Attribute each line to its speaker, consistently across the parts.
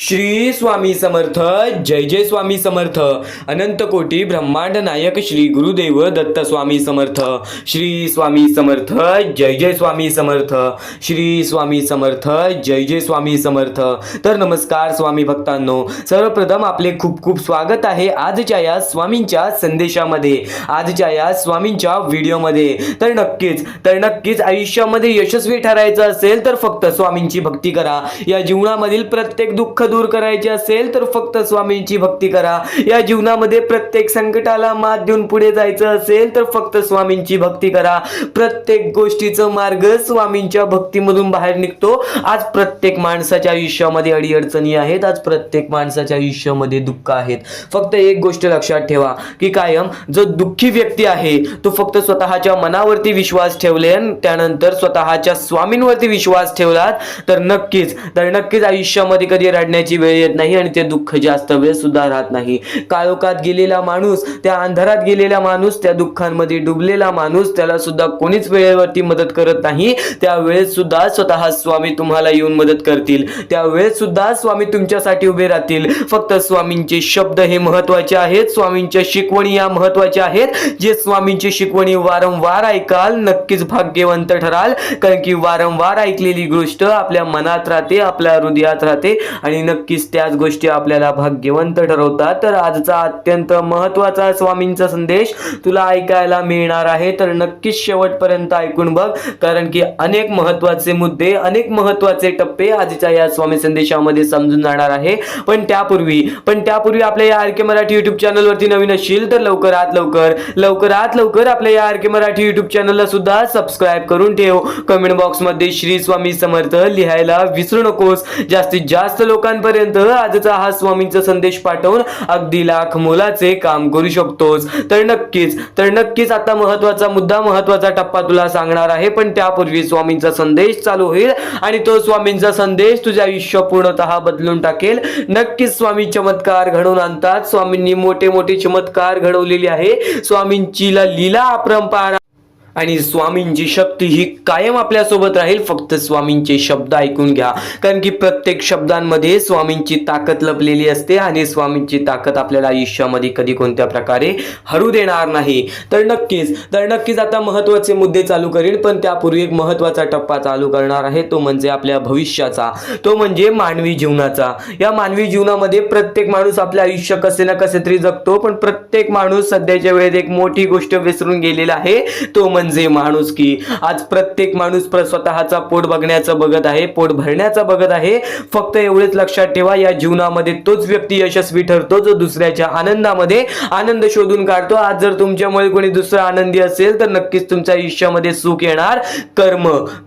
Speaker 1: श्री स्वामी समर्थ. जय जय स्वामी समर्थ. अनंत कोटी ब्रह्मांड नायक श्री गुरुदेव दत्त स्वामी समर्थ. श्री स्वामी समर्थ. जय जय स्वामी समर्थ. श्री स्वामी समर्थ. जय जय स्वामी समर्थ. तर नमस्कार स्वामी भक्तांनो, सर्वप्रथम आपले खूप खूप स्वागत आहे आजच्या या स्वामींच्या संदेशामध्ये, आजच्या या स्वामींच्या व्हिडिओमध्ये. तर नक्कीच आयुष्यामध्ये यशस्वी ठरायचं असेल तर फक्त स्वामींची भक्ती करा. या जीवनामधील प्रत्येक दुःख दूर करायचे असेल तर फक्त स्वामींची भक्ती करा. या जीवनामध्ये प्रत्येक संकटाला मात देऊन पुढे जायचं असेल तर फक्त स्वामींची भक्ती करा. प्रत्येक गोष्टीचा मार्ग स्वामींच्या भक्तीमधून बाहेर निघतो. आज प्रत्येक माणसाच्या आयुष्यामध्ये अडीअडचणी आहेत, आज प्रत्येक माणसाच्या आयुष्यामध्ये दुःख आहेत. फक्त एक गोष्ट लक्षात ठेवा की कायम जो दुःखी व्यक्ती आहे तो फक्त स्वतःच्या मनावरती विश्वास ठेवले, त्यानंतर स्वतःच्या स्वामींवरती विश्वास ठेवलात तर नक्कीच आयुष्यामध्ये कधी रडण्याची वेळ येत नाही आणि ते दुःख जास्त वेळ सुद्धा राहत नाही. काळोखात गेलेला माणूस, त्या अंधारात गेलेला माणूस, त्या दुःखांमध्ये डुबलेला माणूस, त्याला सुद्धा कोणीच वेळेवरती मदत करत नाही. त्यावेळेस सुद्धा स्वतः स्वामी तुम्हाला येऊन मदत करतील. त्यावेळेस सुद्धा स्वामी तुमच्यासाठी उभे राहतील. फक्त स्वामींचे शब्द हे महत्त्वाचे आहेत, स्वामींच्या शिकवणी या महत्त्वाच्या आहेत. जे स्वामींची शिकवणी वारंवार ऐकाल नक्कीच भाग्यवंत ठराल, कारण की वारंवार ऐकलेली गोष्ट आपल्या मनात राहते, आपल्या हृदयात राहते आणि नक्कीच त्याच गोष्टी आपल्याला भाग्यवंत ठरवतात. तर आजचा अत्यंत महत्त्वाचा स्वामींचा संदेश तुला ऐकायला मिळणार आहे, तर नक्कीच शेवटपर्यंत ऐकून बघ, कारण की अनेक महत्त्वाचे मुद्दे, अनेक महत्त्वाचे टप्पे आजच्या या स्वामी संदेशामध्ये समजून जाणार आहे. पण त्यापूर्वी आपल्या या आर के मराठी युट्यूब चॅनलवरती नवीन असशील तर लवकरात लवकर आपल्या या आर के मराठी युट्यूब चॅनलला सुद्धा सबस्क्राईब करून ठेव. कमेंट बॉक्स मध्ये श्री स्वामी समर्थ लिहायला विसरू नकोस. जास्तीत जास्त लोकांपर्यंत आजचा हा स्वामींचा संदेश पाठवून अगदी लाख मोलाचे काम करू शकतोस. तर नक्कीच आता महत्त्वाचा टप्पा तुला सांगणार आहे. पण त्यापूर्वी स्वामींचा संदेश चालू होईल आणि तो स्वामींचा संदेश तुझे आयुष्य पूर्णतः बदलून टाकेल. नक्कीच स्वामी चमत्कार घडवून आणतात. स्वामींनी मोठे चमत्कार घडवलेले आहे. स्वामींची लीला अपरंपार आणि स्वामींची शक्ती ही कायम आपल्या सोबत राहील. फक्त स्वामींचे शब्द ऐकून घ्या, कारण की प्रत्येक शब्दांमध्ये स्वामींची ताकद लपलेली असते आणि स्वामींची ताकद आपल्याला आयुष्यामध्ये कधी कोणत्या प्रकारे हरू देणार नाही. तर नक्कीच आता महत्त्वाचे मुद्दे चालू करीन, पण त्यापूर्वी एक महत्त्वाचा टप्पा चालू करणार आहे, तो म्हणजे आपल्या भविष्याचा, तो म्हणजे मानवी जीवनाचा. या मानवी जीवनामध्ये प्रत्येक माणूस आपले आयुष्य कसे ना कसे तरी जगतो, पण प्रत्येक माणूस सध्याच्या वेळेत एक मोठी गोष्ट विसरून गेलेला आहे, तो म्हणजे माणुसकी. आज प्रत्येक माणूस स्वतःचा पोट बघण्याचं बघत आहे, पोट भरण्याचं बघत आहे. फक्त एवढेच लक्षात ठेवा, या जीवनामध्ये तोच व्यक्ती यशस्वी ठरतो जो दुसऱ्याच्या आनंदामध्ये आनंद शोधून काढतो. आज जर तुमच्यामुळे कोणी दुसरा आनंदी असेल तर नक्कीच तुमच्या आयुष्यामध्ये सुख येणार.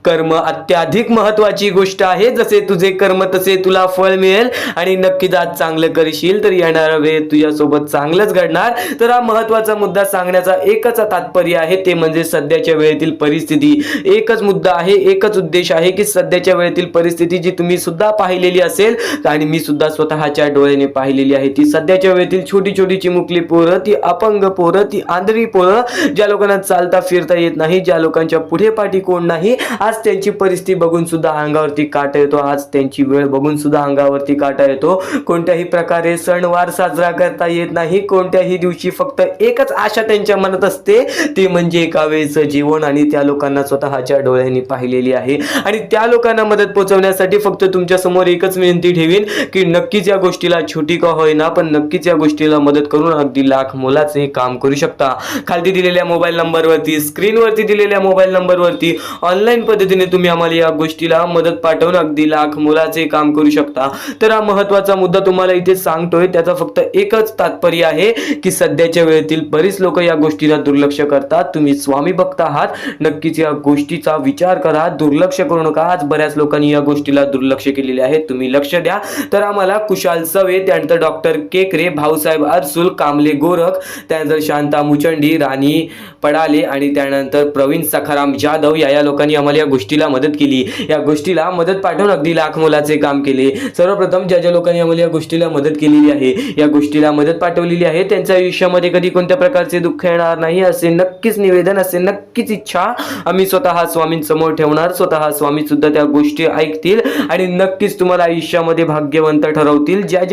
Speaker 1: कर्म अत्याधिक महत्वाची गोष्ट आहे. जसे तुझे कर्म तसे तुला फळ मिळेल आणि नक्कीच आज चांगलं करशील तर येणारा वेळ तुझ्यासोबत चांगलंच घडणार. तर हा महत्वाचा मुद्दा सांगण्याचा एकच तात्पर्य आहे, ते म्हणजे सध्याच्या वेळेतील परिस्थिती. एकच मुद्दा आहे, एकच उद्देश आहे की सध्याच्या वेळेतील परिस्थिती जी तुम्ही सुद्धा पाहिलेली असेल आणि मी सुद्धा स्वतःच्या डोळ्याने पाहिलेली आहे, ती सध्याच्या वेळेतील छोटी चिमुकली पोरं, ती अपंग पोरं, ती आंधळी पोरं, ज्या लोकांना चालता फिरता येत नाही, ज्या लोकांच्या पुढे पाठी कोण नाही, आज त्यांची परिस्थिती बघून सुद्धा अंगावरती काटा येतो. आज त्यांची वेळ बघून सुद्धा अंगावरती काटा येतो. कोणत्याही प्रकारे सणवार साजरा करता येत नाही. कोणत्याही दिवशी फक्त एकच आशा त्यांच्या मनात असते, ती म्हणजे एका वेळेचं जीवन, आणि त्या लोकांना स्वतःच्या डोळ्यांनी पाहिलेली आहे. आणि त्या लोकांना मदत पोहोचवण्यासाठी फक्त तुमच्या समोर एकच विनंती ठेवीन की नक्कीच या गोष्टीला छोटी का होईना, पण नक्कीच या गोष्टीला मदत करून अगदी लाख मोलाचे काम करू शकता. खाली दिलेल्या मोबाईल नंबरवरती, स्क्रीनवरती दिलेल्या मोबाईल नंबरवरती ऑनलाईन पद्धतीने तुम्ही आम्हाला या गोष्टीला मदत पाठवून अगदी लाख मोलाचे काम करू शकता. तर हा महत्त्वाचा मुद्दा तुम्हाला इथे सांगतोय, त्याचा फक्त एकच तात्पर्य आहे की सध्याच्या वेळेतील बरीच लोक या गोष्टीला दुर्लक्ष करतात. तुम्ही स्वामी भक्त आहात, नक्कीच या गोष्टीचा विचार करा, दुर्लक्ष करू नका. आज बऱ्याच लोकांनी या गोष्टीला दुर्लक्ष केलेले आहे, तुम्ही लक्ष द्या. तर आम्हाला कुशाल सवे, त्यानंतर डॉक्टर केकरे, भाऊसाहेब अरसुल, कामले गोरख, त्यानंतर शांता मुचंडी, राणी पडाले आणि त्यानंतर प्रवीण सखाराम जाधव या लोकांनी आम्हाला या गोष्टीला मदत केली. या गोष्टीला मदत पाठवून अगदी लाख मोलाचे काम केले. सर्वप्रथम ज्या लोकांनी आम्हाला या गोष्टीला मदत केलेली आहे, या गोष्टीला मदत पाठवलेली आहे, त्यांच्या आयुष्यामध्ये कधी कोणत्या प्रकारचे दुःख येणार नाही असे नक्कीच निवेदन, असे नक्कीच इच्छा आम्ही स्वतः स्वामींसमोर ठेवणार. स्वतः स्वामी सुद्धा त्या गोष्टी ऐकतील आणि नक्कीच तुम्हाला आयुष्यामध्ये भाग्यवंत ठरवतील. ज्या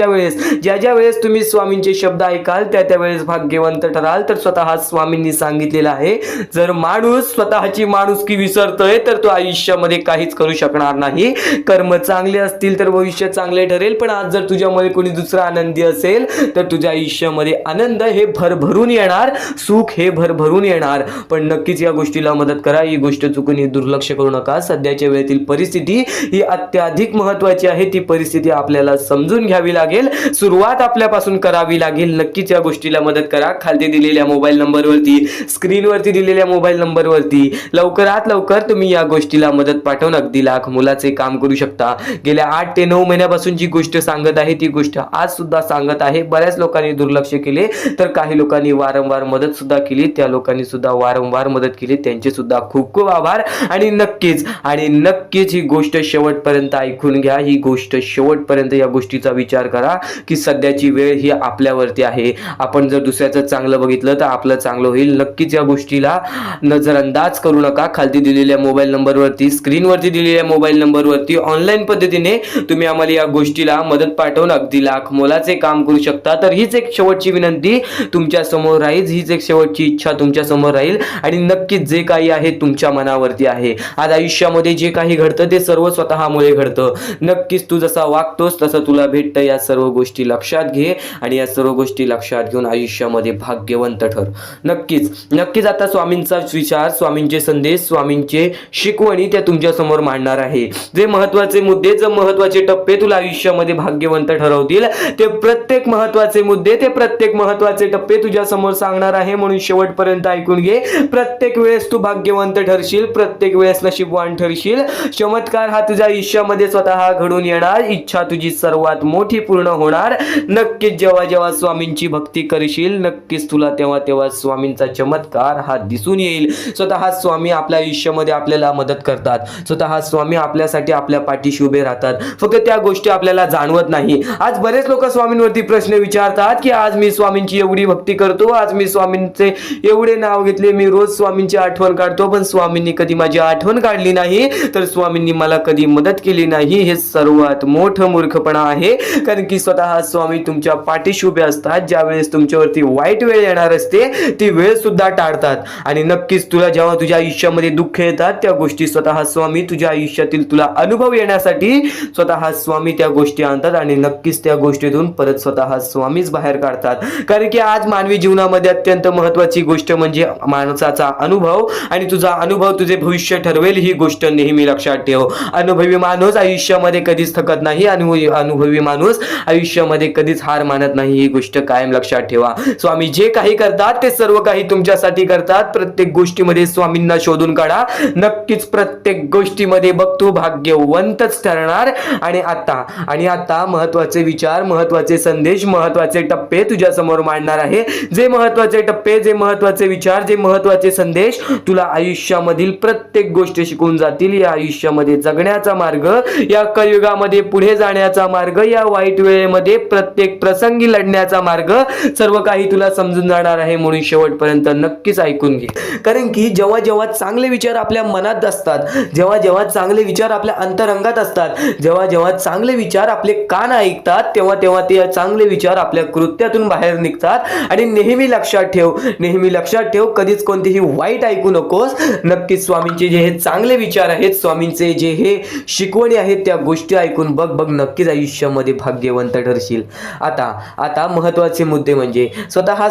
Speaker 1: ज्या वेळेस तुम्ही स्वामींचे शब्द ऐकाल त्या वेळेस भाग्यवंत ठराल. तर स्वतः स्वामींनी सांगितलेलं आहे, जर माणूस स्वतःची माणुसकी विसरतोय तर तो आयुष्यामध्ये काहीच करू शकणार नाही. कर्म चांगले असतील तर भविष्य चांगले ठरेल, पण आज जर तुझ्यामध्ये कोणी दुसरा आनंदी असेल तर तुझ्या आयुष्यामध्ये आनंद हे भरभरून येणार, सुख हे भरभरून येणार. पण नक्कीच या गोष्टीला मदत करा. ही गोष्ट चुकून दुर्लक्ष करू नका. सध्याच्या वेळेतील परिस्थिती ही अत्याधिक महत्त्वाची आहे. ती परिस्थिती आपल्याला समजून घ्यावी लागेल, सुरुवात आपल्यापासून करावी लागेल. नक्कीच या गोष्टीला मदत करा. खाली दिलेल्या मोबाईल नंबरवरती, स्क्रीनवरती दिलेल्या मोबाईल नंबरवरती लवकरात लवकर तुम्ही या गोष्टीला मदत पाठवून अगदी लाख मुलाचे काम करू शकता. गेल्या 8 ते 9 महिन्यापासून जी गोष्ट सांगत आहे ती गोष्ट आज सुद्धा सांगत आहे. बऱ्याच लोकांनी दुर्लक्ष केले, तर काही लोकांनी वारंवार मदत सुद्धा केली. त्या लोकांनी सुद्धा वारंवार मदत केली, त्यांचे सुद्धा खूप खूप आभार. आणि नक्कीच ही गोष्ट शेवटपर्यंत ऐकून घ्या. ही गोष्ट शेवटपर्यंत या गोष्टीचा विचार करा की सध्याची वेळ ही आपल्यावरती आहे. आपण जर दुसऱ्याचं चांगलं बघितलं तर आपलं चांगलं होईल. नक्कीच या गोष्टीला नजरअंदाज करू नका. खाली दिलेल्या मोबाईल नंबरवरती, स्क्रीनवरती दिलेल्या मोबाईल नंबरवरती ऑनलाईन पद्धतीने तुम्ही आम्हाला या गोष्टीला मदत पाठवून अगदी लाख मोलाचे काम करू शकता. तर हीच एक शेवटची विनंती तुमच्या समोर राहील, हीच एक शेवटची इच्छा तुमच्या समोर राहील. आणि नक्कीच जे काही आहे तुमच्या मनावरती आहे. आज आयुष्यामध्ये जे काही घडतं ते सर्व स्वतःमुळे घडतं. नक्कीच तू जसा वागतोस तसं तुला भेटतं. या सर्व गोष्टी लक्षात घे आणि या सर्व गोष्टी लक्षात घेऊन आयुष्यामध्ये भाग्यवंत ठर. नक्कीच आता स्वामींचा विचार, स्वामींचे संदेश, स्वामींचे शिकवणी त्या तुमच्या समोर मांडणार आहे. जे महत्त्वाचे मुद्दे, जे महत्त्वाचे टप्पे तुला आयुष्यामध्ये भाग्यवंत ठरवतील, ते प्रत्येक महत्त्वाचे मुद्दे, ते प्रत्येक महत्त्वाचे टप्पे तुझ्या समोर सांगणार आहे. म्हणून शेवटपर्यंत ऐकून घे. प्रत्येक वेळेस तू भाग्यवंत ठरशील, प्रत्येक वेळेस नशीबवान ठरशील. चमत्कार हा तुझ्या आयुष्यामध्ये स्वतः घडून येणार. इच्छा तुझी सर्वात मोठी पूर्ण होणार. नक्कीच जेव्हा स्वामींची भक्ती करशील, नक्कीच तुला तेव्हा स्वामींचा चमत्कार हा दिसून येईल. स्वतः स्वामी आपल्या आयुष्यामध्ये आपल्याला मदत करतात. स्वतः स्वामी आपल्यासाठी आपल्या पाठीशी उभे राहतात. फक्त त्या गोष्टी आपल्याला जाणवत नाही. आज बरेच लोक स्वामींवरती प्रश्न विचारतात की आज मी स्वामींची एवढी भक्ती करतो, आज मी स्वामींचे एवढे नाव घेतले, मी रोज स्वामींची आठवण काढतो, पण स्वामींनी कधी माझी आठवण काढली नाही, तर स्वामींनी मला कधी मदत केली नाही. हे सर्वात मोठं मूर्खपणा आहे. कारण की स्वतः स्वामी तुमच्या पाठीशी उभे असतात. ज्या वेळेस तुमच्यावरती वाईट वेळ येणार असते ती वेळ सुद्धा टाळतात. आणि नक्कीच तुला जेव्हा तुझ्या आयुष्यामध्ये दुःख येतात त्या गोष्टी स्वतः स्वामी तुझ्या आयुष्यातील तुला अनुभव येण्यासाठी स्वतः स्वामी त्या गोष्टी आणतात. आणि नक्कीच त्या गोष्टीतून परत स्वतः स्वामीच बाहेर काढतात. कारण की आज मानवी जीवनामध्ये अत्यंत महत्त्वाची गोष्ट म्हणजे माणसाचा अनुभव. आणि तुझा अनुभव तुझे भविष्य ठरवेल. ही गोष्ट नेहमी लक्षात ठेव. अनुभवी माणूस आयुष्यामध्ये कधीच थकत नाही. अनुभवी माणूस आयुष्यामध्ये कधीच हार मानत नाही. ही गोष्ट कायम लक्षात ठेवा. स्वामी जे काही करतात ते सर्व काही तुमच्यासाठी करतात. प्रत्येक गोष्टीमध्ये स्वामींना शोधून काढा. नक्कीच प्रत्येक गोष्टीमध्ये बघ तू भाग्यवंतच ठरणार. आणि आता महत्त्वाचे विचार, महत्त्वाचे संदेश, महत्त्वाचे टप्पे तुझ्या समोर मांडणार आहे. जे महत्त्वाचे टप्पे, जे महत्त्वाचे विचार, जे महत्त्वाचे संदेश तुला आयुष्यामधील प्रत्येक गोष्ट शिकवून जातील. या आयुष्यामध्ये जगण्याचा मार्ग, या कलियुगामध्ये पुढे जाण्याचा मार्ग, या वाईट वेळेमध्ये प्रत्येक प्रसंगी लढण्याचा मार्ग, सर्व काही तुला समजून जाणार आहे. म्हणून शेवटपर्यंत नक्कीच ऐकून घे. कारण की जेव्हा चांगले विचार आपल्या मनात असतात, जेव्हा चांगले विचार आपल्या अंतरंगात असतात, जेव्हा चांगले विचार आपले कान ऐकतात, तेव्हा ते चांगले विचार आपल्या कृत्यातून बाहेर निघतात. आणि नेहमी लक्षात ठेव कधीच कोणतेही वाईट ऐकू नकोस. नक्कीच स्वामींचे जे हे चांगले विचार आहेत, स्वामींचे जे हे शिकवणी आहेत, त्या गोष्टी ऐकून बघ नक्कीच आयुष्यामध्ये भाग्यवंत ठरशील. आता महत्त्वाचे मुद्दे म्हणजे स्वतः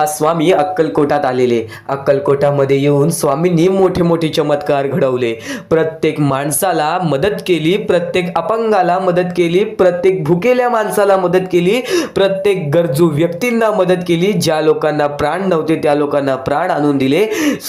Speaker 1: स्वामी अक्कलकोटात आलेले. अक्कलकोटामध्ये येऊन स्वामींनी मोठे चमत्कार घडवले. प्रत्येक माणसाला मदत केली, प्रत्येक अपंगाला मदत केली, प्रत्येक भुकेल्या माणसाला मदत केली, प्रत्येक गरजू व्यक्तींना मदत केली. ज्या लोकांना प्राण नव्हते त्या लोकांना प्राण आणून दिले.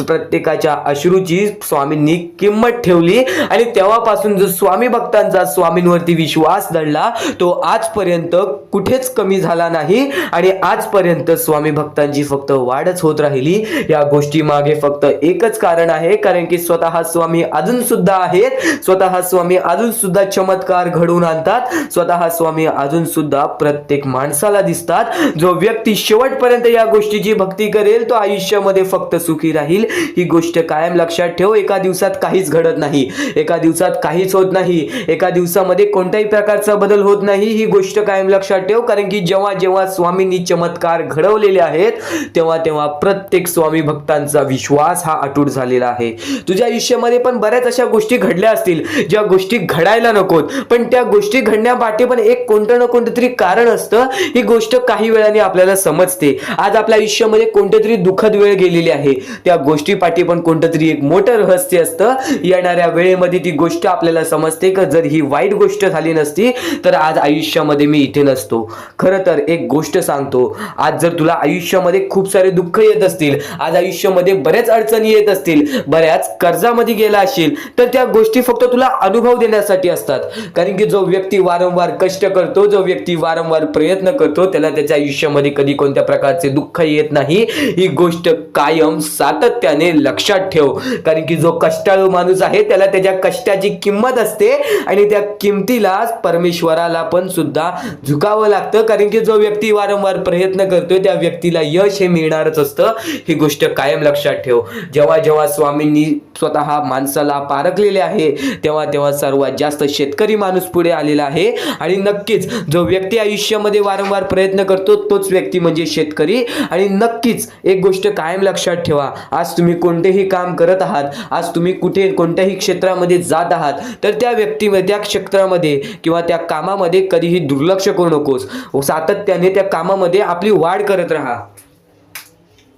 Speaker 1: प्रत्येकाच्या अश्रूची स्वामींनी किंमत ठेवली. आणि तेव्हापासून जो स्वामी भक्तांचा स्वामींवरती विश्वास दडला तो आजपर्यंत कुठेच कमी झाला नाही. आणि आजपर्यंत स्वामी भक्तांची फक्त वाढच होत राहिली. या गोष्टी मागे फक्त एकच कारण आहे, कारण की स्वतः स्वामी अजून सुद्धा आहेत. स्वतः स्वामी अजून सुद्धा चमत्कार घडवून आणतात. स्वतः स्वामी अजून सुद्धा प्रत्येक माणसाला दिसतात. जो व्यक्ती शेवटपर्यंत या गोष्टीची भक्ती करेल तो आयुष्यामध्ये फक्त फक्त सुखी राहील, ही गोष्ट कायम लक्षात ठेव. एका दिवसात काहीच घडत नाही, एका दिवसात काहीच होत नाही, एका दिवसामध्ये कोणत्याही प्रकारचा बदल होत नाही, ही गोष्ट कायम लक्षात ठेव. कारण की जेव्हा जेव्हा स्वामींनी चमत्कार घडवलेले आहेत तेव्हा तेव्हा प्रत्येक स्वामी भक्तांचा विश्वास हा अटूट झालेला आहे. तुझ्या आयुष्यामध्ये पण बऱ्याच अशा गोष्टी घडल्या असतील ज्या गोष्टी घडायला नकोत, पण त्या गोष्टी घडण्यापाठी पण एक कोणतं ना कोणतं तरी कारण असतं. ही गोष्ट काही वेळाने आपल्याला समजते. आज आपल्या आयुष्यामध्ये कोणतं तरी दुःखद वेळ गेलेली आहे, त्या गोष्टीपाठी पण कोणतं तरी एक मोठं रहस्य असतं. येणाऱ्या वेळेमध्ये ती गोष्ट आपल्याला समजते की जर ही वाईट गोष्ट झाली नसती तर आज आयुष्यामध्ये मी इथे नसतो. खरं तर एक गोष्ट सांगतो, आज जर तुला आयुष्यामध्ये खूप सारे दुःख येत असतील, आज आयुष्यामध्ये बऱ्याच अडचणी येत असतील, बऱ्याच कर्जामध्ये गेला असेल, तर त्या गोष्टी फक्त तुला अनुभव देण्यासाठी असतात. कारण की जो व्यक्ती वारंवार कष्ट करतो, जो व्यक्ती वारंवार प्रयत्न करतो, त्याला त्याच्या आयुष्यामध्ये कधी कोणत्या प्रकारचे दुःख येत नाही. ही गोष्ट कायम सातत्याने लक्षात ठेव. कारण की जो कष्टाळू माणूस आहे त्याला त्याच्या कष्टाची किंमत असते आणि त्या किमतीला परमेश्वराला पण सुद्धा झुकावं लागतं. कारण की जो व्यक्ती वारंवार प्रयत्न करतोय त्या व्यक्तीला यश हे मिळणारच असतं. ही गोष्ट कायम लक्षात ठेव. जेव्हा जेव्हा स्वामींनी स्वतः माणसाला पारखलेले आहे तेव्हा तेव्हा सर्वात जास्त शेतकरी माणूस पुढे आलेला आहे. आणि नक्कीच जो व्यक्ती आयुष्यामध्ये वारंवार प्रयत्न करतो तोच व्यक्ती म्हणजे शेतकरी. आणि नक्कीच एक गोष्ट कायम लक्षात ठेवा, आज तुम्ही कोणतेही काम करत आहात, आज तुम्ही कुठे कोणत्याही क्षेत्रामध्ये जात आहात, तर त्या व्यक्तीमध्ये त्या क्षेत्रामध्ये किंवा त्या कामामध्ये कधीही दुर्लक्ष करू नकोस. सातत्याने त्या कामामध्ये आपली वाढ करत राहा,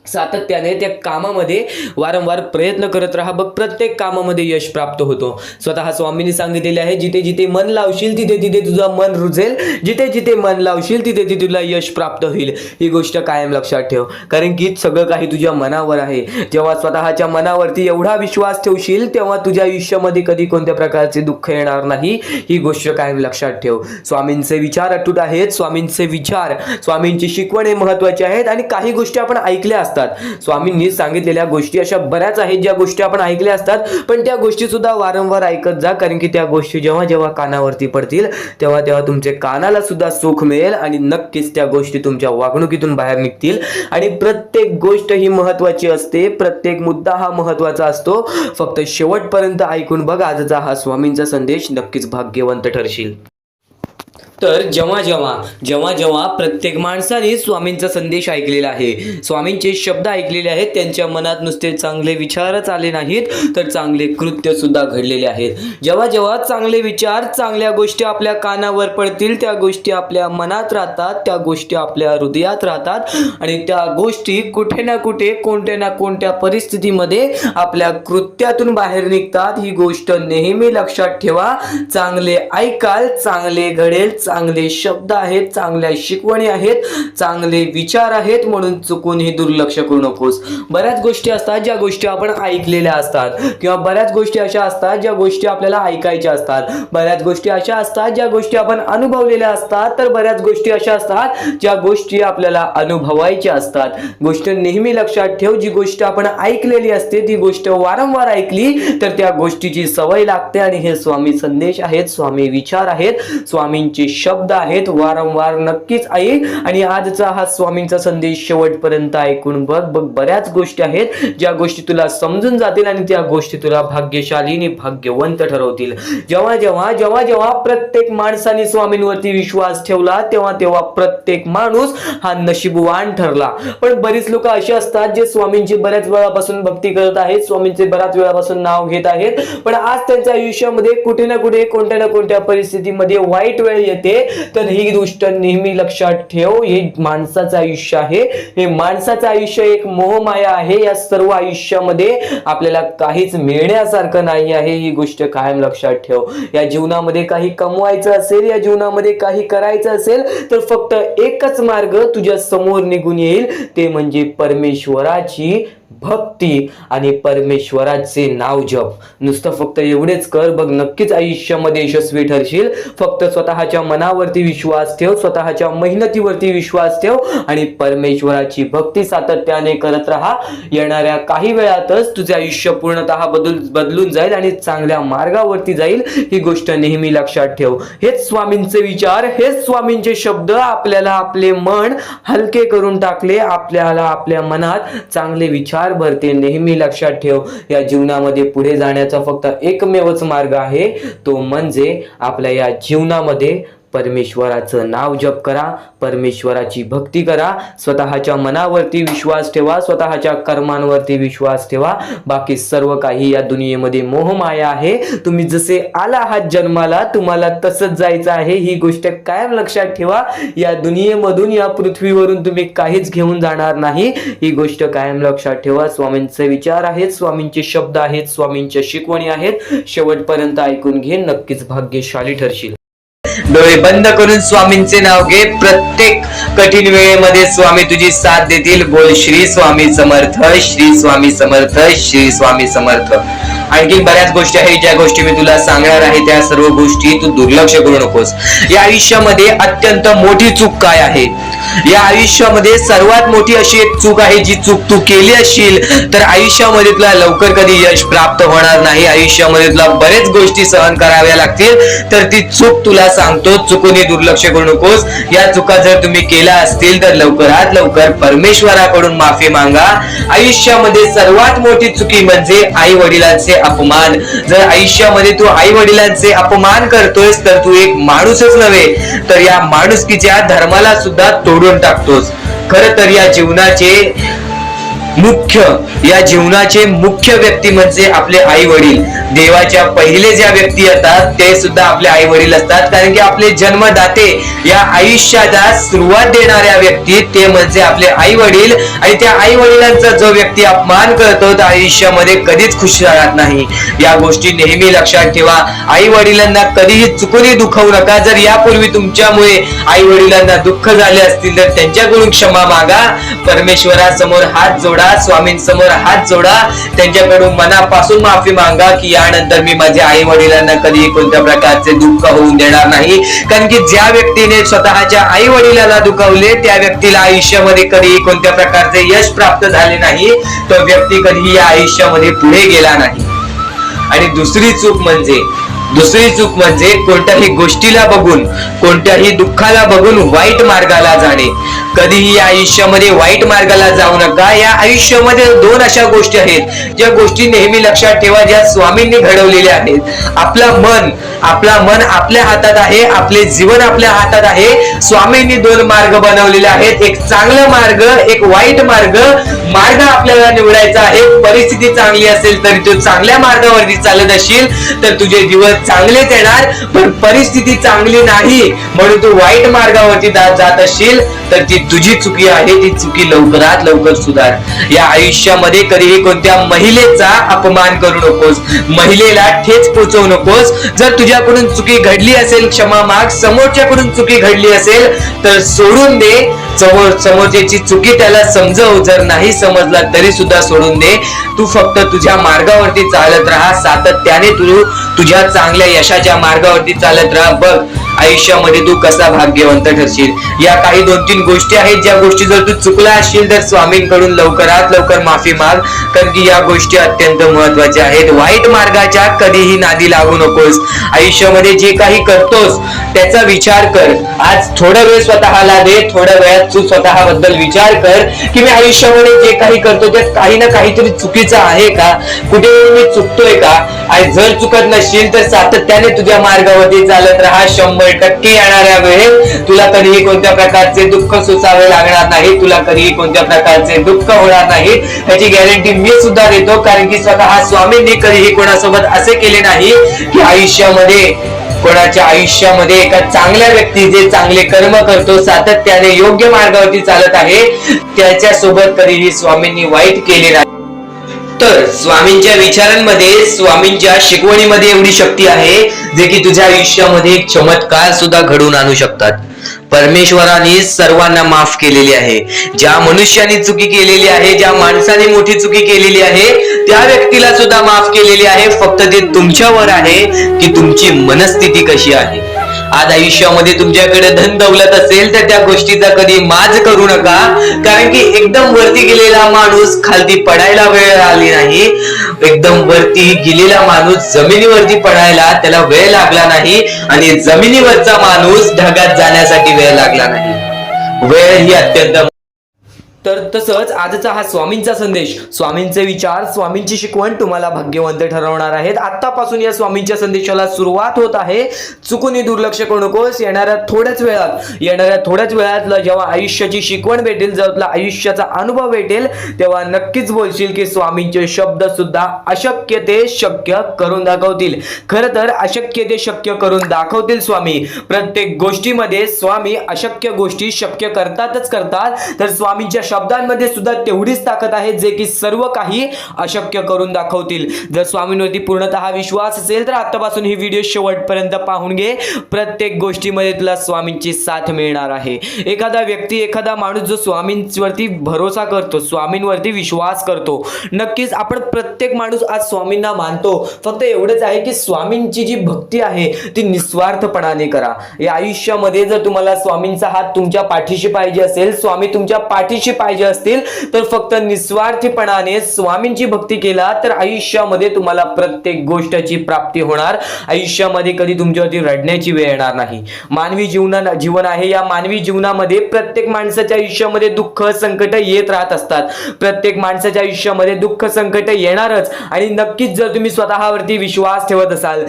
Speaker 1: सातत्याने त्या कामामध्ये वारंवार प्रयत्न करत राहा. बघ प्रत्येक कामामध्ये यश प्राप्त होतो. स्वतः स्वामींनी सांगितलेले आहे, जिथे जिथे मन लावशील तिथे तिथे तुझं मन रुजेल, जिथे जिथे मन लावशील तिथे तिथे तुला यश प्राप्त होईल. ही गोष्ट कायम लक्षात ठेव. कारण की सगळं काही तुझ्या मनावर आहे. जेव्हा स्वतःच्या मनावरती एवढा विश्वास ठेवशील तेव्हा तुझ्या आयुष्यामध्ये कधी कोणत्या प्रकारचे दुःख येणार नाही. ही गोष्ट कायम लक्षात ठेव. स्वामींचे विचार अटूट आहेत, स्वामींचे विचार, स्वामींची शिकवणे महत्त्वाची आहेत. आणि काही गोष्टी आपण ऐकल्या असतात, स्वामींनी सांगितलेल्या गोष्टी अशा बऱ्याच आहेत ज्या गोष्टी आपण ऐकल्या असतात, पण त्या गोष्टी सुद्धा वारंवार ऐकत जा. कारण की त्या गोष्टी जेव्हा जेव्हा कानावरती पडतील तेव्हा तेव्हा तुमच्या कानाला सुद्धा सुख मिळेल आणि नक्कीच त्या गोष्टी तुमच्या वागणुकीतून बाहेर निघतील. आणि प्रत्येक गोष्ट ही महत्त्वाची असते, प्रत्येक मुद्दा हा महत्त्वाचा असतो. फक्त शेवटपर्यंत ऐकून बघ आजचा हा स्वामींचा संदेश, नक्कीच भाग्यवंत ठरशील. तर जेव्हा जेव्हा प्रत्येक माणसाने स्वामींचा संदेश ऐकलेला आहे, स्वामींचे शब्द ऐकलेले आहेत, त्यांच्या मनात नुसते चांगले विचारच आले नाहीत तर चांगले कृत्य सुद्धा घडलेले आहेत. जेव्हा जेव्हा चांगले विचार, चांगल्या गोष्टी आपल्या कानावर पडतील, त्या गोष्टी आपल्या मनात राहतात, त्या गोष्टी आपल्या हृदयात राहतात आणि त्या गोष्टी कुठे ना कुठे कोणत्या ना कोणत्या परिस्थितीमध्ये आपल्या कृत्यातून बाहेर निघतात. ही गोष्ट नेहमी लक्षात ठेवा. चांगले ऐकाल, चांगले घडेल, चांगले शब्द आहेत, चांगल्या शिकवणी आहेत, चांगले विचार आहेत, म्हणून चुकूनही दुर्लक्ष करू नकोस. बऱ्याच गोष्टी असतात ज्या गोष्टी आपण ऐकलेल्या असतात, किंवा बऱ्याच गोष्टी अशा असतात ज्या गोष्टी आपल्याला ऐकायच्या असतात, बऱ्याच गोष्टी अशा असतात ज्या गोष्टी आपण अनुभवलेल्या असतात, तर बऱ्याच गोष्टी अशा असतात ज्या गोष्टी आपल्याला अनुभवायच्या असतात. गोष्ट नेहमी लक्षात ठेव, जी गोष्ट आपण ऐकलेली असते ती गोष्ट वारंवार ऐकली तर त्या गोष्टीची सवय लागते. आणि हे स्वामी संदेश आहेत, स्वामी विचार आहेत, स्वामींचे शब्द आहेत, वारंवार नक्कीच ऐक. आणि आजचा हा स्वामींचा संदेश शेवटपर्यंत ऐकून बघ. बऱ्याच गोष्टी आहेत ज्या गोष्टी तुला समजून जातील आणि त्या गोष्टी तुला भाग्यशाली आणि भाग्यवंत ठरवतील. जेव्हा जेव्हा प्रत्येक माणसाने स्वामींवरती विश्वास ठेवला तेव्हा तेव्हा प्रत्येक माणूस हा नशीबवान ठरला. पण बरीच लोक अशी असतात जे स्वामींची बऱ्याच वेळापासून भक्ती करत आहेत, स्वामींचे बऱ्याच वेळापासून नाव घेत आहेत, पण आज त्यांच्या आयुष्यामध्ये कुठे ना कुठे कोणत्या ना कोणत्या परिस्थितीमध्ये वाईट वेळ येते. तर ही गोष्ट नेहमी लक्षात ठेव. हे माणसाचं आयुष्य आहे, हे माणसाचं आयुष्य एक मोहमाया आहे. या सर्व आयुष्यामध्ये आपल्याला काहीच मिळण्यासारखं नाही आहे. ही गोष्ट कायम लक्षात ठेव. या जीवनामध्ये काही कमवायचं असेल, या जीवनामध्ये काही करायचं असेल तर फक्त एकच मार्ग तुझ्या समोर निघून येईल, ते म्हणजे परमेश्वराची भक्ती आणि परमेश्वराचे नाव जप. नुसतं फक्त एवढेच कर बघ, नक्कीच आयुष्यामध्ये यशस्वी ठरशील. फक्त स्वतःच्या मनावरती विश्वास ठेव, स्वतःच्या मेहनतीवरती विश्वास ठेव आणि परमेश्वराची भक्ती सातत्याने करत राहा. येणाऱ्या काही वेळातच तुझे आयुष्य पूर्णतः बदलून जाईल आणि चांगल्या मार्गावरती जाईल. ही गोष्ट नेहमी लक्षात ठेव. हेच स्वामींचे विचार, हेच स्वामींचे शब्द आपल्याला आपले मन हलके करून टाकले, आपल्याला आपल्या मनात चांगले विचार संसार भरते. नेहमी लक्षात ठेव, या जीवनामध्ये पुढे जाण्याचा फक्त एकमेवच मार्ग आहे, तो म्हणजे आपल्या या जीवनामध्ये परमेश्वराचं नाव जप करा, परमेश्वराची भक्ती करा, स्वतःच्या मनावरती विश्वास ठेवा, स्वतःच्या कर्मांवरती विश्वास ठेवा. बाकी सर्व काही या दुनियेमध्ये मोहमाया आहे. तुम्ही जसे आला आहात जन्माला, तुम्हाला तसंच जायचं आहे. ही गोष्ट कायम लक्षात ठेवा. या दुनियेमधून, या पृथ्वीवरून तुम्ही काहीच घेऊन जाणार नाही. ही गोष्ट कायम लक्षात ठेवा. स्वामींचे विचार आहेत, स्वामींचे शब्द आहेत, स्वामींच्या शिकवणी आहेत. शेवटपर्यंत ऐकून घे, नक्कीच भाग्यशाली ठरशील. डोळे बंद करून स्वामींचे नाव घे. प्रत्येक कठीण वेळेमध्ये स्वामी तुझी साथ देतील. बोल श्री स्वामी समर्थ, श्री स्वामी समर्थ, श्री स्वामी समर्थ. आणखी बऱ्याच गोष्टी आहेत ज्या गोष्टी मी तुला सांगणार आहे. त्या सर्व गोष्टी तू दुर्लक्ष करू नकोस. या आयुष्यामध्ये अत्यंत मोठी चूक काय आहे? या आयुष्यामध्ये सर्वात मोठी अशी एक चूक आहे, जी चूक तू केली असशील तर आयुष्यामध्ये तुला लवकर कधी यश प्राप्त होणार नाही. आयुष्यामध्ये तुला बरेच गोष्टी सहन कराव्या लागतील. तर ती चूक तुला सांगतो, चुकूनही दुर्लक्ष करू नकोस. या चुका जर तुम्ही केल्या असतील तर लवकरात लवकर परमेश्वराकडून माफी मागा. आयुष्यामध्ये सर्वात मोठी चुकी म्हणजे आई वडिलांचे अपमान. जर आयुष्यामध्ये तू आई वडिलांचे अपमान करतोयस तर तू एक माणूसच नव्हे तर या माणुसकीच्या धर्माला सुद्धा तोडून टाकतोस. खरं तर या जीवनाचे मुख्य व्यक्ती म्हणजे आपले आई वडील. देवाच्या पहिले ज्या व्यक्ती येतात ते सुद्धा आपले आई वडील असतात. कारण की आपले जन्मदाते, या आयुष्याला सुरुवात देणाऱ्या व्यक्ती ते म्हणजे आपले आई वडील. आणि त्या आई वडिलांचा जो व्यक्ती अपमान करतो तो आयुष्यामध्ये कधीच खुश राहत नाही. या गोष्टी नेहमी लक्षात ठेवा. आई वडिलांना कधीही चुकूनही दुखवू नका. जर यापूर्वी तुमच्यामुळे आई वडिलांना दुःख झाले असतील तर त्यांच्याकडून क्षमा मागा. परमेश्वरासमोर हात जोडा, स्वामींसमोर हात जोडा, त्यांच्याकडून मनापासून माफी मागा की यानंतर मी माझ्या आई वडिलांना कधी कोणत्या प्रकारचे दुःख होऊन देणार नाही. कारण की ज्या व्यक्तीने स्वतःच्या आई वडिलांना दुखावले त्या व्यक्तीला आयुष्यामध्ये कधी कोणत्या प्रकारचे यश प्राप्त झाले नाही. तो व्यक्ती कधी या आयुष्यामध्ये पुढे गेला नाही. आणि दुसरी चूक म्हणजे कोणत्याही गोष्टीला बघून, कोणत्याही दुःखाला बघून वाईट मार्गाला जाणे. कधीही या आयुष्यामध्ये वाईट मार्गाला जाऊ नका. या आयुष्यामध्ये दोन अशा गोष्टी आहेत ज्या गोष्टी नेहमी लक्षात ठेवा, ज्या स्वामींनी घडवलेल्या आहेत. आपला मन आपल्या हातात आहे, आपले जीवन आपल्या हातात आहे. स्वामींनी दोन मार्ग बनवलेले आहेत, एक चांगला मार्ग, एक वाईट मार्ग. मार्ग आपल्याला निवडायचा आहे. परिस्थिती चांगली असेल तरी तू चांगल्या मार्गावरती चालत असशील तर तुझे दिवस चांगलेच येणार. पण परिस्थिती चांगली नाही म्हणून तू वाईट मार्गावरती जात असशील तर ती तुझी चुकी आहे. ती चुकी लवकरात लवकर सुधार. या आयुष्यामध्ये कधीही कोणत्या महिलेचा अपमान करू नकोस, महिलेला ठेच पोचवू नकोस. जर तुझ्याकडून चुकी घडली असेल क्षमा माग. समोरच्याकडून चुकी घडली असेल तर सोडून दे. समोरच्याची चुकी त्याला समजव. जर नाही समजला तरी सुद्धा सोडून दे. तू फक्त तुझ्या मार्गावरती चालत राहा. सातत्याने तू तुझ्या चांगल्या यशाच्या मार्गावरती चालत राहा. बघ आयुष्यामध्ये तू कसा भाग्यवंत ठरशील. या काही 2-3 गोष्टी आहेत ज्या गोष्टी जर तू चुकला असशील तर स्वामींकडून लवकरात लवकर माफी माग. कारण की या गोष्टी अत्यंत महत्वाच्या आहेत. वाईट मार्गाच्या कधीही नादी लागू नकोस. आयुष्यामध्ये जे काही करतोस त्याचा विचार कर. आज थोडा वेळ स्वतःला दे. थोड्या वेळात तू स्वतःबद्दल विचार कर की मी आयुष्यामध्ये जे काही करतो त्यात काही ना काहीतरी चुकीचं आहे का, कुठे मी चुकतोय का. आणि जर चुकत नसशील तर सातत्याने तुझ्या मार्गावरती चालत राहा. 100% येणाऱ्या वेळेत तुला कधीही कोणत्या प्रकारचे दुःख सोसावे लागणार नाही. तुला कधीही कोणत्या प्रकारचे दुःख होणार नाही याची गॅरंटी मी सुद्धा देतो. कारण की स्वतः स्वामींनी कधीही कोणासोबत असे केले नाही की कोणाच्या आयुष्यामध्ये एका चांगल्या व्यक्ती जे चांगले कर्म करतो, सातत्याने योग्य मार्गावरती चालत आहे, त्याच्यासोबत कधीही स्वामींनी वाईट केले नाही. तर स्वामींच्या विचारांमध्ये, स्वामींच्या शिकवणीमध्ये एवढी शक्ती आहे जे की तुझ्या आयुष्यामध्ये एक चमत्कार सुद्धा घडवून आणू शकतात. परमेश्वराने सर्वांना माफ केलेली आहे. ज्या मनुष्याने चुकी केलेली आहे, ज्या माणसाने मोठी चुकी केलेली आहे त्या व्यक्तीला सुद्धा माफ केलेली आहे. फक्त ते तुमच्यावर आहे की तुमची मनस्थिती कशी आहे. आज आयुष्यामध्ये तुमच्याकडे धन दौलत असेल तर त्या गोष्टीचा कधी माज करू नका. कारण की एकदम वरती गेलेला माणूस खालती पडायला वेळ आली नाही. एकदम वरती गेलेला माणूस जमिनीवरती पडायला त्याला वेळ लागला नाही. आणि जमिनीवरचा माणूस ढगात जाण्यासाठी वेळ लागला नाही. वेळ ही अत्यंत तर तसंच आजचा हा स्वामींचा संदेश, स्वामींचे विचार, स्वामींची शिकवण तुम्हाला भाग्यवंत ठरवणार आहेत. आतापासून या स्वामींच्या संदेशाला सुरुवात होत आहे. चुकूनही दुर्लक्ष करू नकोस. येणाऱ्या थोड्याच वेळात जेव्हा आयुष्याची शिकवण भेटेल, जेव्हा तुला आयुष्याचा अनुभव भेटेल, तेव्हा नक्कीच बोलशील की स्वामींचे शब्द सुद्धा अशक्य ते शक्य करून दाखवतील. खरं तर अशक्य ते शक्य करून दाखवतील स्वामी. प्रत्येक गोष्टीमध्ये स्वामी अशक्य गोष्टी शक्य करतातच करतात. तर स्वामींच्या शब्दांमध्ये सुद्धा तेवढीच ताकद आहे जे की सर्व काही अशक्य करून दाखवतील. जर स्वामींवरती पूर्णतः विश्वास असेल तर आतापासून ही व्हिडिओ शेवटपर्यंत पाहून घे. प्रत्येक गोष्टीमध्ये तुला स्वामींची साथ मिळणार आहे. एखादा व्यक्ती, एखादा माणूस जो स्वामींवरती भरोसा करतो, स्वामींवरती विश्वास करतो, नक्कीच आपण प्रत्येक माणूस आज स्वामींना मानतो. फक्त एवढंच आहे की स्वामींची जी भक्ती आहे ती निस्वार्थपणाने करा. या आयुष्यामध्ये जर तुम्हाला स्वामींचा हात तुमच्या पाठीशी पाहिजे असेल, स्वामी तुमच्या पाठीशी पाहिजे असतील, तर फक्त निस्वार्थीपणाने स्वामींची भक्ती केला तर आयुष्यामध्ये तुम्हाला प्रत्येक गोष्टीची प्राप्ती होणार. आयुष्यामध्ये कधी तुमच्यावरती रडण्याची वेळ येणार नाही. मानवी जीवन आहे. या मानवी जीवनामध्ये प्रत्येक माणसाच्या आयुष्यामध्ये दुःख, संकट येत राहत असतात. प्रत्येक माणसाच्या आयुष्यामध्ये दुःख, संकट येणारच. आणि नक्कीच जर तुम्ही स्वतःवरती विश्वास ठेवत असाल,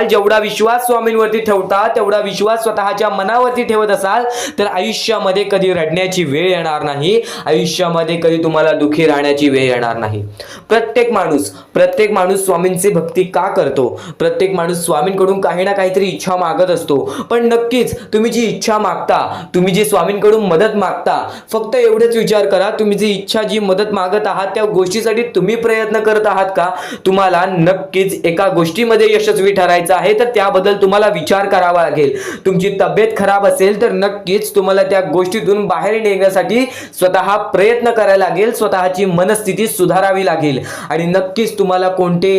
Speaker 1: जेवढा विश्वास स्वामींवरती ठेवता तेवढा विश्वास स्वतःच्या मनावरती ठेवत असाल, तर आयुष्यामध्ये कधी रडण्याची वेळ येणार नाही. आयुष्यामध्ये कधी तुम्हाला दुःखी राहण्याची वेळ येणार नाही. प्रत्येक माणूस स्वामींची भक्ती का करतो? प्रत्येक माणूस स्वामींकडून काही ना काहीतरी इच्छा मागत असतो. पण नक्कीच तुम्ही जी इच्छा मागता, तुम्ही जी स्वामींकडून मदत मागता, फक्त एवढेच विचार करा, तुम्ही जी इच्छा, जी मदत मागत आहात त्या गोष्टीसाठी तुम्ही प्रयत्न करत आहात का? तुम्हाला नक्कीच एका गोष्टीमध्ये यशस्वी ठरायचं आहे तर त्याबद्दल तुम्हाला विचार करावा लागेल. तुमची तब्येत खराब असेल तर नक्कीच तुम्हाला त्या गोष्टीतून बाहेर निघण्यासाठी स्वतः प्रयत्न करायला लागेल. स्वतःची मनस्थिती सुधारावी लागेल. आणि नक्कीच तुम्हाला कोणते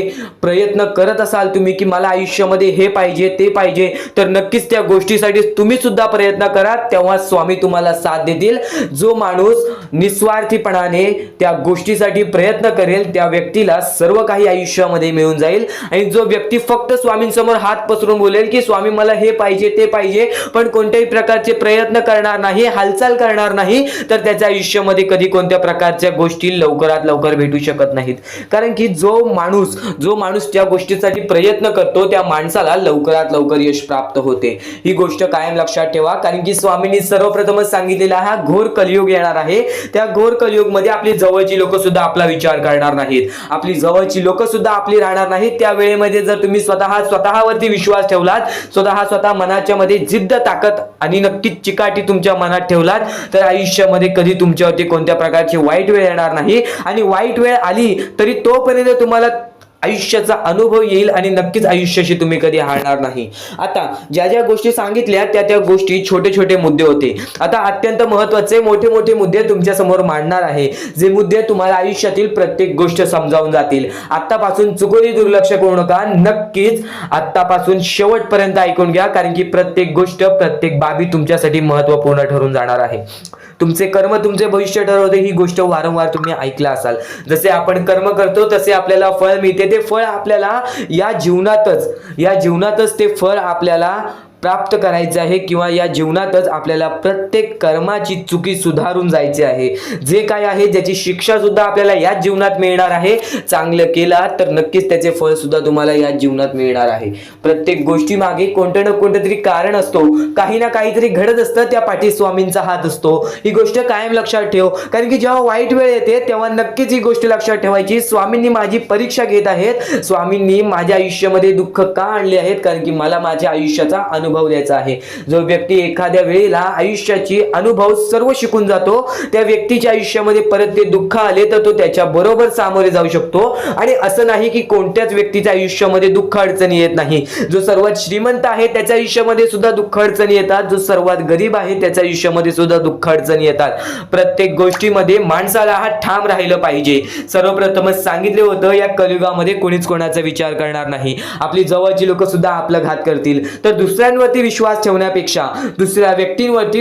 Speaker 1: प्रयत्न करत असाल तुम्ही की मला आयुष्यामध्ये हे पाहिजे, ते पाहिजे, तर नक्कीच त्या गोष्टीसाठी तुम्ही सुद्धा प्रयत्न करा. तेव्हा स्वामी तुम्हाला साथ देतील. जो माणूस निस्वार्थीपणाने त्या गोष्टीसाठी प्रयत्न करेल त्या व्यक्तीला सर्व काही आयुष्यामध्ये मिळून जाईल. आणि जो व्यक्ती फक्त स्वामींसमोर हात पसरून बोलेल की स्वामी मला हे पाहिजे, ते पाहिजे, पण कोणत्याही प्रकारचे प्रयत्न करणार नाही, हालचाल करणार नाही, तर त्याच्या आयुष्यामध्ये कधी कोणत्या प्रकारच्या गोष्टी लवकरात लवकर भेटू शकत नाहीत. कारण की जो माणूस त्या गोष्टीसाठी प्रयत्न करतो त्या माणसाला लवकरात लवकर यश प्राप्त होते. ही गोष्ट कायम लक्षात ठेवा. कारण की स्वामींनी सर्वप्रथमच सांगितलेला हा घोर कलियुग येणार आहे. त्या घोर कलियुगमध्ये आपली जवळची लोक सुद्धा आपला विचार करणार नाहीत, आपली जवळची लोक सुद्धा आपली राहणार नाहीत. त्या वेळेमध्ये जर तुम्ही स्वतःवरती विश्वास ठेवलात, स्वतः मनाच्या मध्ये जिद्द, ताकद आणि नक्कीच चिकाटी तुमच्या मनात ठेवलात, तर आयुष्यामध्ये कधी तुमच्यावरती कोणत्या प्रकारची वाईट वेळ येणार नाही. आणि वाईट वेळ आली तरी तोपर्यंत तुम्हाला आयुष्याचा अनुभव येईल आणि नक्कीच आयुष्याशी तुम्ही कधी हारणार नाही. आता ज्या गोष्टी सांगितल्या त्या गोष्टी छोटे मुद्दे होते. आता अत्यंत महत्त्वाचे मोठे मुद्दे तुमच्या समोर मांडणार आहे. जे मुद्दे तुम्हाला आयुष्यातील प्रत्येक गोष्ट समजावून जातील. आतापासून चुकूनही दुर्लक्ष करू नका. नक्कीच आतापासून शेवटपर्यंत ऐकून घ्या. कारण की प्रत्येक गोष्ट, प्रत्येक बाबी तुमच्यासाठी महत्त्वपूर्ण ठरून जाणार आहे. तुमचे कर्म तुमचे भविष्य ठरवते. ही गोष्ट वारंवार तुम्ही ऐकला असाल. जसे आपण कर्म करतो तसे आपल्याला फळ मिळते. ते फळ आपल्याला या जीवनातच ते फळ आपल्याला प्राप्त करायचे आहे किंवा या जीवनातच आपल्याला प्रत्येक कर्माची चुकी सुधारून जायची आहे. जे काय आहे ज्याची शिक्षा सुद्धा आपल्याला या जीवनात मिळणार आहे. चांगलं केला तर नक्कीच त्याचे फळ सुद्धा तुम्हाला या जीवनात मिळणार आहे. प्रत्येक गोष्टी मागे कोणतं ना कोणतं तरी कारण असतो. काही ना काहीतरी घडत असतं. त्या पाठी स्वामींचा हात असतो. ही गोष्ट कायम लक्षात ठेव. कारण की जेव्हा वाईट वेळ येते तेव्हा नक्कीच ही गोष्ट लक्षात ठेवायची. स्वामींनी माझी परीक्षा घेत आहेत. स्वामींनी माझ्या आयुष्यामध्ये दुःख का आणले आहेत? कारण की मला माझ्या आयुष्याचा अनुभव द्यायचा आहे. जो व्यक्ती एखाद्या वेळेला आयुष्याची अनुभव सर्व शिकून जातो, त्या व्यक्तीच्या आयुष्यामध्ये परत ते दुःख आले तर तो त्याच्या बरोबर सामोरे जाऊ शकतो. आणि असं नाही की कोणत्याच व्यक्तीच्या आयुष्यामध्ये दुःख अडचणी येत नाही. जो सर्वात श्रीमंत आहे त्याच्या आयुष्यामध्ये सुद्धा दुःख अडचणी येतात. जो सर्वात गरीब आहे त्याच्या आयुष्यामध्ये सुद्धा दुःख अडचणी येतात. प्रत्येक गोष्टीमध्ये माणसाला हा ठाम राहिलं पाहिजे. सर्वप्रथमच सांगितले होतं या कलियुगामध्ये कोणीच कोणाचा विचार करणार नाही. आपली जवळची लोक सुद्धा आपला घात करतील. तर दुसऱ्यांवर दुसऱ्यांवरती विश्वास ठेवण्यापेक्षा,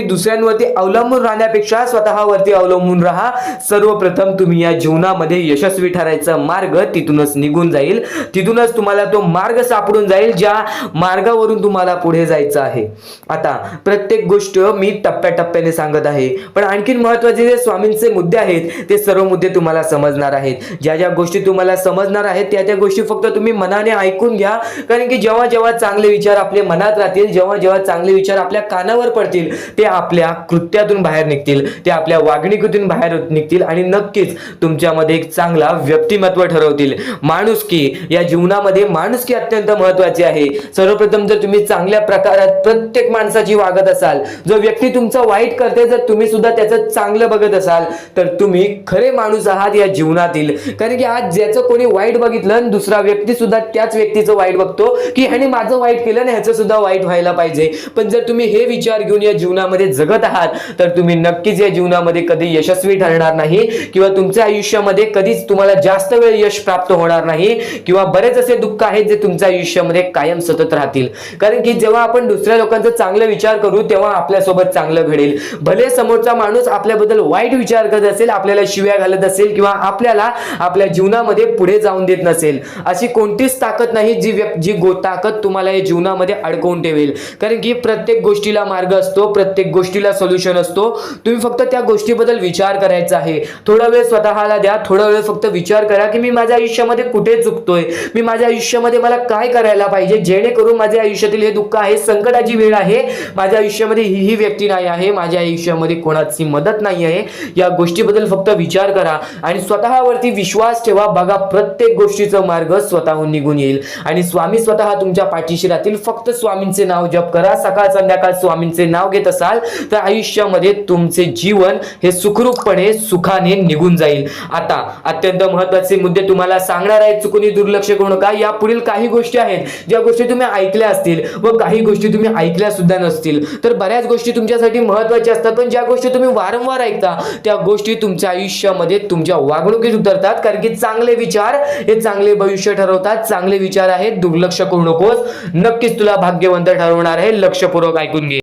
Speaker 1: दुसऱ्यांवरती अवलंबून राहण्यापेक्षा स्वतःवरती अवलंबून राहा. सर्वप्रथम तुम्ही या जीवनामध्ये यशस्वी ठरायचा मार्ग तिथूनच निघून जाईल, तिथूनच तुम्हाला तो मार्ग सापडून जाईल ज्या मार्गावरून तुम्हाला पुढे जायचं आहे. आता प्रत्येक गोष्ट मी टप्प्याटप्प्याने सांगत आहे, पण आणखीन महत्त्वाचे जे स्वामींचे मुद्दे आहेत ते सर्व मुद्दे तुम्हाला समजणार आहेत. ज्या ज्या गोष्टी तुम्हाला समजणार आहेत त्या त्या गोष्टी फक्त तुम्ही मनाने ऐकून घ्या. कारण की जेव्हा जेव्हा चांगले विचार आपल्या मनात राहतील, जेव्हा जेव्हा चांगले विचार आपल्या कानावर पडतील, ते आपल्या कृत्यातून बाहेर निघतील, ते आपल्या वागणुकीतून बाहेर निघतील आणि नक्कीच तुमच्यामध्ये एक चांगला व्यक्तिमत्व ठरवतील. माणुसकी, या जीवनामध्ये माणुसकी अत्यंत महत्त्वाची आहे. सर्वप्रथम जर तुम्ही चांगल्या प्रकारात प्रत्येक माणसाची वागत असाल, जो व्यक्ती तुमचा वाईट करते जर तुम्ही सुद्धा त्याचं चांगलं बघत असाल, तर तुम्ही खरे माणूस आहात या जीवनातील. कारण की आज ज्याचं कोणी वाईट बघितलं आणि दुसरा व्यक्ती सुद्धा त्याच व्यक्तीचं वाईट बघतो की ह्याने माझं वाईट केलं आणि ह्याचं सुद्धा वाईट व्हायला पाहिजे. पण जर तुम्ही हे विचार घेऊन या जीवनामध्ये जगत आहात तर तुम्ही नक्कीच या जीवनामध्ये कधी यशस्वी ठरणार नाही किंवा तुमच्या आयुष्यामध्ये कधीच तुम्हाला जास्त वेळ यश प्राप्त होणार नाही किंवा बरेच असे दुःख आहेत जे तुमच्या आयुष्यामध्ये कायम सतत राहतील. कारण की जेव्हा आपण दुसऱ्या लोकांचा चांगला विचार करू तेव्हा आपल्यासोबत चांगलं घडेल. भले समोरचा माणूस आपल्याबद्दल वाईट विचार करत असेल, आपल्याला शिव्या घालत असेल किंवा आपल्याला आपल्या जीवनामध्ये पुढे जाऊन देत नसेल, अशी कोणतीच ताकद नाही जी ताकद तुम्हाला या जीवनामध्ये अडकवून ठेवेल. कारण की प्रत्येक गोष्टीला मार्ग असतो, प्रत्येक गोष्टीला सोल्युशन असतो. तुम्ही फक्त त्या गोष्टीबद्दल विचार करायचा आहे. थोडा वेळ स्वतःला द्या, थोडा वेळ फक्त विचार करा की मी माझ्या आयुष्यामध्ये कुठे चुकतोय, मी माझ्या आयुष्यामध्ये मला काय करायला पाहिजे जेणेकरून माझ्या आयुष्यातील हे दुःख आहे, संकटाची वेळ आहे, माझ्या आयुष्यामध्ये ही व्यक्ती नाही आहे, माझ्या आयुष्यामध्ये कोणाची मदत नाही आहे, या गोष्टीबद्दल फक्त विचार करा आणि स्वतःवरती विश्वास ठेवा. बघा प्रत्येक गोष्टीचा मार्ग स्वतःहून निघून येईल आणि स्वामी स्वतः तुमच्या पाठीशी राहतील. फक्त स्वामींचे नाव जप करा. सकाळ संध्याकाळ स्वामींचे नाव घेत असाल तर आयुष्यामध्ये तुमचे जीवन हे सुखरूपपणे सुखाने निघून जाईल. आता अत्यंत महत्त्वाचे मुद्दे तुम्हाला सांगणार आहेत, चुकून दुर्लक्ष करू नका. या पुढील काही गोष्टी आहेत ज्या गोष्टी तुम्ही ऐकल्या असतील व काही गोष्टी तुम्ही ऐकल्या सुद्धा नसतील. तर बऱ्याच गोष्टी तुमच्यासाठी महत्त्वाच्या असतात, पण ज्या गोष्टी तुम्ही वारंवार ऐकता त्या गोष्टी तुमच्या आयुष्यामध्ये तुमच्या वागणुकीत उतरतात. कारण की चांगले विचार हे चांगले भविष्य ठरवतात. चांगले विचार आहेत, दुर्लक्ष करू नकोस. नक्कीच तुला भाग्यवंत ठरवणार आहे. लक्षपूर्वक ऐकून घे.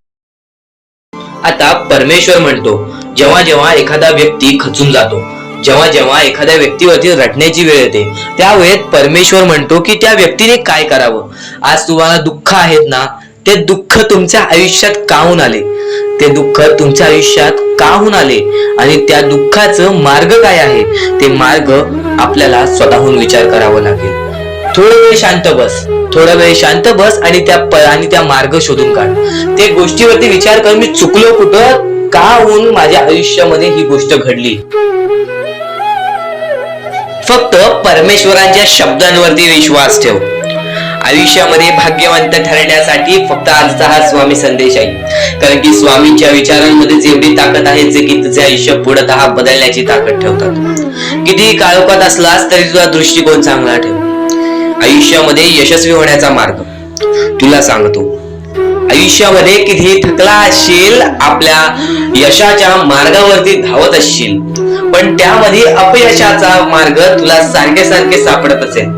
Speaker 2: आता परमेश्वर म्हणतो, जेव्हा जेव्हा एखादा व्यक्ती खचून जातो, जेव्हा जेव्हा एखाद्या व्यक्तीवरती रटण्याची वेळ येते, त्यावेळेत परमेश्वर म्हणतो की त्या व्यक्तीने काय करावं. आज तुम्हाला दुःख आहेत ना, ते दुःख तुमच्या आयुष्यात काहून आले, ते दुःख तुमच्या आयुष्यात काहून आले आणि त्या दुःखाचं मार्ग काय आहे, ते मार्ग आपल्याला स्वतःहून विचार करावा लागेल. थोडा वेळ शांत बस, थोडा वेळ शांत बस आणि त्या मार्ग शोधून काढ. ते गोष्टीवरती विचार कर, मी चुकलो कुठं, का होऊन माझ्या आयुष्यामध्ये ही गोष्ट घडली. फक्त परमेश्वरांच्या शब्दांवरती विश्वास ठेव. आयुष्यामध्ये भाग्यवंत ठरण्यासाठी फक्त आजचा हा स्वामी संदेश आहे. कारण की स्वामींच्या विचारांमध्ये जेवढी ताकद आहे जे की तुझे आयुष्य पूर्णतः बदलण्याची ताकद ठेवतात. किती काळोखात असलास तरी तुझा दृष्टिकोन चांगला ठेव. आयुष्यामध्ये यशस्वी होण्याचा मार्ग तुला सांगतो. आयुष्यामध्ये किती थकला असशील, आपल्या यशाच्या मार्गावरती धावत असशील, पण त्यामध्ये अपयशाचा मार्ग तुला सारखे सारखे सापडत असेल,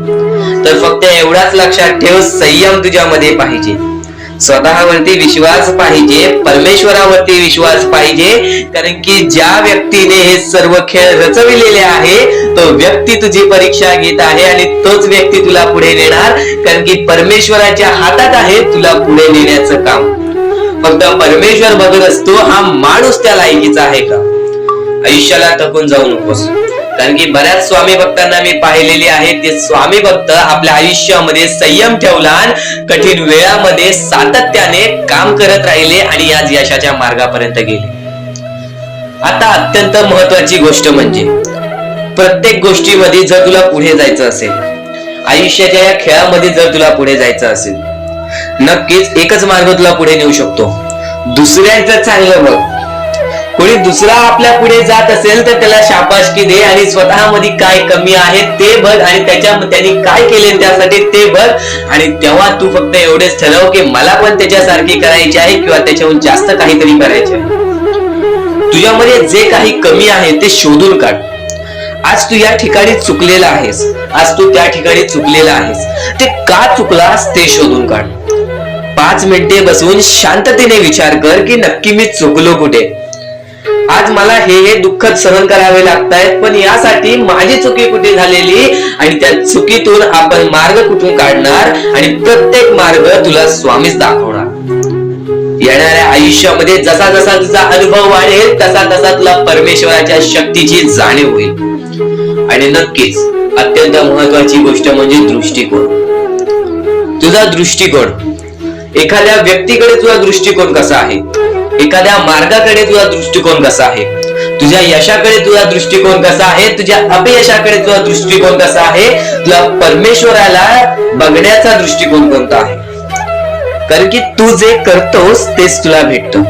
Speaker 2: तर फक्त एवढाच लक्षात ठेव, संयम तुझ्यामध्ये पाहिजे, स्वतःवरती विश्वास पाहिजे, परमेश्वरावरती विश्वास पाहिजे. कारण की ज्या व्यक्तीने हे सर्व खेळ रचविलेले आहे तो व्यक्ती तुझी परीक्षा घेत आहे आणि तोच व्यक्ती तुला पुढे नेणार. कारण की परमेश्वराच्या हातात आहे तुला पुढे नेण्याचं काम. फक्त परमेश्वर बघत असतो हा माणूस त्या लायकीचा आहे का. आयुष्याला थकून जाऊ नकोस. कारण की बऱ्याच स्वामी भक्तांना मी पाहिलेले आहे, ते स्वामी भक्त आपल्या आयुष्यामध्ये संयम ठेवला, कठीण वेळामध्ये सातत्याने काम करत राहिले आणि आज यशाच्या मार्गापर्यंत गेले. आता अत्यंत महत्वाची गोष्ट म्हणजे प्रत्येक गोष्टीमध्ये जर तुला पुढे जायचं असेल, आयुष्याच्या या खेळामध्ये जर तुला पुढे जायचं असेल, नक्कीच एकच मार्ग तुला पुढे नेऊ शकतो. दुसऱ्यांचं चांगलं बघ. कोणी दुसरा आपल्या पुढे जात असेल तर त्याला शाबासकी दे आणि स्वतःमध्ये काय कमी आहे ते बघ आणि त्यांनी काय केले त्यासाठी ते बघ. आणि तेव्हा तू फक्त एवढेच ठरव की मला पण त्याच्यासारखी करायची आहे किंवा त्याच्याहून जास्त काहीतरी करायचे आहे. तुझ्यामध्ये जे काही कमी आहे ते शोधून काढ. आज तू या ठिकाणी चुकलेला आहेस, आज तू त्या ठिकाणी चुकलेला आहेस, ते का चुकलास ते शोधून काढ. 5 मिनिटे बसून शांततेने विचार कर की नक्की मी चुकलो कुठे. आज मला हे दुःख सहन करावे लागतायत, पण यासाठी माझी चुकी कुठे झालेली आणि त्या चुकीतून आपण मार्ग कुठून काढणार आणि प्रत्येक मार्ग तुला स्वामीच दाखवणार. येणाऱ्या आयुष्यामध्ये जसा जसा तुझा अनुभव वाढेल तसा तसा तुला परमेश्वराच्या शक्तीची जाणीव होईल. आणि नक्कीच अत्यंत महत्वाची गोष्ट म्हणजे दृष्टिकोन. तुझा दृष्टिकोन, एखाद्या व्यक्तीकडे तुझा दृष्टिकोन कसा आहे, एखाद्या मार्गाकडे तुझा दृष्टिकोन कसा आहे, तुझ्या यशाकडे तुझा दृष्टिकोन कसा आहे, तुझ्या अपयशाकडे तुझा दृष्टिकोन कसा आहे, तुला परमेश्वराला बघण्याचा दृष्टिकोन कोणता आहे. कारण की तू जे करतोस तेच तुला भेटतं.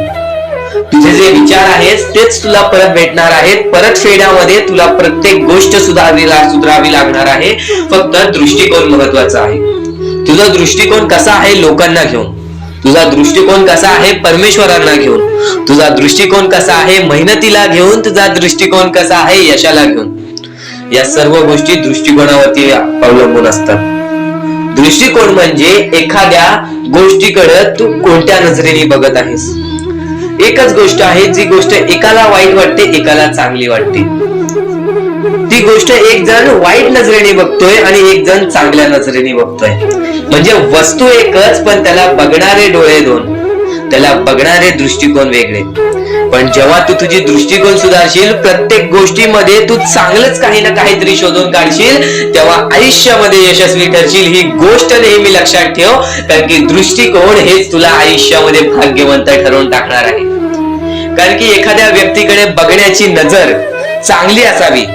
Speaker 2: तुझे जे विचार आहेत तेच तुला परत भेटणार आहेत. परत फेड्यामध्ये तुला प्रत्येक गोष्ट सुधारावी लागणार आहे. फक्त दृष्टिकोन महत्वाचा आहे. तुझा दृष्टिकोन कसा आहे लोकांना घेऊन, तुझा दृष्टिकोन कसा आहे परमेश्वरांना घेऊन, तुझा दृष्टिकोन कसा आहे मेहनतीला घेऊन, तुझा दृष्टिकोन कसा आहे यशाला घेऊन. या सर्व गोष्टी दृष्टिकोनावरती अवलंबून असतात. दृष्टिकोन म्हणजे एखाद्या गोष्टीकडे तू कोणत्या नजरेने बघत आहेस. एकच गोष्ट आहे जी गोष्ट एकाला वाईट वाटते, एकाला चांगली वाटते. ती गोष्ट एक जण वाईट नजरेने बघतोय आणि एक जण चांगल्या नजरेने बघतोय. म्हणजे वस्तू एकच, पण त्याला बघणारे डोळे दोन, त्याला बघणारे दृष्टिकोन वेगळे. पण जेव्हा तू तुझी दृष्टिकोन सुधारशील, प्रत्येक गोष्टीमध्ये तू चांगलंच काही ना काहीतरी शोधून काढशील, तेव्हा आयुष्यामध्ये यशस्वी ठरशील. ही गोष्ट नेहमी लक्षात ठेव, कारण की दृष्टिकोन हेच तुला आयुष्यामध्ये भाग्यवंत ठरवून टाकणार आहे. कारण की एखाद्या व्यक्तीकडे बघण्याची नजर चांगली असावी.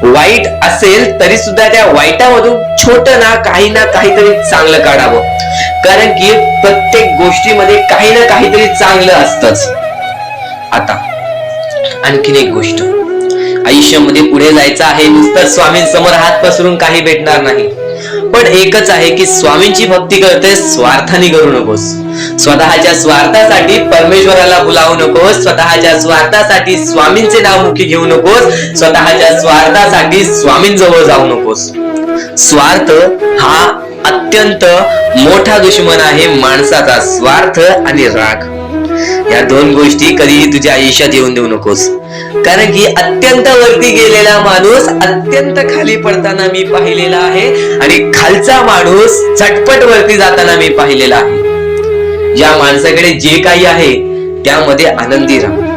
Speaker 2: वाईट असेल तरी सुद्धा त्या वाईटामधून छोट ना काहीतरी चांगलं काढावं. कारण की प्रत्येक गोष्टीमध्ये काही ना काहीतरी चांगलं असतंच. आता आणखीन एक गोष्ट, आयुष्यामध्ये पुढे जायचं आहे, नुसतं स्वामींसमोर हात पसरून काही भेटणार नाही. पण एकच आहे की स्वामींची भक्ती करते, स्वार्थाने करू नकोस. स्वतःच्या स्वार्थासाठी परमेश्वराला बुलावू नकोस. स्वतःच्या स्वार्थासाठी स्वामींचे नाव मुखी घेऊ नकोस. स्वतःच्या स्वार्थासाठी स्वामींजवळ जाऊ नकोस. स्वार्थ हा अत्यंत मोठा दुश्मन आहे माणसाचा. स्वार्थ आणि राग या दोन गोष्टी कधीही तुझ्या आयुष्यात येऊन देऊ नकोस. कारण की अत्यंत वरती गेलेला माणूस अत्यंत खाली पडताना मी पाहिलेला आहे आणि खालचा माणूस झटपट वरती जाताना मी पाहिलेला आहे. ज्या माणसाकडे जे काही आहे त्यामध्ये आनंदी राहा.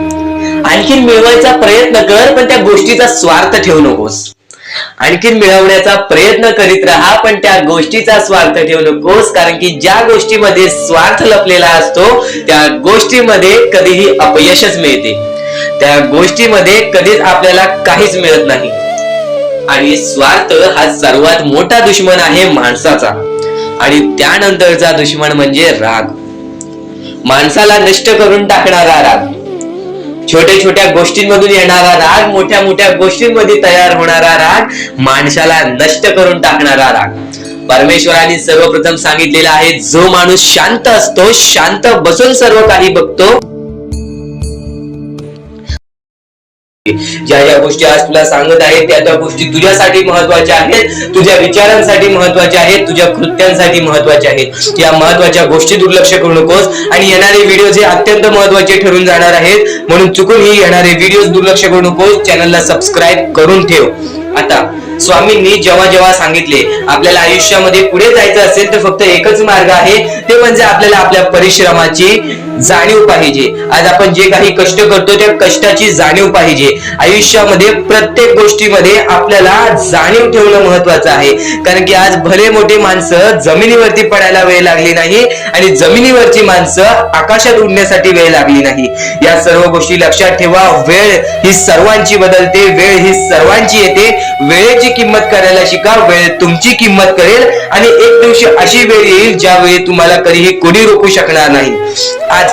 Speaker 2: आणखीन मिळवायचा प्रयत्न कर, पण त्या गोष्टीचा स्वार्थ ठेवू नकोस. आणखीन मिळवण्याचा प्रयत्न करीत राहा, पण त्या गोष्टीचा स्वार्थ ठेवू नकोस. कारण की ज्या गोष्टीमध्ये स्वार्थ लपलेला असतो त्या गोष्टीमध्ये कधीही अपयशच मिळते. त्या गोष्टीमध्ये कधीच आपल्याला काहीच मिळत नाही. आणि स्वार्थ हा सर्वात मोठा दुश्मन आहे माणसाचा. आणि त्यानंतरचा दुश्मन म्हणजे राग. माणसाला नष्ट करून टाकणारा राग, छोट्या छोट्या गोष्टींमधून येणारा राग, मोठ्या मोठ्या गोष्टींमध्ये तयार होणारा राग, माणसाला नष्ट करून टाकणारा राग. परमेश्वराने सर्वप्रथम सांगितलेला आहे, जो माणूस शांत असतो, शांत बसून सर्व काही बघतो. ज्या ज्या गोष्टी आज तुला सांगत आहेत त्या त्या गोष्टी तुझ्यासाठी महत्वाच्या आहेत, तुझ्या विचारांसाठी महत्वाच्या आहेत, तुझ्या कृत्यांसाठी महत्वाच्या आहेत. या महत्वाच्या गोष्टी दुर्लक्ष करू नकोस. आणि येणारे व्हिडिओ जे अत्यंत महत्वाचे ठरून जाणार आहेत, म्हणून चुकूनही येणारे व्हिडिओ दुर्लक्ष करू नकोस. चॅनलला सबस्क्राईब करून ठेव. आता स्वामींनी जेव्हा जेव्हा सांगितले आपल्याला आयुष्यामध्ये पुढे जायचं असेल तर फक्त एकच मार्ग आहे, ते म्हणजे आपल्याला आपल्या परिश्रमाची जाणीव पाहिजे. आज आपण जे काही कष्ट करतो त्या कष्टाची जाणीव पाहिजे. आयुष्यामध्ये प्रत्येक गोष्टीमध्ये आपल्याला जाणीव ठेवणं महत्वाचं आहे. कारण की आज भले मोठी माणसं जमिनीवरती पडायला वेळ लागली नाही आणि जमिनीवरची माणसं आकाशात उडण्यासाठी वेळ लागली नाही. या सर्व गोष्टी लक्षात ठेवा. वेळ ही सर्वांची बदलते, वेळ ही सर्वांची येते. वेळेची किंमत करायला शिका, वेळ तुमची किंमत करेल. आणि एक दिवशी अशी वेळ येईल ज्यावेळी तुम्हाला कधीही कोणी रोखू शकणार नाही. आज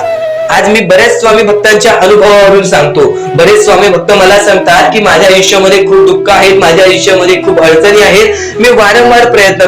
Speaker 2: आज मी बऱ्याच स्वामी भक्तांच्या अनुभवावरून सांगतो. बरेच स्वामी भक्त मला सांगतात की माझ्या आयुष्यामध्ये खूप दुःख आहेत, माझ्या आयुष्यामध्ये खूप अडचणी आहेत, मी वारंवार प्रयत्न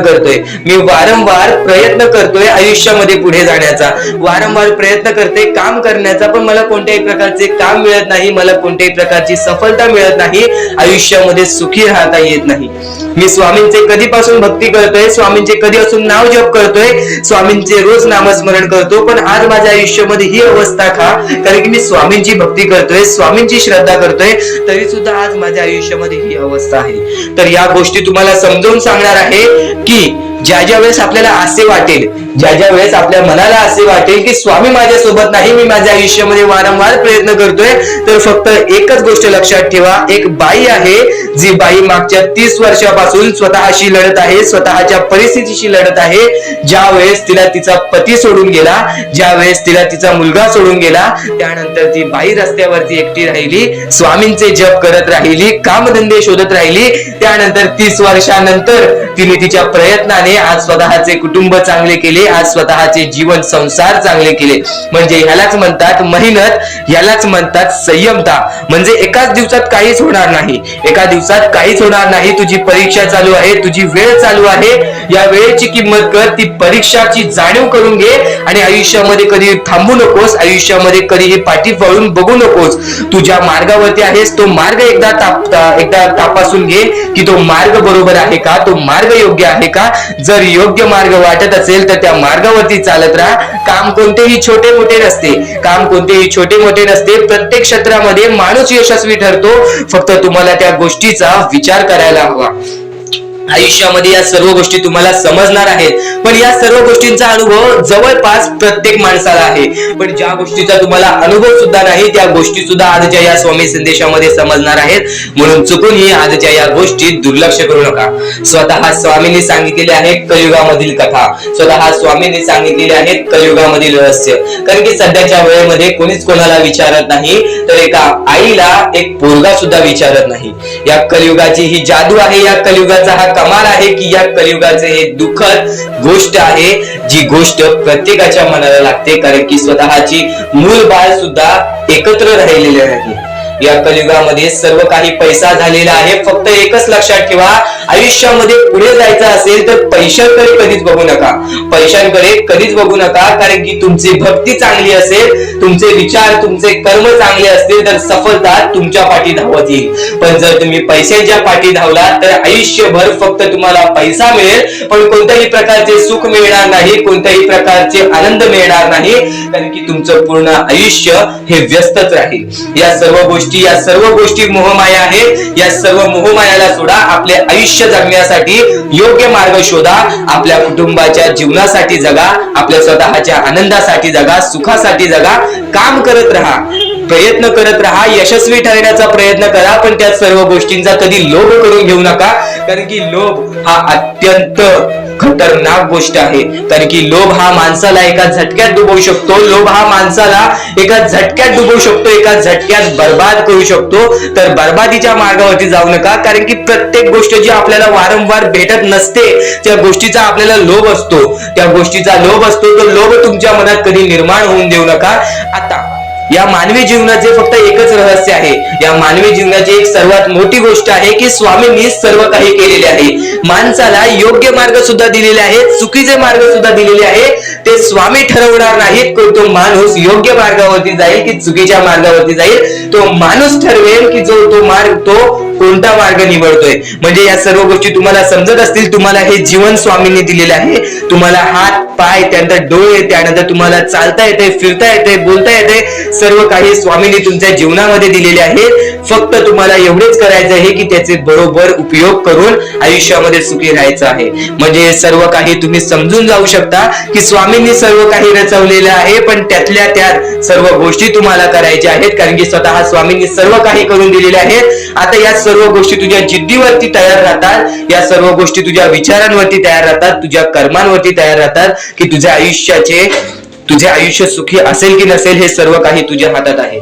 Speaker 2: करतोय आयुष्यामध्ये पुढे जाण्याचा, वारंवार प्रयत्न करते काम करण्याचा, पण मला कोणत्याही प्रकारचे काम मिळत नाही, मला कोणत्याही प्रकारची सफलता मिळत नाही, आयुष्यामध्ये सुखी राहता येत नाही. मी स्वामींचे कधीपासून भक्ती करतोय, स्वामींचे कधीपासून नाव जप करतोय, स्वामींचे रोज नामस्मरण करतो, पण आज माझ्या आयुष्यामध्ये ही अवस्था का? कारण की मी स्वामींची भक्ती करतोय, स्वामींची श्रद्धा करतोय, तरी सुद्धा आज माझ्या आयुष्यामध्ये ही अवस्था आहे. तर या गोष्टी तुम्हाला समजावून सांगणार आहे की ज्या वेळेस आपल्याला असे वाटेल, ज्या वेळेस आपल्या मनाला असे वाटेल की स्वामी माझ्या सोबत नाही, मी माझ्या आयुष्यामध्ये वारंवार प्रयत्न करतोय, तर फक्त एकच गोष्ट लक्षात ठेवा. एक बाई आहे, जी बाई मागच्या 30 वर्षापासून स्वतःशी लढत आहे, स्वतःच्या परिस्थितीशी लढत आहे. ज्या वेळेस तिला तिचा पती सोडून गेला, ज्या वेळेस तिला तिचा मुलगा सोडून गेला, त्यानंतर ती बाई रस्त्यावरती एकटी राहिली, स्वामींचे जप करत राहिली, कामधंदे शोधत राहिली. त्यानंतर 30 वर्षानंतर तिने तिच्या प्रयत्नाने आज स्वतःचे कुटुंब चांगले केले, आज स्वतःचे जीवन संसार चांगले केले. म्हणजे ह्यालाच म्हणतात मेहनत, ह्यालाच म्हणतात संयमता. म्हणजे एकाच दिवसात काहीच होणार नाही, एका दिवसात काहीच होणार नाही. तुझी परीक्षा चालू आहे, तुझी वेळ चालू आहे, या वेळेची किंमत कर, ती परीक्षाची जाणीव करून घे आणि आयुष्यामध्ये कधी थांबू नकोस, आयुष्यामध्ये कधीही पाठी वळून बघू नकोस. तू ज्या मार्गावरती आहेस तो मार्ग एकदा तपासून घे की तो मार्ग बरोबर आहे का, तो मार्ग योग्य आहे का. जर योग्य मार्ग वाटत असेल तर त्या मार्गावरती चालत राहा. काम कोणतेही छोटे मोठे नसते, काम कोणतेही छोटे मोठे नसते. प्रत्येक क्षेत्रामध्ये माणूस यशस्वी ठरतो, फक्त तुम्हाला त्या गोष्टीचा विचार करायला हवा. आयुष्यामध्ये या सर्व गोष्टी तुम्हाला समजणार आहेत, पण या सर्व गोष्टींचा अनुभव जवळपास प्रत्येक माणसाला आहे. पण ज्या गोष्टीचा तुम्हाला अनुभव सुद्धा नाही, त्या गोष्टी सुद्धा आजच्या या स्वामी संदेशामध्ये समजणार आहेत. म्हणून चुकूनही आजच्या या गोष्टी दुर्लक्ष करू नका. स्वतः स्वामींनी सांगितलेले आहे कलियुगामधील कथा, स्वतः स्वामींनी सांगितलेले आहेत कलियुगामधील रहस्य. कारण की सध्याच्या वेळेमध्ये कोणीच कोणाला विचारत नाही, तर एका आईला एक पोरगा सुद्धा विचारत नाही. या कलियुगाची ही जादू आहे, या कलियुगाचा हा कमाल आहे की या कलियुगाचे हे दुःखद गोष्ट आहे, जी गोष्ट प्रत्येकाच्या मनाला लागते. कारण की स्वतःची मूल बाळ सुद्धा एकत्र राहिलेले नाही. या कलियुगामध्ये सर्व काही पैसा झालेला आहे. फक्त एकच लक्षात ठेवा, आयुष्यामध्ये पुढे जायचं असेल तर पैशांकडे कधीच बघू नका, पैशांकडे कधीच बघू नका. कारण की तुमची भक्ती चांगली असेल, तुमचे विचार, तुमचे कर्म चांगले असतील तर सफलता तुमच्या पाठी धावत येईल. पण जर तुम्ही पैशांच्या पाठी धावला तर आयुष्यभर फक्त तुम्हाला पैसा मिळेल, पण कोणत्याही प्रकारचे सुख मिळणार नाही, कोणत्याही प्रकारचे आनंद मिळणार नाही. कारण की तुमचं पूर्ण आयुष्य हे व्यस्तच राहील. या सर्व गोष्टी मोहमाया आहेत. या सर्व मोहमायाला सोडा, आपले आयुष्य जगण्यासाठी योग्य मार्ग शोधा, आपल्या कुटुंबाच्या जीवनासाठी जगा, आपल्या स्वतःच्या आनंदासाठी जगा, सुखासाठी जगा. काम करत राहा, प्रयत्न करत राहा, यशस्वी ठरण्याचा प्रयत्न करा, पण त्या सर्व गोष्टींचा कधी लोभ करून घेऊ नका. कारण की लोभ हा अत्यंत खतरनाक गोष्ट आहे. कारण की लोभ हा माणसाला एका झटक्यात डुबवू शकतो, लोभ हा माणसाला एका झटक्यात डुबवू शकतो, एका झटक्यात बर्बाद करू शकतो. तर बर्बादीच्या मार्गावरती जाऊ नका. कारण की प्रत्येक गोष्ट जी आपल्याला वारंवार भेटत नसते, त्या गोष्टीचा आपल्याला लोभ असतो, त्या गोष्टीचा लोभ असतो. तो लोभ तुमच्या मनात कधी निर्माण होऊन देऊ नका. आता या मानवी जीवनाचे फक्त एकच रहस्य आहे, या मानवी जीवनाची एक सर्वात मोठी गोष्ट आहे की स्वामींनी सर्व काही केलेले आहे. माणसाला योग्य मार्ग सुद्धा दिलेले आहेत, चुकीचे मार्ग सुद्धा दिलेले आहेत. ते स्वामी ठरवणार नाहीत की तो माणूस योग्य मार्गावरती जाईल की चुकीच्या मार्गावरती जाईल. तो माणूस ठरवेल की जो तो मार्ग, तो कोणता मार्ग निवडतोय. म्हणजे या सर्व गोष्टी तुम्हाला समजत असतील. तुम्हाला हे जीवन स्वामींनी दिलेले आहे. तुम्हाला हात, पाय, त्यानंतर डोळे, त्यानंतर तुम्हाला चालता येते, फिरता येते, बोलता येते. सर्व काही स्वामींनी तुमच्या जीवनामध्ये दिलेले आहे. फक्त तुम्हाला एवढेच करायचं आहे की त्याचे बरोबर उपयोग करून आयुष्यामध्ये सुखी राहायचं आहे. म्हणजे सर्व काही तुम्ही समजून जाऊ शकता की स्वामींनी सर्व काही रचवलेलं आहे, पण त्यातल्या त्यात सर्व गोष्टी तुम्हाला करायच्या आहेत. कारण की स्वतः स्वामींनी सर्व काही करून दिलेले आहेत. आता या सर्व गोष्टी तुझ्या जिद्दीवरती तयार राहतात, या सर्व गोष्टी तुझ्या विचारांवरती तयार राहतात, तुझ्या कर्मांवरती तयार राहतात की तुझे आयुष्य सुखी असेल की नसेल हे सर्व काही तुझ्या हातात आहे.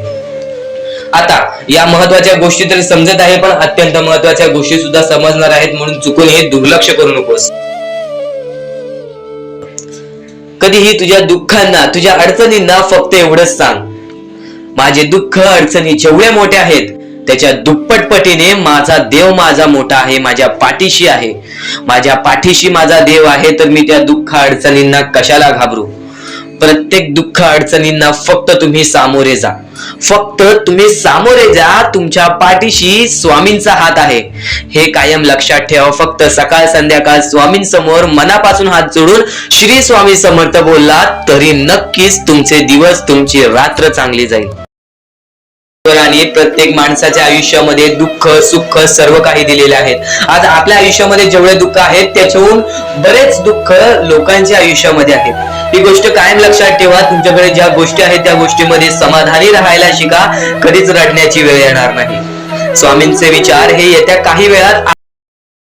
Speaker 2: आता या महत्वाच्या गोष्टी तरी समजत आहे, पण अत्यंत महत्वाच्या गोष्टी सुद्धा समजणार आहेत. म्हणून चुकून हे दुर्लक्ष करू नकोस. कधीही तुझ्या दुःखांना, तुझ्या अडचणींना फक्त एवढंच सांग माझे दुःख अडचणी जेवढे मोठे आहेत त्याच्या दुप्पट पटीने माझा देव माझा मोठा आहे, माझ्या पाठीशी आहे. माझ्या पाठीशी माझा देव आहे, तर मी त्या दुःख अडचणींना कशाला घाबरू. प्रत्येक दुःख अडचणींना फक्त तुम्ही सामोरे जा, फक्त तुम्ही सामोरे जा. तुमच्या पाठीशी स्वामींचा हात आहे हे कायम लक्षात ठेवा. फक्त सकाळ संध्याकाळ स्वामींसमोर मनापासून हात जोडून श्री स्वामी समर्थ बोलला तरी नक्कीच तुमचे दिवस, तुमची रात्र चांगली जाईल. आणि प्रत्येक माणसाच्या आयुष्यामध्ये दुःख सुख सर्व काही दिलेले आहेत. आज आपल्या आयुष्यामध्ये जेवढे दुःख आहेत त्याच्याहून बरेच दुःख लोकांच्या आयुष्यामध्ये आहेत. ही गोष्ट कायम लक्षात ठेवा. तुमच्याकडे ज्या गोष्टी आहेत त्या गोष्टीमध्ये समाधानी राहायला शिका. कधीच रडण्याची वेळ येणार नाही. स्वामींचे विचार हे येत्या काही वेळात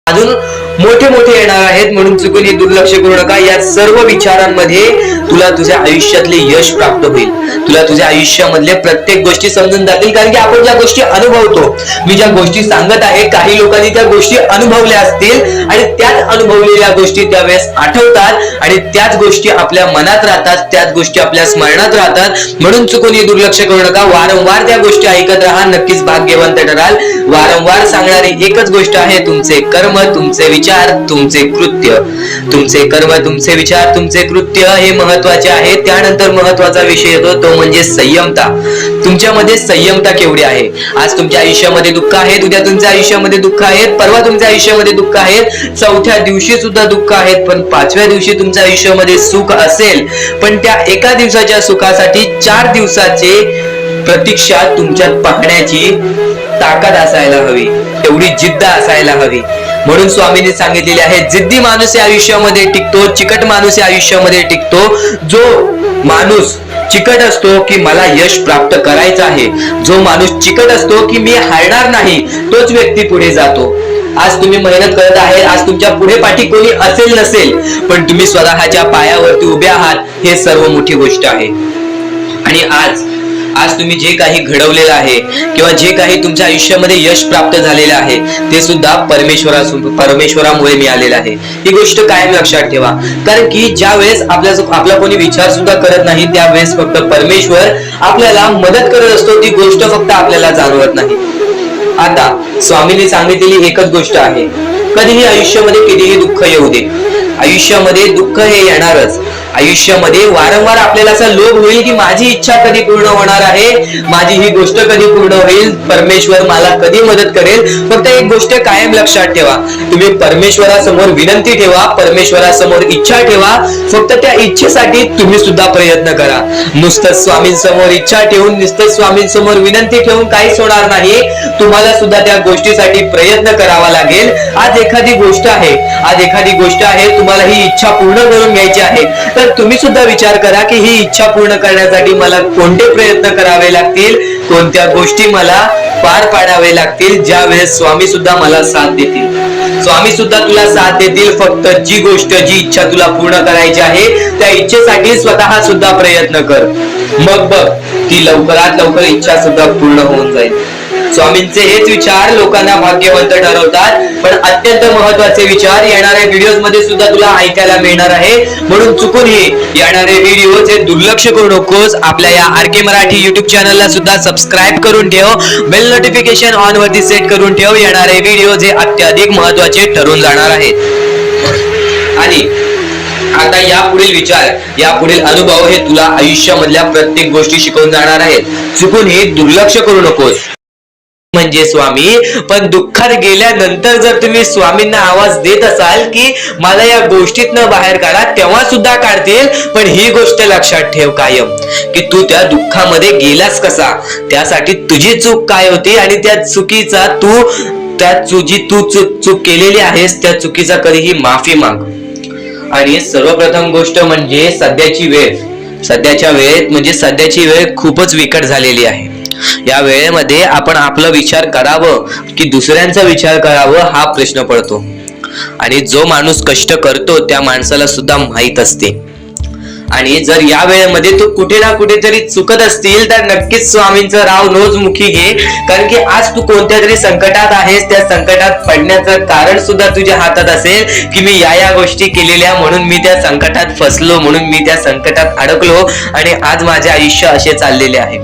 Speaker 2: अजून मोठे मोठे येणार आहेत, म्हणून चुकून हे दुर्लक्ष करू नका. या सर्व विचारांमध्ये तुला तुझ्या आयुष्यातले यश प्राप्त होईल. तुला तुझ्या आयुष्यामधले प्रत्येक गोष्टी समजून जातील, कारण की आपण ज्या गोष्टी अनुभवतो, मी ज्या गोष्टी सांगत आहे काही लोकांनी त्या गोष्टी अनुभवल्या असतील आणि त्याच अनुभवलेल्या गोष्टी त्यावेळेस आठवतात आणि त्याच गोष्टी आपल्या मनात राहतात, त्याच गोष्टी आपल्या स्मरणात राहतात. म्हणून चुकून हे दुर्लक्ष करू नका. वारंवार त्या गोष्टी ऐकत राहा, नक्कीच भाग्यवंत ठराल. वारंवार सांगणारी एकच गोष्ट आहे, तुमचे कर्म, तुमचे विचार, तुमचे कृत्य. तुमचे कर्म, तुमचे विचार, तुमचे कृत्य हे महत्वाचे आहे. त्यानंतर महत्वाचा विषय येतो तो म्हणजे संयमता. तुमच्यामध्ये संयमता केवढी आहे. आज तुमच्या आयुष्यामध्ये दुःख आहेत, उद्या तुमच्या आयुष्यामध्ये दुःख आहेत, परवा तुमच्या आयुष्यामध्ये दुःख आहेत, चौथ्या दिवशी सुद्धा दुःख आहेत, पण पाचव्या दिवशी तुमच्या आयुष्यामध्ये सुख असेल. पण त्या एका दिवसाच्या सुखासाठी 4 दिवसाचे प्रतीक्षा तुमच्यात पाहण्याची ताकद असायला हवी, एवढी जिद्द असायला हवी. म्हणून स्वामींनी सांगितलेले आहे, जिद्दी माणूस या आयुष्यामध्ये टिकतो, चिकट माणूस या आयुष्यामध्ये टिकतो. जो माणूस चिकट असतो की मला यश प्राप्त करायचं आहे, जो माणूस चिकट असतो की मी हारणार नाही, तोच व्यक्ती पुढे जातो. आज तुम्ही मेहनत करत आहे, आज तुमच्या पुढे पाठी कोणी असेल नसेल, पण तुम्ही स्वतःच्या पायावरती उभे आहात, हे सर्व मोठी गोष्ट आहे. आणि आज तुम्ही जे काही घडवलेलं आहे किंवा जे काही तुमच्या आयुष्यामध्ये यश प्राप्त झालेलं आहे ते सुद्धा परमेश्वरामुळे मिळालेलं आहे. ही गोष्ट कायम लक्षात ठेवा, कारण की ज्या वेळेस आपला कोणी विचार सुद्धा करत नाही त्यावेळेस फक्त परमेश्वर आपल्याला मदत करत असतो. ती गोष्ट फक्त आपल्याला जाणवत नाही. आता स्वामींनी सांगितलेली एकच गोष्ट आहे, कधीही आयुष्यामध्ये कितीही दुःख येऊ दे, आयुष्यामध्ये दुःख हे येणारच. आयुष्यामध्ये वारंवार आपल्याला असा लोभ होईल की माझी इच्छा कधी पूर्ण होणार आहे, माझी ही गोष्ट कधी पूर्ण होईल, परमेश्वर मला कधी मदत करेल. फक्त एक गोष्ट कायम लक्षात ठेवा, तुम्ही परमेश्वरासमोर विनंती ठेवा, परमेश्वरासमोर इच्छा ठेवा. फक्त त्या इच्छेसाठी तुम्ही सुद्धा प्रयत्न करा. नुसतं स्वामींसमोर इच्छा ठेवून, नुसतं स्वामींसमोर विनंती ठेवून काहीच होणार नाही. तुम्हाला सुद्धा त्या गोष्टीसाठी प्रयत्न करावा लागेल. आज एखादी गोष्ट आहे, तुम्हाला ही इच्छा पूर्ण करून घ्यायची आहे, तर तुम्ही सुद्धा विचार करा की ही इच्छा पूर्ण करण्यासाठी मला कोणते प्रयत्न करावे लागतील, कोणत्या गोष्टी मला पार पाडावे लागतील. ज्या वेळेस स्वामी सुद्धा मला साथ देतील, स्वामी सुद्धा तुला साथ देतील. फक्त जी गोष्ट, जी इच्छा तुला पूर्ण करायची आहे त्या इच्छेसाठी स्वतः सुद्धा प्रयत्न कर. मग बघ ती लवकरात लवकर इच्छा सुद्धा पूर्ण होऊन जाईल. स्वामींचे हेच विचार लोकांना भाग्यवंत ठरवतात. पण अत्यंत महत्वाचे विचार येणाऱ्या व्हिडिओज मध्ये सुद्धा तुला ऐकायला मिळणार आहे. म्हणून चुकूनही येणारे व्हिडिओ हे दुर्लक्ष करू नकोस. आपल्या या आरके मराठी युट्यूब चॅनलला सुद्धा सबस्क्राईब करून ठेव, बेल नोटिफिकेशन ऑन वरती सेट करून ठेव. येणारे व्हिडिओ हे अत्याधिक महत्वाचे ठरून जाणार आहेत. आणि आता यापुढील विचार, यापुढील अनुभव हे तुला आयुष्यामधल्या प्रत्येक गोष्टी शिकवून जाणार आहेत. चुकून हे दुर्लक्ष करू नकोस. म्हणजे स्वामी, पण दुःखात गेल्यानंतर जर तुम्ही स्वामींना आवाज देत असाल की मला या गोष्टीतनं बाहेर काढा, तेव्हा सुद्धा काढतील. पण ही गोष्ट लक्षात ठेव कायम की तू त्या दुःखामध्ये गेलास कसा, त्यासाठी तुझी चूक काय होती आणि त्या चुकीचा चूक केलेली आहेस त्या चुकीचा कधीही माफी माग. आणि सर्वप्रथम गोष्ट म्हणजे सध्याच्या वेळ खूपच विकट झालेली आहे. या वेळेमध्ये आपण आपला विचार करावं की दुसऱ्यांचा विचार करावं हा प्रश्न पडतो. आणि जो माणूस कष्ट करतो त्या माणसाला सुद्धा माहित असते. आणि जर या वेळेमध्ये तू कुठे ना कुठेतरी चुकत असतील तर नक्कीच स्वामींचं राव नोज मुखी घे. कारण की आज तू कोणत्या तरी संकटात आहेस, त्या संकटात पडण्याचं कारण सुद्धा तुझ्या हातात असेल की मी या गोष्टी केलेल्या म्हणून मी त्या संकटात फसलो, म्हणून मी त्या संकटात अडकलो आणि आज माझे आयुष्य असे चाललेले आहे.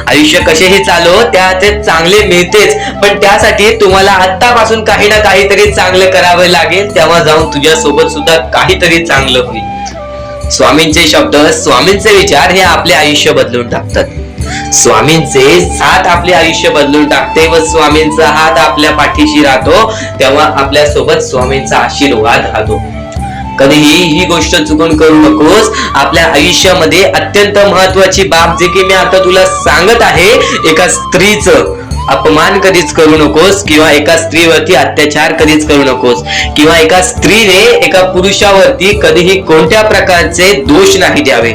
Speaker 2: आयुष्य कसेही चालो त्यात चांगले मिळतेच, पण त्यासाठी तुम्हाला आतापासून काही ना काहीतरी चांगलं करावं लागेल, तेव्हा जाऊन तुझ्या सोबत सुद्धा काहीतरी चांगलं होईल. स्वामींचे शब्द, स्वामींचे विचार हे आपले आयुष्य बदलून टाकतात. स्वामींचे साथ आपले आयुष्य बदलून टाकते व स्वामींचा हात आपल्या पाठीशी राहतो, तेव्हा आपल्या सोबत स्वामींचा आशीर्वाद राहतो. कधीही ही गोष्ट चुकून करू नकोस. आपल्या आयुष्यामध्ये अत्यंत महत्वाची बाब जे की मी आता तुला सांगत आहे, एका स्त्रीचं अपमान कधीच करू नकोस, किंवा एका स्त्रीवरती अत्याचार कधीच करू नकोस, किंवा एका स्त्रीने एका पुरुषावरती कधीही कोणत्या प्रकारचे दोष नाही द्यावे.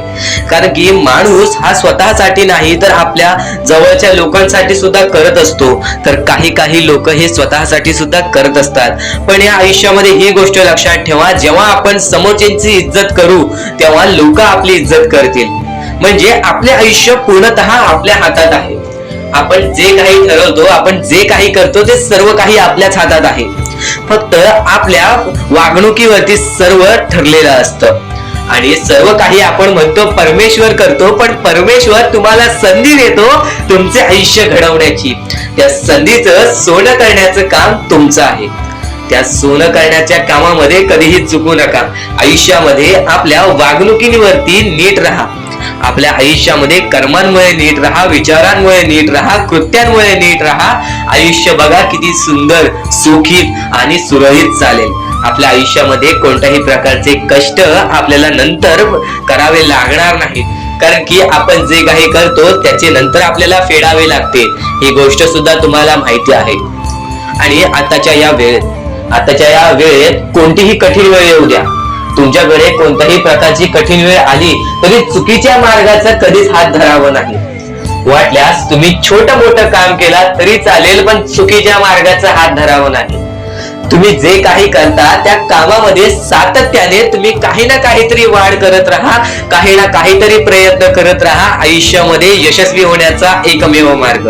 Speaker 2: कारण की माणूस हा स्वतःसाठी नाही तर आपल्या जवळच्या लोकांसाठी सुद्धा करत असतो. तर काही लोक हे स्वतःसाठी सुद्धा करत असतात. पण या आयुष्यामध्ये ही गोष्ट लक्षात ठेवा, जेव्हा आपण समोरच्यांची इज्जत करू तेव्हा लोक आपली इज्जत करतील. म्हणजे आपले आयुष्य पूर्णतः आपल्या हातात आहे. आपण जे काही ठरवतो, आपण जे काही करतो ते सर्व काही आपल्याच हातात आहे. फक्त आपल्या वागणुकीवरती सर्व ठरलेलं असतं. आणि सर्व काही आपण म्हणतो परमेश्वर करतो, पण परमेश्वर तुम्हाला संधी देतो तुमचे आयुष्य घडवण्याची. त्या संधीचं सोनं करण्याचं काम तुमचं आहे. त्या सोनं करण्याच्या कामामध्ये कधीही चुकू नका. आयुष्यामध्ये आपल्या वागणुकीवरती नीट राहा. आपल्या आयुष्यामध्ये कर्मांमुळे नीट राहा, विचारांमुळे नीट राहा, कृत्यांमुळे नीट राहा. आयुष्य बघा किती सुंदर, सुखीत आणि सुरळीत चालेल. आपल्या आयुष्यामध्ये कोणत्याही प्रकारचे कष्ट आपल्याला नंतर करावे लागणार नाहीत. कारण की आपण जे काही करतो त्याचे नंतर आपल्याला फेडावे लागते. ही गोष्ट सुद्धा तुम्हाला माहिती आहे. आणि आताच्या या वेळेत कोणतीही कठीण वेळ येऊ द्या, तुमच्याकडे कोणत्याही प्रकारची कठीण वेळ आली तरी चुकीच्या मार्गाचा कधीच हात धरावा नाही. वाटल्यास तुम्ही छोटं मोठं काम केला तरी चालेल, पण चुकीच्या मार्गाचा हात धरावा नाही. तुम्ही जे काही करता त्या कामामध्ये सातत्याने तुम्ही काही ना काहीतरी वाढ करत राहा, काही ना काहीतरी प्रयत्न करत राहा. आयुष्यामध्ये यशस्वी होण्याचा एकमेव मार्ग.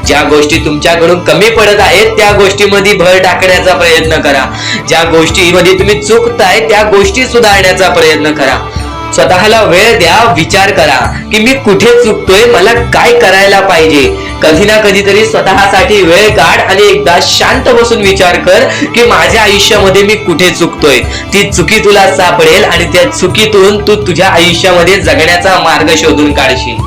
Speaker 2: ज्या गोष्टी तुमच्याकडून कमी पडत आहेत त्या गोष्टीमध्ये भर टाकण्याचा प्रयत्न करा. ज्या गोष्टीमध्ये तुम्ही चुकताय त्या गोष्टी सुधारण्याचा प्रयत्न करा. स्वतःला वेळ द्या, विचार करा की मी कुठे चुकतोय, मला काय करायला पाहिजे. कधी ना कधीतरी स्वतःसाठी वेळ काढ आणि एकदा शांत बसून विचार कर की माझ्या आयुष्यामध्ये मी कुठे चुकतोय. ती चुकी तुला सापडेल आणि त्या चुकीतून तू तुझ्या आयुष्यामध्ये जगण्याचा मार्ग शोधून काढशील.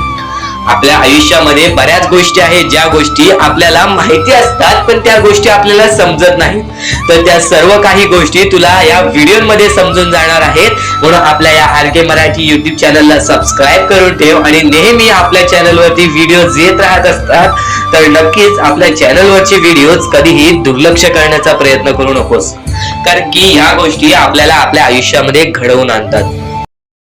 Speaker 2: आपल्या आयुष्यामध्ये बऱ्याच गोष्टी आहेत ज्या गोष्टी आपल्याला माहिती असतात, पण त्या गोष्टी आपल्याला समजत नाहीत. तर त्या सर्व काही गोष्टी तुला या व्हिडिओमध्ये समजून जाणार आहेत. म्हणून आपल्या या RK मराठी YouTube चॅनलला सबस्क्राईब करून ठेव आणि नेहमी आपल्या चॅनलवरती व्हिडिओज येत राहत असतात. तर नक्कीच आपल्या चॅनलवरचे व्हिडिओज कधीही दुर्लक्ष करण्याचा प्रयत्न करू नकोस, कारण की ह्या गोष्टी आपल्याला आपल्या आयुष्यामध्ये घडवून आणतात.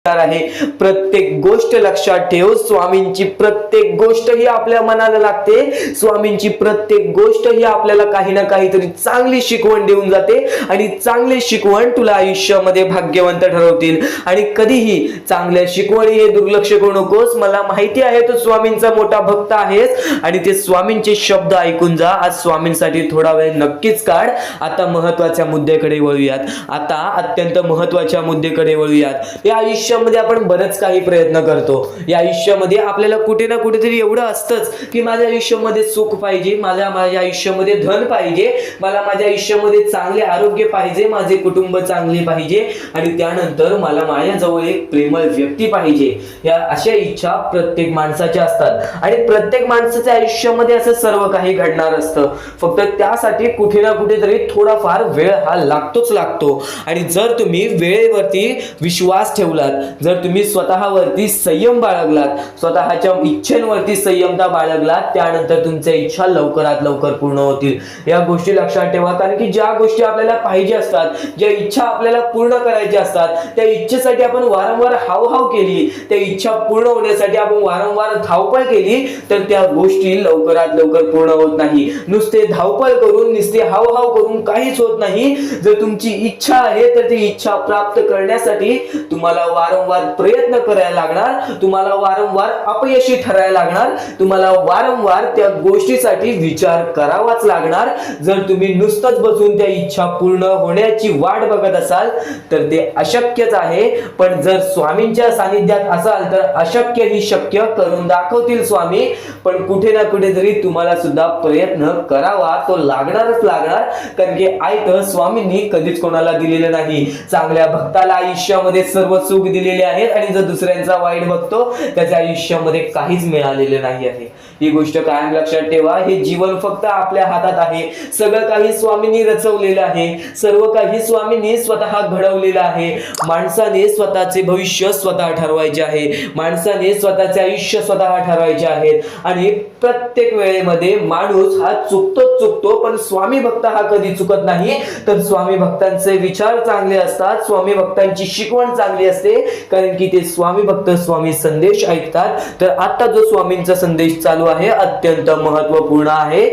Speaker 1: आहे. प्रत्येक गोष्ट लक्षात ठेव, स्वामींची प्रत्येक गोष्ट ही आपल्या मनाला लागते. स्वामींची प्रत्येक गोष्ट ही आपल्याला काही ना काहीतरी चांगली शिकवण देऊन जाते आणि चांगली शिकवण तुला आयुष्यामध्ये भाग्यवंत ठरवतील. आणि कधीही चांगल्या शिकवणी हे दुर्लक्ष करू नकोस. मला माहिती आहे तू स्वामींचा मोठा भक्त आहेस आणि ते स्वामींचे शब्द ऐकून जा. आज स्वामींसाठी थोडा वेळ नक्कीच काढ. आता महत्वाच्या मुद्द्याकडे वळूयात. आता अत्यंत महत्वाच्या मुद्द्याकडे वळूयात. या आयुष्यामध्ये आपण बरेच काही प्रयत्न करतो. या आयुष्यामध्ये आपल्याला कुठे ना कुठेतरी एवढं असतंच की माझ्या आयुष्यामध्ये सुख पाहिजे, माझ्या आयुष्यामध्ये धन पाहिजे, मला माझ्या आयुष्यामध्ये चांगले आरोग्य पाहिजे, माझे कुटुंब चांगले पाहिजे आणि त्यानंतर मला माझ्याजवळ एक प्रेमळ व्यक्ती पाहिजे. या अशा इच्छा प्रत्येक माणसाच्या असतात आणि प्रत्येक माणसाच्या आयुष्यामध्ये असं सर्व काही घडणार असतं. फक्त त्यासाठी कुठे ना कुठेतरी थोडाफार वेळ हा लागतोच लागतो. आणि जर तुम्ही वेळेवरती विश्वास ठेवलात, जर तुम्ही स्वतःवरती संयम बाळगलात, स्वतःच्या इच्छेवरती संयमता बाळगलात, त्यानंतर तुमच्या इच्छा लवकरात लवकर पूर्ण होतील. या गोष्टी लक्षात ठेवा. कारण की ज्या गोष्टी आपल्याला पाहिजे असतात, ज्या इच्छा आपल्याला पूर्ण करायच्या असतात, त्या इच्छेसाठी आपण वारंवार हावभाव केली, त्या इच्छा पूर्ण होण्यासाठी आपण वारंवार धावपळ केली, तर त्या गोष्टी लवकरात लवकर पूर्ण होत नाही. नुसते धावपळ करून, नुसते हावभाव करून काहीच होत नाही. जर तुमची इच्छा आहे तर ती इच्छा प्राप्त करण्यासाठी तुम्हाला वारंवार प्रयत्न करायला लागणार, तुम्हाला वारंवार अपयशी ठरायला लागणार, तुम्हाला वारंवार त्या गोष्टीसाठी विचार करावाच लागणार. जर तुम्ही नुसतंच बसून त्या इच्छा पूर्ण होण्याची वाट बघत असाल तर ते अशक्यच आहे. पण जर स्वामींच्या सानिध्यात असाल तर अशक्य ही शक्य करून दाखवतील स्वामी. पण कुठे ना कुठेतरी तुम्हाला सुद्धा प्रयत्न करावा तो लागणारच लागणार. कारण की आयतं स्वामींनी कधीच कोणाला दिलेलं नाही. चांगल्या भक्ताला आयुष्यामध्ये सर्व सुख दिलेले आहेत आणि जर दुसऱ्यांचा वाईट बघतो त्याच्या आयुष्यामध्ये काहीच मिळालेलं नाही आहे. ही गोष्ट कायम लक्षात ठेवा. हे जीवन फक्त आपल्या हातात आहे. सगळं काही स्वामींनी रचवलेलं आहे. सर्व काही स्वामींनी स्वतः घडवलेलं आहे. माणसाने स्वतःचे भविष्य स्वतः ठरवायचे आहे. माणसाने स्वतःचे आयुष्य स्वतः ठरवायचे आहेत. आणि प्रत्येक वेळेमध्ये माणूस हा चुकतो पण स्वामी भक्त हा कधी चुकत नाही. तर स्वामी भक्तांचे विचार चांगले असतात. स्वामी भक्तांची शिकवण चांगली असते. कारण की ते स्वामी भक्त स्वामी संदेश ऐकतात. तर आता जो स्वामींचा संदेश चालू आहे अत्यंत महत्वपूर्ण आहे.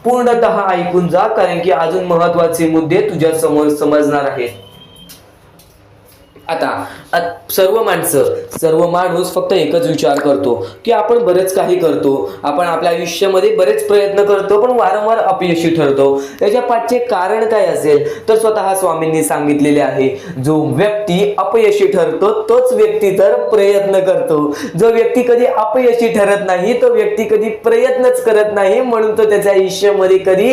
Speaker 1: पूर्णतः ऐकून जा. कारण की अजून महत्वाचे मुद्दे तुझ्या समोर समजणार आहेत. आता सर्व माणूस फक्त एकच विचार करतो की आपण बरेच काही करतो, आपण आपल्या आयुष्यामध्ये बरेच प्रयत्न करतो पण वारंवार अपयशी ठरतो. त्याच्या पाठचे कारण काय असेल तर स्वतः स्वामींनी सांगितलेले आहे. जो व्यक्ती अपयशी ठरतो तोच व्यक्ती तर प्रयत्न करतो. जो व्यक्ती कधी अपयशी ठरत नाही तो व्यक्ती कधी प्रयत्नच करत नाही. म्हणून तो त्याच्या आयुष्यामध्ये कधी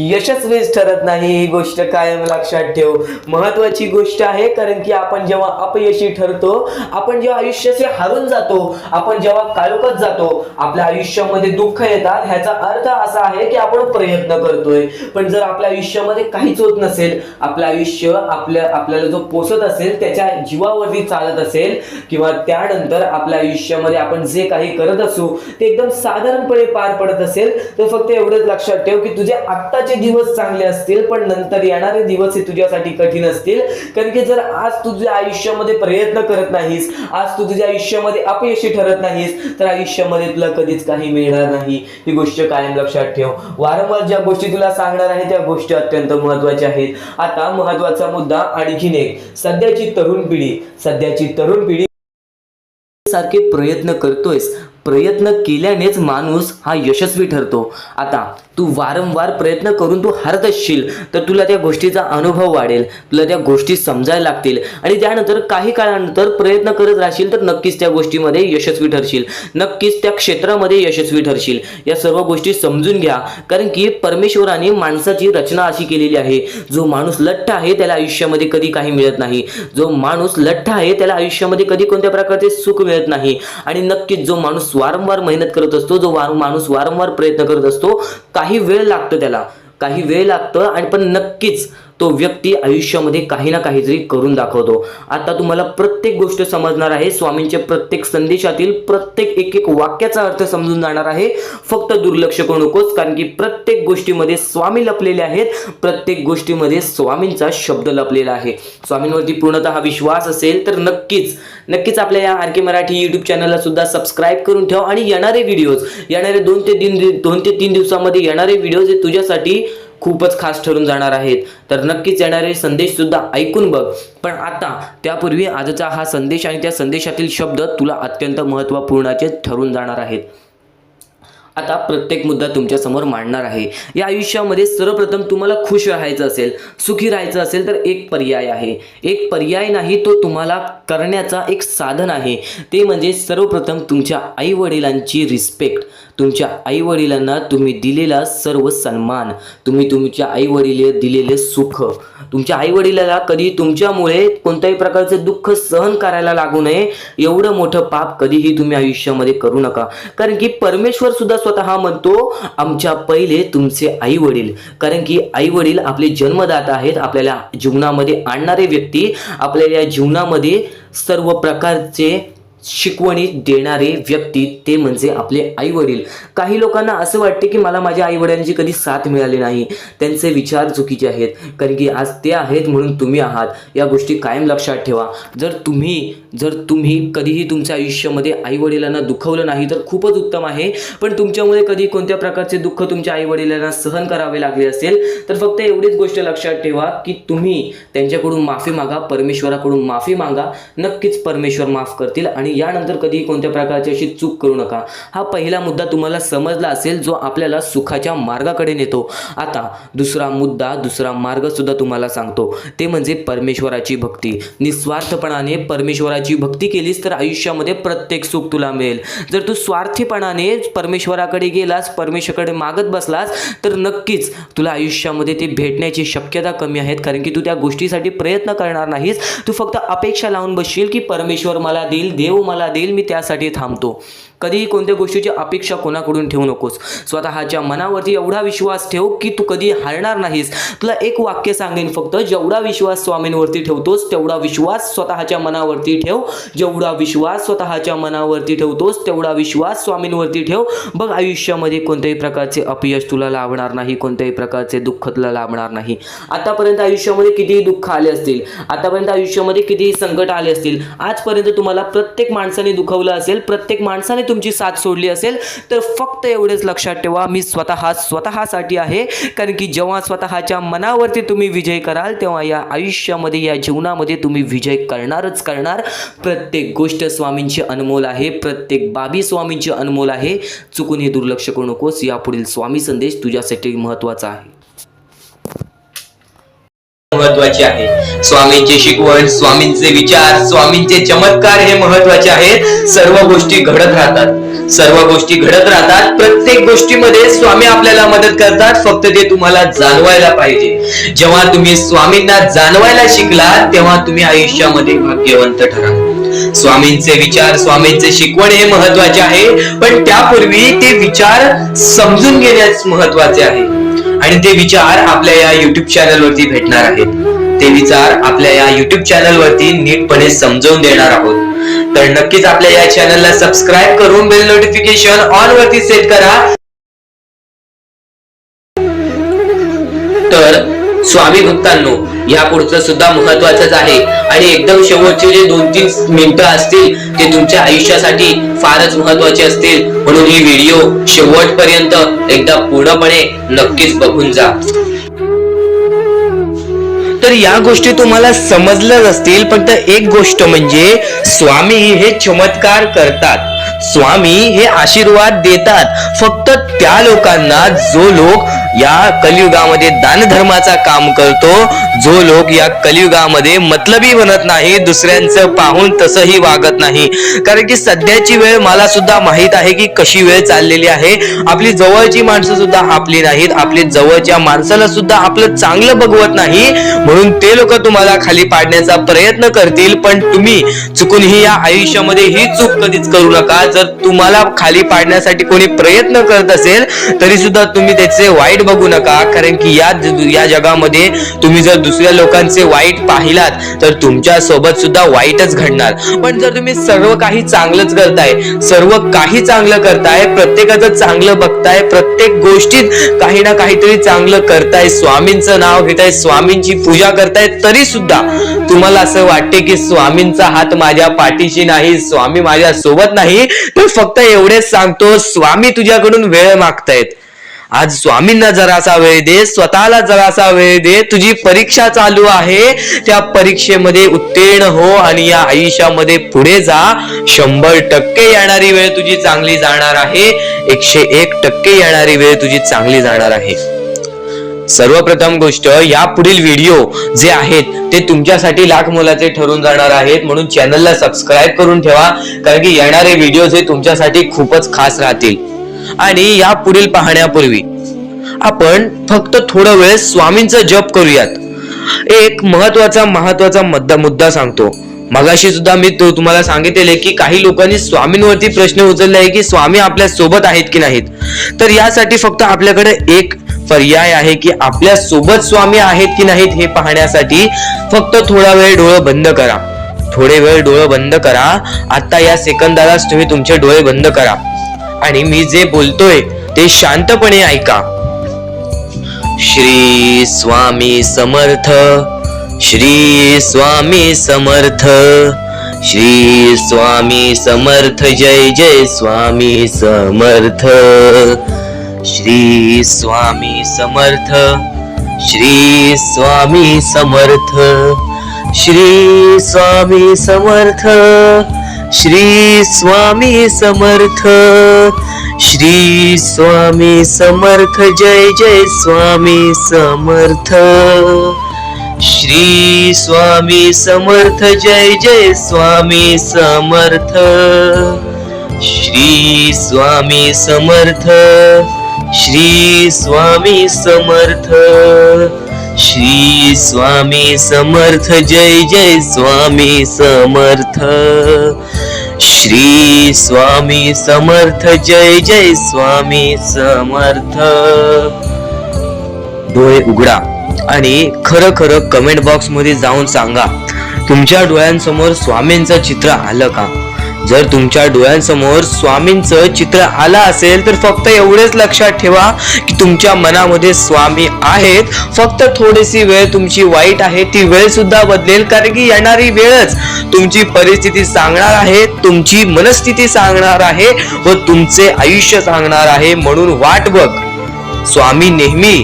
Speaker 1: यशस्वीच ठरत नाही. ही गोष्ट कायम लक्षात ठेव. महत्वाची गोष्ट आहे. कारण की आपण जेव्हा अपयशी ठरतो, आपण जेव्हा आयुष्याचे हारून जातो, आपण जेव्हा काळोखात जातो, आपल्या आयुष्यामध्ये दुःख येतात, ह्याचा अर्थ असा आहे की आपण प्रयत्न करतोय. पण जर आपल्या आयुष्यामध्ये काहीच होत नसेल, आपलं आयुष्य आपल्याला जो पोसत असेल त्याच्या जीवावरती चालत असेल किंवा त्यानंतर आपल्या आयुष्यामध्ये आपण जे काही करत असू ते एकदम साधारणपणे पार पडत असेल तर फक्त एवढंच लक्षात ठेव की तुझे आत्ताचे दिवस चांगले असतील पण नंतर येणारे दिवस हे तुझ्यासाठी कठीण असतील. कारण की जर आज तुझ्या आयुष्यामध्ये प्रयत्न करत नाहीस, आज तू तुझ्या आयुष्यामध्ये अपयशी ठरत नाहीस तर आयुष्यामध्ये तुला कधीच काही मिळणार नाही. ही गोष्ट कायम लक्षात ठेव. वारंवार ज्या गोष्टी तुला सांगणार आहे त्या गोष्टी अत्यंत महत्वाच्या आहेत. आता महत्वाचा मुद्दा आणखीन एक. सध्याची तरुण पिढी सारखे प्रयत्न करतोयस. प्रयत्न केल्यानेच माणूस हा यशस्वी ठरतो. आता तू वारंवार प्रयत्न करून तू हरत असशील तर तुला त्या गोष्टीचा अनुभव वाढेल, तुला त्या गोष्टी समजायला लागतील आणि त्यानंतर काही काळानंतर प्रयत्न करत राहशील तर नक्कीच त्या गोष्टीमध्ये यशस्वी ठरशील, नक्कीच त्या क्षेत्रामध्ये यशस्वी ठरशील. या सर्व गोष्टी समजून घ्या. कारण की परमेश्वराने माणसाची रचना अशी केलेली आहे. जो माणूस लठ्ठ आहे त्याला आयुष्यामध्ये कधी काही मिळत नाही. जो माणूस लठ्ठ आहे त्याला आयुष्यामध्ये कधी कोणत्या प्रकारचे सुख मिळत नाही. आणि नक्कीच जो माणूस वारंवार मेहनत करत असतो, जो माणूस वारंवार प्रयत्न करत असतो, काही वेळ लागतो आणि पण नक्कीच तो व्यक्ती आयुष्यामध्ये काही ना काहीतरी करून दाखवतो. आता तुम्हाला प्रत्येक गोष्ट समजणार आहे. स्वामींच्या प्रत्येक संदेशातील प्रत्येक एक वाक्याचा अर्थ समजून जाणार आहे. फक्त दुर्लक्ष करू नकोस. कारण की प्रत्येक गोष्टीमध्ये स्वामी लपलेले आहेत. प्रत्येक गोष्टीमध्ये स्वामींचा शब्द लपलेला आहे. स्वामींवरती पूर्णतः विश्वास असेल तर नक्कीच आपल्या या आर के मराठी यूट्यूब चॅनलला सुद्धा सबस्क्राईब करून ठेव. आणि येणारे 2 ते 3 दिवसामध्ये येणारे व्हिडिओज हे तुझ्यासाठी खूपच खास ठरून जाणार आहेत. तर नक्कीच येणारे संदेश सुद्धा ऐकून बघ. पण आता त्यापूर्वी आजचा हा संदेश आणि त्या संदेशातील शब्द तुला अत्यंत महत्त्वपूर्णाचे ठरून जाणार आहेत. आता प्रत्येक मुद्दा तुमच्या समोर मांडणार आहे. या आयुष्यामध्ये सर्वप्रथम तुम्हाला खुश राहायचं असेल, सुखी राहायचं असेल तर एक पर्याय आहे. एक पर्याय नाही, तो तुम्हाला करण्याचा एक साधन आहे. ते म्हणजे सर्वप्रथम तुमच्या आईवडिलांची रिस्पेक्ट. तुमच्या आईवडिलांना तुम्ही दिलेला सर्व सन्मान, तुम्ही तुमच्या आईवडिलांना दिलेले सुख, तुमच्या आईवडिलाला कधी तुमच्यामुळे कोणत्याही प्रकारचे दुःख सहन करायला लागू नये एवढं मोठं पाप कधीही तुम्ही आयुष्यामध्ये करू नका. कारण की परमेश्वर सुद्धा स्वतः म्हणतो आमच्या पहिले तुमचे आई वडील. कारण की आई वडील आपले जन्मदाता आहेत, आपल्याला जीवनामध्ये आणणारे व्यक्ती, आपल्याला या जीवनामध्ये सर्व प्रकारचे शिकवणी देणारे व्यक्ती ते म्हणजे आपले आई वडील. काही लोकांना असं वाटते की मला माझ्या आई वडिलांची कधी साथ मिळाली नाही. त्यांचे विचार चुकीचे आहेत. कारण की आज ते आहेत म्हणून तुम्ही आहात. या गोष्टी कायम लक्षात ठेवा. जर तुम्ही जर तुम्ही कधीही तुमच्या आयुष्यामध्ये आईवडिलांना दुखवलं नाही तर खूपच उत्तम आहे, पण तुमच्यामुळे कधी कोणत्या प्रकारचे दुःख तुमच्या आईवडिलांना सहन करावे लागले असेल तर फक्त एवढीच गोष्ट लक्षात ठेवा की तुम्ही त्यांच्याकडून माफी मागा, परमेश्वराकडून माफी मागा, नक्कीच परमेश्वर माफ करतील आणि यानंतर कधीही कोणत्या प्रकारची अशी चूक करू नका. हा पहिला मुद्दा तुम्हाला समजला असेल जो आपल्याला सुखाच्या मार्गाकडे नेतो. आता दुसरा मुद्दा, दुसरा मार्ग सुद्धा तुम्हाला सांगतो, ते म्हणजे परमेश्वराची भक्ती. निस्वार्थपणाने परमेश्वराची भक्ती केलीस तर आयुष्यामध्ये प्रत्येक सुख तुला मिळेल. जर तू स्वार्थीपणाने परमेश्वराकडे गेलास, परमेश्वराकडे मागत बसलास तर नक्कीच तुला आयुष्यामध्ये ते भेटण्याची शक्यता कमी आहेत, कारण की तू त्या गोष्टीसाठी प्रयत्न करणार नाहीस. तू फक्त अपेक्षा लावून बसशील की परमेश्वर मला देईल, देव मला देईल, मी त्यासाठी थांबतो. कधीही कोणत्या गोष्टीची अपेक्षा कोणाकडून ठेवू नकोस. स्वतःच्या मनावरती एवढा विश्वास ठेव की तू कधी हारणार नाहीस. तुला एक वाक्य सांगेन फक्त, जेवढा विश्वास स्वामींवरती ठेवतोस तेवढा विश्वास स्वतःच्या मनावरती ठेव. जेवढा विश्वास स्वतःच्या मनावरती ठेवतोस तेवढा विश्वास स्वामींवरती ठेव. बघ, आयुष्यामध्ये कोणत्याही प्रकारचे अपयश तुला लाभणार नाही, कोणत्याही प्रकारचे दुःख तुला लाभणार नाही. आतापर्यंत आयुष्यामध्ये कितीही दुःख आले असतील, आतापर्यंत आयुष्यामध्ये कितीही संकट आले असतील, आजपर्यंत तुम्हाला प्रत्येक माणसाने दुखवलं असेल, प्रत्येक माणसाने तुमची साथ सोडली असेल, तर फक्त एवढेच लक्षात ठेवा, मी स्वतःसाठी आहे. कारण की जेव्हा स्वतःच्या मनावरती तुम्ही विजय कराल तेव्हा या आयुष्यामध्ये, या जीवनामध्ये तुम्ही विजय करणारच करणार. प्रत्येक गोष्ट स्वामींची अनमोल आहे, प्रत्येक बाबी स्वामींची अनमोल आहे. चुकून हे दुर्लक्ष करू नकोस. यापुढील स्वामी संदेश तुझ्यासाठी महत्त्वाचा आहे,
Speaker 2: महत्वाचे आहे. स्वामींची शिकवण, स्वामींचे विचार, स्वामींचे चमत्कार हे महत्वाचे आहेत. सर्व गोष्टी घडत राहतात, सर्व गोष्टी घडत राहतात. प्रत्येक गोष्टीमध्ये स्वामी आपल्याला मदत करतात, फक्त ते तुम्हाला जाणवायला पाहिजे. जेव्हा तुम्ही स्वामींना जाणवायला शिकला तेव्हा तुम्ही आयुष्यामध्ये भाग्यवंत ठराल. स्वामींचे विचार, स्वामींचे शिकवण हे महत्वाचे आहे, पण त्यापूर्वी ते विचार समजून घेण्यास महत्वाचे आहे. आणि ते विचार आपल्या या युट्यूब चॅनल वरती भेटणार आहेत. ते विचार आपल्या या युट्यूब चॅनल वरती नीटपणे समजावून देणार आहोत. तर नक्कीच आपल्या या चॅनलला सबस्क्राईब करून बेल नोटिफिकेशन ऑन वरती सेट करा. तर स्वामी भक्तांनो, या पुढचं सुद्धा महत्वाचंच आहे आणि एकदम शेवटचे जे 2-3 मिनिटं असतील ते तुमच्या आयुष्यासाठी फारच महत्वाचे असतील, म्हणून ही व्हिडिओ शेवटपर्यंत एकदा पूर्णपणे नक्कीच बघून जा. तर या गोष्टी तुम्हाला समजल्याच असतील, फक्त एक गोष्ट म्हणजे स्वामी हे चमत्कार करतात, स्वामी हे आशीर्वाद देतात फक्त त्या लोकांना जो लोक या कलियुगामध्ये दानधर्माचा काम करतो, जो लोक या कलियुगामध्ये मतलबी बनत नाही, दुसऱ्यांचं पाहून तसंही वागत नाही. कारण की सध्याची वेळ मला सुद्धा माहित आहे की कशी वेळ चाललेली आहे. आपली जवळची माणसं सुद्धा आपली नाहीत, आपली जवळच्या माणसाला सुद्धा आपलं चांगलं बघवत नाही, म्हणून ते लोक तुम्हाला खाली पाडण्याचा प्रयत्न करतील. पण तुम्ही चुकूनही या आयुष्यामध्ये ही चूक कधीच करू नका. जर तुम्हाला खाली पाडण्यासाठी कोणी प्रयत्न करत असेल तरी सुद्धा तुम्ही त्याचे वाईट बघू नका, कारण की या जगामध्ये तुम्ही जर दुसऱ्या लोकांचे वाईट पाहिलात तर तुमच्या सोबत सुद्धा वाईटच घडणार. पण जर तुम्ही सर्व काही चांगलंच करताय, सर्व काही चांगलं करताय, प्रत्येकाचं चांगलं बघताय, प्रत्येक गोष्टीत काही ना काहीतरी चांगलं करताय, स्वामींचं नाव घेताय, स्वामींची पूजा करताय, तरी सुद्धा तुम्हाला असं वाटते की स्वामींचा हात माझ्या पाठीशी नाही, स्वामी माझ्या सोबत नाही, तर फक्त एवढेच सांगतो, स्वामी तुझ्याकडून वेळ मागतायत. आज स्वामींना जरासा वेळ दे, स्वतःला जरासा वेळ दे. तुझी परीक्षा चालू आहे, त्या परीक्षेमध्ये उत्तीर्ण हो आणि या आयुष्यामध्ये पुढे जा. 100% येणारी वेळ तुझी चांगली जाणार आहे, 101% येणारी वेळ तुझी चांगली जाणार आहे. सर्वप्रथम गोष्ट, या पुढील व्हिडिओ जे आहेत ते तुमच्यासाठी लाख मोलाचे ठरून जाणार आहेत, म्हणून चॅनलला सबस्क्राईब करून ठेवा, कारण की येणारे व्हिडिओ हे तुमच्यासाठी खूपच खास राहतील. आणि या पुढील पाहण्यापूर्वी आपण फक्त थोडा वेळ स्वामींचा जप करूयात. एक महत्वाचा मुद्दा सांगतो. मगाशी सुद्धा मी तुम्हाला सांगितले की काही लोकांनी स्वामींवरती प्रश्न उचलले आहे की स्वामी आपल्या सोबत आहेत की नाहीत. तर यासाठी फक्त आपल्याकडे एक पर्याय आहे की आपल्या सोबत स्वामी आहेत की नाहीत हे पाहण्यासाठी फक्त थोडा वेळ डोळे बंद करा. थोडे वेळ डोळे बंद करा. आता या सेकंदालाच तुम्ही तुमचे डोळे बंद करा आणि मी जे बोलतोय ते शांतपणे ऐका. श्री स्वामी समर्थ, श्री स्वामी समर्थ, श्री स्वामी समर्थ जय जय स्वामी समर्थ श्री स्वामी समर्थ श्री स्वामी समर्थ श्री स्वामी समर्थ श्री स्वामी समर्थ श्री स्वामी समर्थ जय जय स्वामी समर्थ श्री स्वामी समर्थ जय जय स्वामी समर्थ श्री स्वामी समर्थ श्री स्वामी समर्थ श्री स्वामी समर्थ जय जय स्वामी समर्थ श्री स्वामी समर्थ जय जय स्वामी समर्थ. डोळे उघडा आणि खरं खरं कमेंट बॉक्स मध्ये जाऊन सांगा, तुमच्या डोळ्यांसमोर स्वामींचं चित्र आलं का? जर तुमच्या डोळ्यांसमोर स्वामींचं चित्र आलं असेल तर फक्त एवढेच लक्षात ठेवा की तुमच्या मनामध्ये स्वामी आहेत. फक्त थोडीशी वेळ तुमची वाईट आहे, ती वेळ सुद्धा बदलेल, कारण की येणारी वेळच तुमची परिस्थिती सांगणार आहे, तुमची मनस्थिती सांगणार आहे व तुमचे आयुष्य सांगणार आहे. म्हणून वाट बघ, स्वामी नेहमी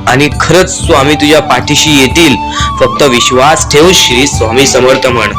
Speaker 2: आणि खरंच स्वामी तुझ्या पाठीशी येतील. फक्त विश्वास ठेव. श्री स्वामी समर्थ म्हण.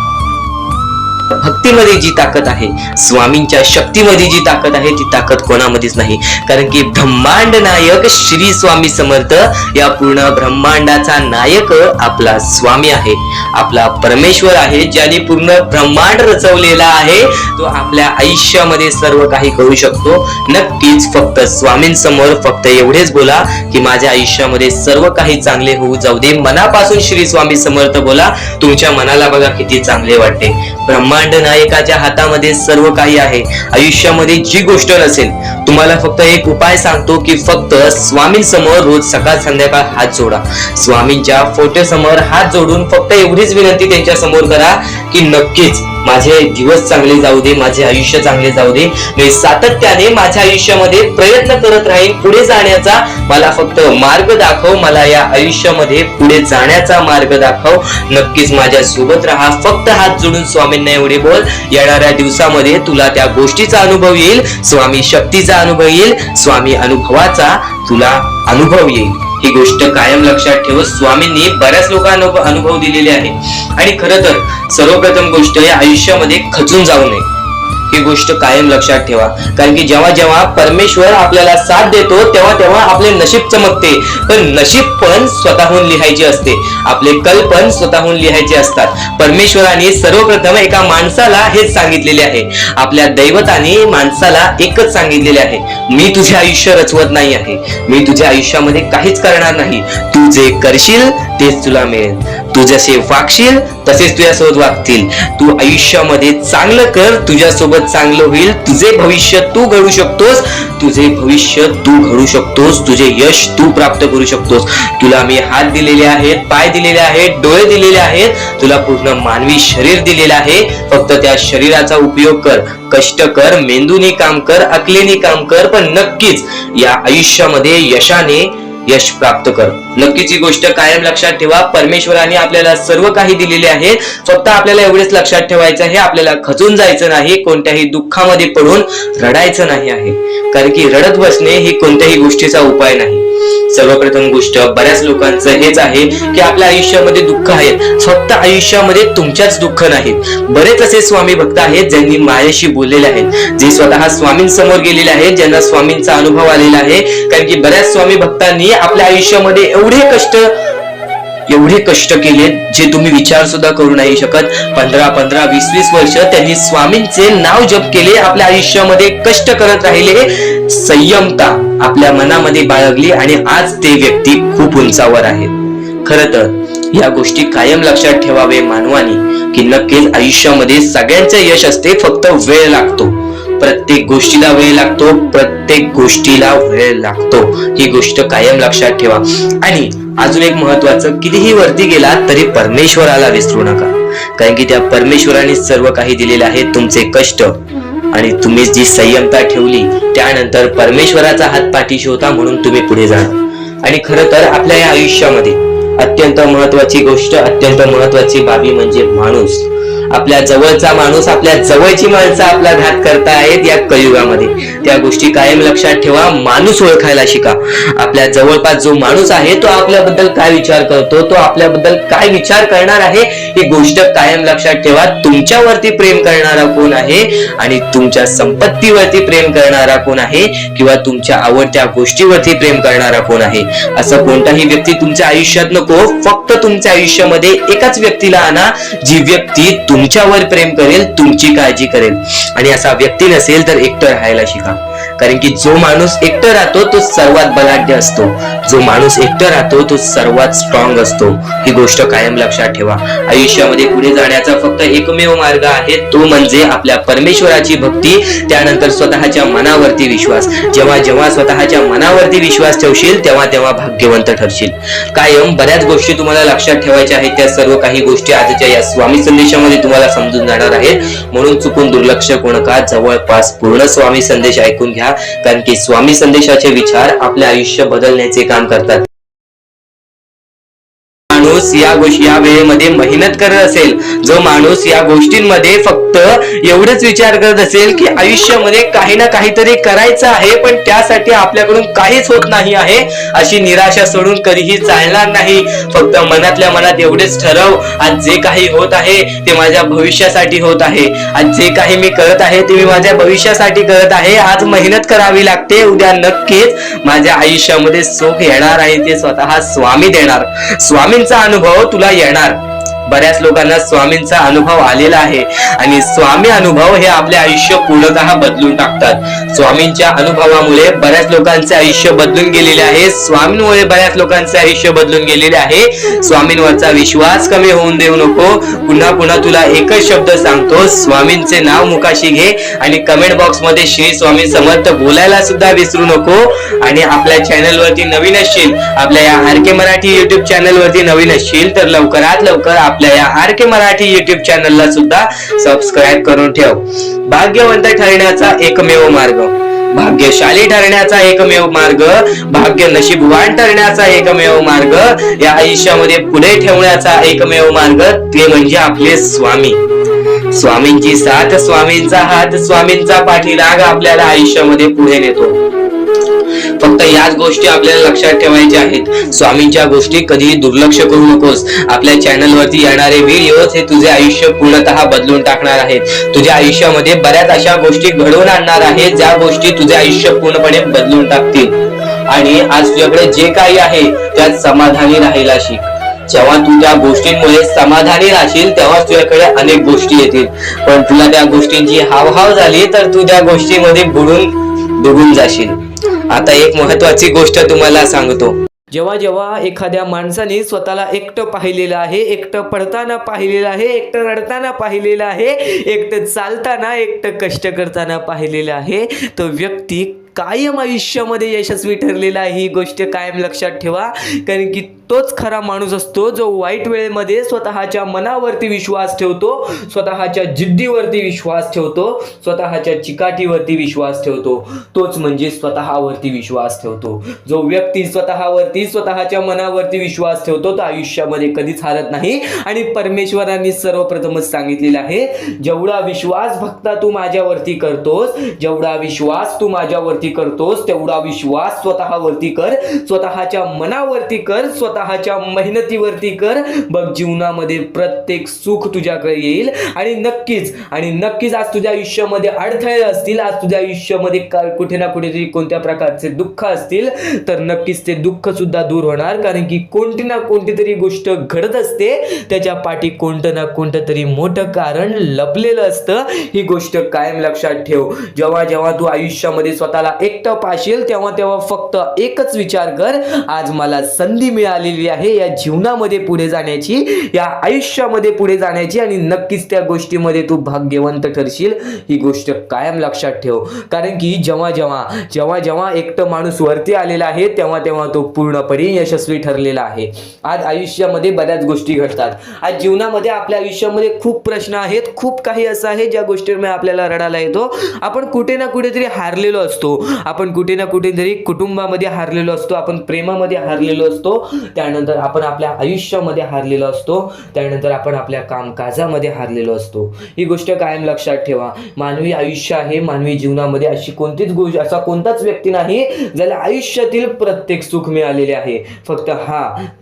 Speaker 2: भक्तीमध्ये जी ताकद आहे, स्वामींच्या शक्तीमध्ये जी ताकद आहे, ती ताकद कोणामध्येच नाही. कारण की ब्रह्मांड नायक श्री स्वामी समर्थ, या पूर्ण ब्रह्मांडाचा नायक आपला स्वामी आहे, आपला परमेश्वर आहे, ज्याने पूर्ण ब्रह्मांड रचवलेला आहे. तो आपल्या आयुष्यामध्ये सर्व काही करू शकतो. नक्कीच फक्त स्वामींसमोर फक्त एवढेच बोला की माझ्या आयुष्यामध्ये सर्व काही चांगले होऊ जाऊ दे. मनापासून श्री स्वामी समर्थ बोला. तुमच्या मनाला बघा किती चांगले वाटते. ब्रह्मांड नायकाच्या हातामध्ये सर्व काही आहे. आयुष्यामध्ये जी गोष्ट नसेल, तुम्हाला फक्त एक उपाय सांगतो की फक्त स्वामींसमोर रोज सकाळ संध्याकाळ हात जोडा. स्वामींच्या फोटो समोर हात जोडून फक्त एवढीच विनंती त्यांच्या समोर करा की नक्कीच माझे दिवस चांगले जाऊ दे, माझे आयुष्य चांगले जाऊ दे. मी सातत्याने माझ्या आयुष्यामध्ये प्रयत्न करत राहीन पुढे जाण्याचा. मला फक्त मार्ग दाखव, मला या आयुष्यामध्ये पुढे जाण्याचा मार्ग दाखव. नक्कीच माझ्या सोबत राहा. फक्त हात जोडून स्वामींना एवढे बोल. येणाऱ्या दिवसामध्ये तुला त्या गोष्टीचा अनुभव येईल, स्वामी शक्तीचा अनुभव येईल, स्वामी अनुभवाचा तुला अनुभव येईल. ही गोष्ट कायम लक्षात ठेव. स्वामींनी बऱ्याच लोकांना अनुभव दिलेले आहे. आणि खरं तर सर्वप्रथम गोष्ट या आयुष्यामध्ये खचून जाऊ नये, ही गोष्ट कायम लक्षात ठेवा. कारण की जेव्हा जेव्हा परमेश्वर आपल्याला साथ देतो तेव्हा तेव्हा आपले नशीब चमकते. पण नशीब पण स्वतःहून लिहायचे असते, आपले कल पण स्वतःहून लिहायचे असतात. परमेश्वराने सर्वप्रथम एका माणसाला हेच सांगितलेले आहे, आपल्या दैवताने माणसाला एकच सांगितलेले आहे, मी तुझे आयुष्य रचवत नाही आहे, मी तुझ्या आयुष्यामध्ये काहीच करणार नाही. तू जे करशील तेच तुला मिळेल. तू जसे वागशील तसेच तुझ्यासोबत वागतील. तू आयुष्यामध्ये चांगलं कर, तुझ्यासोबत चांगलं होईल. तुझे भविष्य तू घडू शकतोस, तुझे भविष्य तू घडू शकतोस, तुझे यश तू प्राप्त करू शकतोस. तुला मी हात दिलेले आहेत, पाय दिलेले आहेत, डोळे दिलेले आहेत, तुला पूर्ण मानवी शरीर दिलेलं आहे. फक्त त्या शरीराचा उपयोग कर, कष्ट कर, मेंदूने काम कर, अकलेने काम कर, पण नक्कीच या आयुष्यामध्ये यशाने यश प्राप्त कर. नक्कीच ही गोष्ट कायम लक्षात ठेवा. परमेश्वराने आपल्याला सर्व काही दिलेले आहे. फक्त आपल्याला एवढेच लक्षात ठेवायचं आहे, आपल्याला खचून जायचं नाही, कोणत्याही दुःखामध्ये पडून रडायचं नाही आहे. कारण की रडत बसणे ही कोणत्याही गोष्टीचा उपाय नाही. सर्वप्रथम गोष्ट बऱ्याच लोकांचं हेच आहे की आपल्या आयुष्यामध्ये दुःख आहेत, फक्त आयुष्यामध्ये तुमच्याच दुःख नाहीत. बरेच असे स्वामी भक्त आहेत ज्यांनी माझ्याशी बोललेले आहेत, जे स्वतः स्वामींसमोर गेलेले आहेत, ज्यांना स्वामींचा अनुभव आलेला आहे. कारण की बऱ्याच स्वामी भक्तांनी आपल्या आयुष्यामध्ये एवढे कष्ट केले जे तुम्ही विचार सुद्धा करू नाही शकत. 15, 20 वर्ष त्यांनी स्वामींचे नाव जप केले, आपल्या आयुष्यामध्ये कष्ट करत राहिले, संयमता आपल्या मनामध्ये बाळगली आणि आज ते व्यक्ती खूप उंचावर आहेत. खरं तर या गोष्टी कायम लक्षात ठेवावे मानवानी की नक्कीच आयुष्यामध्ये सगळ्यांचे यश असते, फक्त वेळ लागतो. प्रत्येक गोष्टीला वेळ लागतो, प्रत्येक गोष्टीला वेळ लागतो. ही गोष्ट कायम लक्षात ठेवा. आणि अजून एक महत्वाचं, कितीही वरती गेला तरी परमेश्वराला विसरू नका. कारण की त्या परमेश्वराने सर्व काही दिलेले आहे. तुमचे कष्ट आणि तुम्ही जी संयमता ठेवली त्यानंतर परमेश्वराचा हात पाठीशी होता, म्हणून तुम्ही पुढे जाणार. आणि खरं तर आपल्या या आयुष्यामध्ये अत्यंत महत्वाची गोष्ट, अत्यंत महत्वाची बाबी म्हणजे माणूस. आपल्या जवळचा माणूस, आपल्या जवळची माणसं आपला घात करतायत या कलियुगामध्ये. त्या गोष्टी कायम लक्षात ठेवा. माणूस ओळखायला शिका. आपल्या जवळपास जो माणूस आहे तो आपल्याबद्दल काय विचार करतो, तो आपल्याबद्दल काय विचार करणार आहे, ही गोष्ट कायम लक्षात ठेवा. तुमच्यावरती प्रेम करणारा कोण आहे आणि तुमच्या संपत्तीवरती प्रेम करणारा कोण आहे किंवा तुमच्या आवडत्या गोष्टीवरती प्रेम करणारा कोण आहे. असं कोणताही व्यक्ती तुमच्या आयुष्यात नको. फक्त तुमच्या आयुष्यामध्ये एकाच व्यक्तीला आणा, जी व्यक्ती तुमच्यावर प्रेम करेल, तुमची काळजी करेल. आणि असा व्यक्ती नसेल तर एकटं राहायला शिका. कारण की जो माणूस एकटं राहतो तो सर्वात बलाढ्य असतो. जो माणूस एकटं राहतो तो सर्वात स्ट्रॉंग असतो. ही गोष्ट कायम लक्षात ठेवा. आयुष्यामध्ये पुढे जाण्याचा फक्त एकमेव मार्ग आहे, तो म्हणजे आपल्या परमेश्वराची भक्ती, त्यानंतर स्वतःच्या मनावरती विश्वास. जेव्हा जेव्हा स्वतःच्या मनावरती विश्वास ठेवशील तेव्हा तेव्हा भाग्यवंत ठरशील. कायम बऱ्याच गोष्टी तुम्हाला लक्षात ठेवायच्या आहेत. त्या सर्व काही गोष्टी आजच्या या स्वामी संदेशामध्ये तुम्हाला समजून जाणार आहेत. म्हणून चुकून दुर्लक्ष करू नका. जवळपास पूर्ण स्वामी संदेश ऐकून घ्या. कारण की स्वामी संदेशाचे विचार आपले आयुष्य बदलण्याचे काम करतात. माणूस या वेळेमध्ये मेहनत करत असेल, जो माणूस या गोष्टींमध्ये फक्त एवढंच विचार करत असेल की आयुष्यामध्ये काही ना काहीतरी करायचं आहे पण त्यासाठी आपल्याकडून काहीच होत नाही आहे, अशी निराशा सोडून कधीही चालणार नाही. फक्त मनातल्या मनात एवढेच ठरव, आज जे काही होत आहे ते माझ्या भविष्यासाठी होत आहे. आज जे काही मी करत आहे ते मी माझ्या भविष्यासाठी करत आहे. आज मेहनत करावी लागते, उद्या नक्कीच माझ्या आयुष्यामध्ये सुख येणार आहे, ते स्वतः स्वामी देणार. स्वामींचा अनुभव तुला येणार. बऱ्याच लोकांना स्वामींचा अनुभव आलेला आहे आणि स्वामी अनुभव हे आपले आयुष्य पूर्णतः बदलून टाकतात. स्वामींच्या अनुभवामुळे बऱ्याच लोकांचे आयुष्य बदलून गेलेले आहे. स्वामींमुळे बऱ्याच लोकांचे आयुष्य बदलून गेलेले आहे. स्वामींवरचा विश्वास कमी होऊन देऊ नको. पुन्हा पुन्हा तुला एकच शब्द सांगतो, स्वामींचे नाव मुखाशी घे आणि कमेंट बॉक्स मध्ये श्री स्वामी समर्थ बोलायला सुद्धा विसरू नको. आणि आपल्या चॅनल वरती नवीन असशील, आपल्या या आर के मराठी युट्यूब चॅनल वरती नवीन असशील तर लवकरात लवकर आपल्या या आर के मराठी युट्यूब चॅनलला सुद्धा सबस्क्राईब करून ठेव. भाग्यवंत ठरण्याचा एकमेव मार्ग, भाग्यशाली ठरण्याचा एकमेव मार्ग, भाग्य नशीबवान ठरण्याचा एकमेव मार्ग, या आयुष्यामध्ये पुढे ठेवण्याचा एकमेव मार्ग ते म्हणजे आपले स्वामी. स्वामींची साथ, स्वामींचा हात, स्वामींचा पाठीलाग आपल्याला आयुष्यामध्ये पुढे नेतो. फक्त याच गोष्टी आपल्याला लक्षात ठेवायच्या आहेत. स्वामींच्या गोष्टी कधीही दुर्लक्ष करू नकोस. आपल्या चॅनल वरती येणारे व्हिडिओज हे तुझे आयुष्य पूर्णतः बदलून टाकणार आहेत. तुझ्या आयुष्यामध्ये बऱ्याच अशा गोष्टी घडवून आणणार आहेत ज्या गोष्टी तुझे आयुष्य पूर्णपणे बदलून टाकतील. आणि आज तुझ्याकडे जे काही आहे त्यात समाधानी राहायला शिक. जेव्हा तू त्या गोष्टींमुळे समाधानी राहशील तेव्हा तुझ्याकडे अनेक गोष्टी येतील. पण तुला त्या गोष्टींची हावहाव झाली तर तू त्या गोष्टीमध्ये बुडून डुबून जाशील. आता एक महत्वाची गोष्ट तुम्हाला सांगतो.
Speaker 1: जेव्हा जेव्हा एखाद्या माणसाने स्वतःला एकटं पाहिलेलं आहे, एकटं पडताना पाहिलेलं आहे, एकटं रडताना पाहिलेलं आहे, एकटं चालताना, एकटं कष्ट करताना पाहिलेलं आहे, तो व्यक्ती कायम आयुष्यामध्ये यशस्वी ठरलेला आहे. ही गोष्ट कायम लक्षात ठेवा. कारण की तोच खरा माणूस असतो जो वाईट वेळेमध्ये स्वतःच्या मनावरती विश्वास ठेवतो, स्वतःच्या जिद्दीवरती विश्वास ठेवतो, स्वतःच्या चिकाटीवरती विश्वास ठेवतो. तोच म्हणजे स्वतःवरती विश्वास ठेवतो. जो व्यक्ती स्वतःवरती, स्वतःच्या मनावरती विश्वास ठेवतो तो आयुष्यामध्ये कधीच हारत नाही. आणि परमेश्वरांनी सर्वप्रथमच सांगितलेलं आहे, जेवढा विश्वास भक्ता तू माझ्यावरती करतोस, जेवढा विश्वास तू माझ्यावरती करतोस तेवढा विश्वास स्वतःवरती कर, स्वतःच्या मनावरती कर, स्वतःच्या मेहनतीवरती कर. बघ, जीवनामध्ये प्रत्येक सुख तुझ्याकडे येईल. आणि नक्कीच आज तुझ्या आयुष्यामध्ये अडथळे असतील, आज तुझ्या आयुष्यामध्ये कुठे ना कुठेतरी कोणत्या प्रकारचे दुःख असतील तर नक्कीच ते दुःख सुद्धा दूर होणार. कारण की कोणती ना कोणती तरी गोष्ट घडत असते, त्याच्या पाठी कोणतं ना कोणतं तरी मोठं कारण लपलेलं असतं. ही गोष्ट कायम लक्षात ठेव. जेव्हा जेव्हा तू आयुष्यामध्ये स्वतःला एकटं पाशील तेव्हा तेव्हा फक्त एकच विचार कर, आज मला संधी मिळालेली आहे या जीवनामध्ये पुढे जाण्याची, या आयुष्यामध्ये पुढे जाण्याची. आणि नक्कीच त्या गोष्टीमध्ये तू भाग्यवंत ठरशील. ही गोष्ट कायम लक्षात ठेव. कारण की जेव्हा जेव्हा एकटं माणूस वरती आलेला आहे तेव्हा तेव्हा तो पूर्णपणे यशस्वी ठरलेला आहे. आज आयुष्यामध्ये बऱ्याच गोष्टी घडतात. आज जीवनामध्ये आपल्या आयुष्यामध्ये खूप प्रश्न आहेत, खूप काही असं आहे ज्या गोष्टींमुळे आपल्याला रडायला येतो. आपण कुठे ना कुठेतरी हारलेलो असतो, आपण कुठे ना कुठेतरी कुटुंबामध्ये हारलेलो असतो, आपण प्रेमामध्ये हारलेलो असतो. त्यानंतर आपण आपल्या आयुष्यामध्ये हारलेलो असतो, त्यानंतर आपण आपल्या कामकाजामध्ये हारलेलो असतो. ही गोष्ट कायम लक्षात ठेवा. मानवी आयुष्य आहे, मानवी जीवनामध्ये अशी कोणतीच गोष्ट, असा कोणताच व्यक्ती नाही ज्याला आयुष्यातील प्रत्येक सुख मिळालेले आहे. फक्त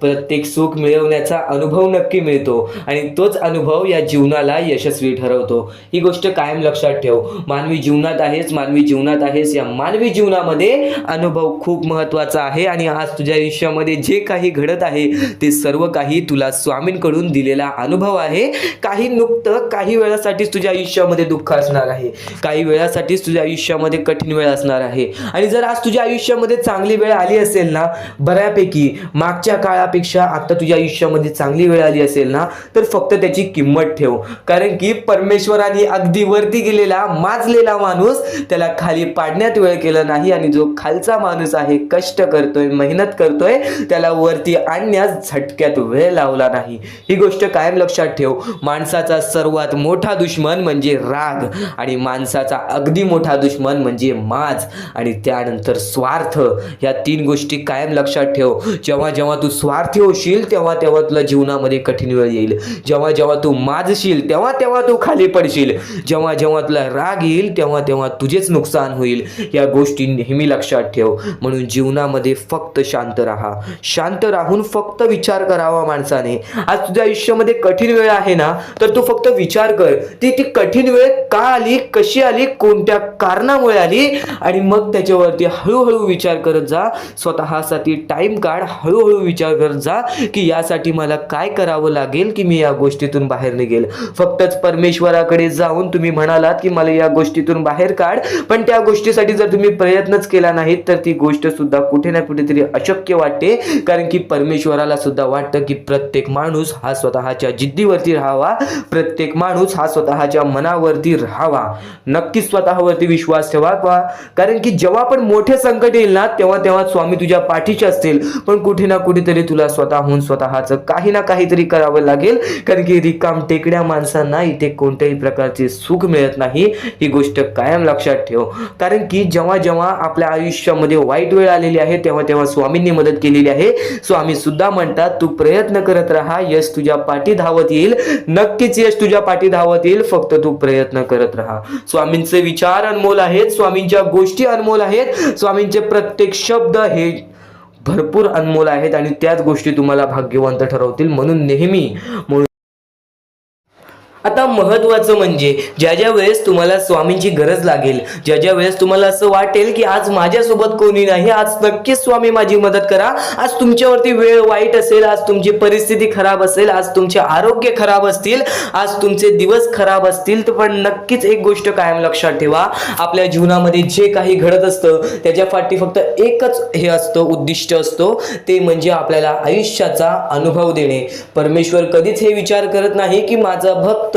Speaker 1: प्रत्येक सुख मिळवण्याचा अनुभव नक्की मिळतो आणि तोच अनुभव या जीवनाला यशस्वी ठरवतो. ही गोष्ट कायम लक्षात ठेव. मानवी जीवनात आहेस, या मानवी जीवनामध्ये अनुभव खूप महत्त्वाचा आहे आणि आज तुझ्या आयुष्यामध्ये जे काही घडत आहे ते सर्व काही तुला स्वामींकडून दिलेला अनुभव आहे. काही वेळासाठीच तुझ्या आयुष्यामध्ये दुःख असणार आहे, काही वेळासाठीच तुझ्या आयुष्यामध्ये कठीण वेळ असणार आहे. आणि जर आज तुझ्या आयुष्यामध्ये चांगली वेळ आली असेल ना, बऱ्यापैकी मागच्या काळापेक्षा आता तुझ्या आयुष्यामध्ये चांगली वेळ आली असेल ना, तर फक्त त्याची किंमत ठेव. कारण की परमेश्वराने अगदी वरती गेलेला माजलेला माणूस त्याला खाली पाडण्यात वेळ केला नाही आणि जो खालचा माणूस आहे, कष्ट करतोय, मेहनत करतोय, त्याला वरती आणण्यास झटक्यात वेळ लावला नाही. ही गोष्ट कायम लक्षात ठेव. माणसाचा सर्वात मोठा दुश्मन म्हणजे राग आणि माणसाचा अगदी मोठा दुश्मन म्हणजे माज आणि त्यानंतर स्वार्थ. या 3 गोष्टी कायम लक्षात ठेव. जेव्हा जेव्हा तू स्वार्थी होशील तेव्हा तेव्हा तुला जीवनामध्ये कठीण वेळ येईल. जेव्हा जेव्हा तू माजशील तेव्हा तेव्हा तू खाली पडशील. जेव्हा जेव्हा तुला राग येईल तेव्हा तेव्हा तुझेच नुकसान होईल. या गोष्टी नेहमी लक्षात ठेव. म्हणून जीवनामध्ये फक्त शांत राहा. शांत राहून फक्त विचार करावा माणसाने. आज तुझ्या आयुष्यामध्ये कठीण वेळ आहे ना, तर तू फक्त विचार कर, ती कठीण वेळ का आली, कशी आली, कोणत्या कारणामुळे आली आणि मग त्याच्यावरती हळूहळू विचार करत जा. स्वतःसाठी टाइम काढ, हळूहळू विचार करत जा की यासाठी मला काय करावं लागेल की मी या गोष्टीतून बाहेर निघेल. फक्तच परमेश्वराकडे जाऊन तुम्ही म्हणालात की मला या गोष्टीतून बाहेर काढ, पण त्या गोष्टीसाठी जर तुम्ही प्रयत्नच केला नाहीत तर ती गोष्ट सुद्धा कुठे ना कुठेतरी अशक्य वाटते. कारण की परमेश्वराला सुद्धा वाटतं की प्रत्येक माणूस हा स्वतःच्या जिद्दीवरती राहावा, प्रत्येक माणूस हा स्वतःच्या मनावरती राहावा. नक्कीच स्वतःवरती विश्वास ठेवा. कारण की जेव्हा पण मोठे संकट येईल ना तेव्हा तेव्हा स्वामी तुझ्या पाठीचे असतील, पण कुठे ना कुठेतरी तुला स्वतःहून स्वतःचं काही ना काहीतरी करावं लागेल. कारण की रिकाम टेकड्या माणसांना इथे कोणत्याही प्रकारचे सुख मिळत नाही. ही गोष्ट कायम लक्षात ठेव. कारण की जेव्हा जेव्हा आपल्या आयुष्यामध्ये वाईट वेळ आलेली आहे तेव्हा तेव्हा स्वामींनी मदत केलेली आहे. स्वामी सुद्धा म्हणतात तू प्रयत्न करत राहा, यश तुझ्या पाठी धावत येईल. नक्कीच यश तुझ्या पाठी धावत येईल, फक्त तू प्रयत्न करत राहा. स्वामींचे विचार अनमोल आहेत, स्वामींच्या गोष्टी अनमोल आहेत, स्वामींचे प्रत्येक शब्द हे भरपूर अनमोल आहेत आणि त्याच गोष्टी तुम्हाला भाग्यवंत ठरवतील. म्हणून नेहमी आता महत्त्वाचं म्हणजे ज्या ज्या वेळेस तुम्हाला स्वामींची गरज लागेल, ज्या ज्या वेळेस तुम्हाला असं वाटेल की आज माझ्यासोबत कोणी नाही, आज नक्कीच स्वामी माझी मदत करा, आज तुमच्यावरती वेळ वाईट असेल, आज तुमची परिस्थिती खराब असेल, आज तुमचे आरोग्य खराब असतील, आज तुमचे दिवस खराब असतील, तर पण नक्कीच एक गोष्ट कायम लक्षात ठेवा. आपल्या जीवनामध्ये जे काही घडत असतं त्याच्या पाठी फक्त एकच हे असतं, उद्दिष्ट असतो, ते म्हणजे आपल्याला आयुष्याचा अनुभव देणे. परमेश्वर कधीच हे विचार करत नाही की माझा भक्त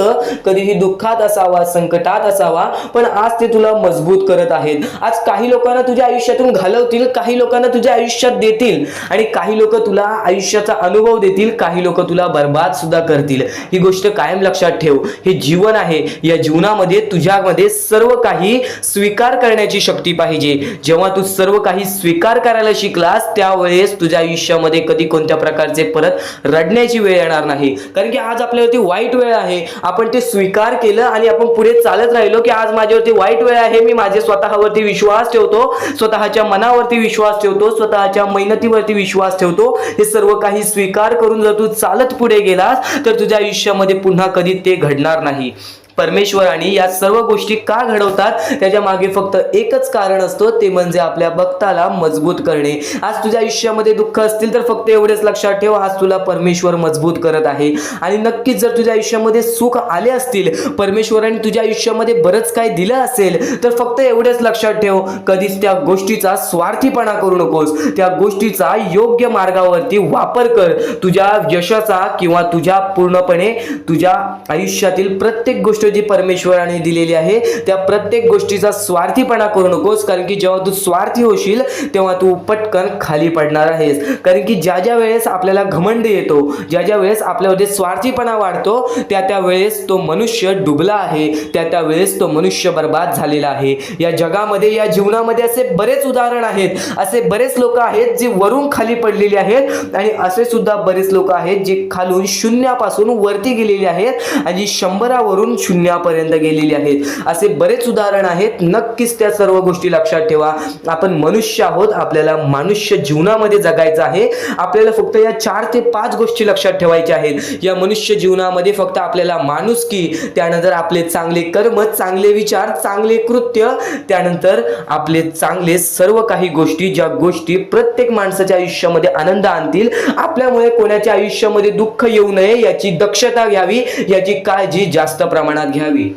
Speaker 1: कधीही दुःखात असावा, संकटात असावा, पण आज ते तुला मजबूत करत आहेत. आज काही लोकांना तुझ्या आयुष्यातून घालवतील, काही लोकांना तुझ्या आयुष्यात देतील आणि काही लोक तुला आयुष्याचा अनुभव देतील, काही लोक तुला बर्बाद सुद्धा करतील. ही गोष्ट कायम लक्षात ठेव. हे जीवन आहे, या जीवनामध्ये तुझ्यामध्ये सर्व काही स्वीकार करण्याची शक्ती पाहिजे. जेव्हा तू सर्व काही स्वीकार करायला शिकलास त्यावेळेस तुझ्या आयुष्यामध्ये कधी कोणत्या प्रकारचे परत रडण्याची वेळ येणार नाही. कारण की आज आपल्यावरती वाईट वेळ आहे, आपण ते स्वीकार केलं आणि आपण पुढे चालत राहिलो की आज माझ्यावरती वाईट वेळ आहे, मी माझे स्वतःवरती विश्वास ठेवतो, स्वतःच्या मनावरती विश्वास ठेवतो, स्वतःच्या मेहनतीवरती विश्वास ठेवतो. हे सर्व काही स्वीकार करून जर तू चालत पुढे गेलास तर तुझ्या आयुष्यामध्ये पुन्हा कधी ते घडणार नाही. परमेश्वराने या सर्व गोष्टी का घडवतात त्याच्या मागे फक्त एकच कारण असतो, ते म्हणजे आपल्या भक्ताला मजबूत करणे. आज तुझ्या आयुष्यामध्ये दुःख असतील तर फक्त एवढेच लक्षात ठेव, आज तुला परमेश्वर मजबूत करत आहे. आणि नक्कीच जर तुझ्या आयुष्यामध्ये सुख आले असतील, परमेश्वराने तुझ्या आयुष्यामध्ये बरंच काही दिलं असेल, तर फक्त एवढेच लक्षात ठेव, कधीच त्या गोष्टीचा स्वार्थीपणा करू नकोस. त्या गोष्टीचा योग्य मार्गावरती वापर कर. तुझ्या यशाचा किंवा तुझ्या पूर्णपणे तुझ्या आयुष्यातील प्रत्येक गोष्ट गोष्ट जी परमेश्वराने दिलेली आहे त्या प्रत्येक गोष्टीचा स्वार्थीपणा करू नकोस, कारण की जेव्हा तू स्वार्थी होशील तेव्हा तू पटकन खाली पडणार आहेस. कारण की ज्या ज्या वेळेस आपल्याला घमंड येतो, ज्या ज्या वेळेस आपल्यामध्ये स्वार्थीपणा वाढतो, त्या वेळेस तो मनुष्य डुबला आहे, त्या वेळेस तो मनुष्य बर्बाद झालेला आहे. या जगामध्ये, या जीवनामध्ये असे बरेच उदाहरण आहेत, असे बरेच लोक आहेत जे वरून खाली पडलेले आहेत आणि असे सुद्धा बरेच लोक आहेत जे खालून शून्यापासून वरती गेलेले आहेत आणि 100 वरून शून्यापर्यंत गेलेले आहेत. असे बरेच उदाहरण आहेत. नक्कीच त्या सर्व गोष्टी लक्षात ठेवा. आपण मनुष्य आहोत, आपल्याला मनुष्य जीवनामध्ये जगायचं आहे. आपल्याला फक्त या 4 ते 5 गोष्टी लक्षात ठेवायच्या आहेत. या मनुष्य जीवनामध्ये फक्त आपल्याला माणुसकी, त्यानंतर आपले चांगले कर्म, चांगले विचार, चांगले कृत्य, त्यानंतर आपले चांगले सर्व काही गोष्टी, ज्या गोष्टी प्रत्येक माणसाच्या आयुष्यामध्ये आनंद आणतील, आपल्यामुळे कोणाच्या आयुष्यामध्ये दुःख येऊ नये याची दक्षता घ्यावी, याची काळजी जास्त प्रमाणात घ्यावी.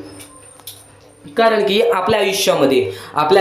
Speaker 1: कारण की आपल्या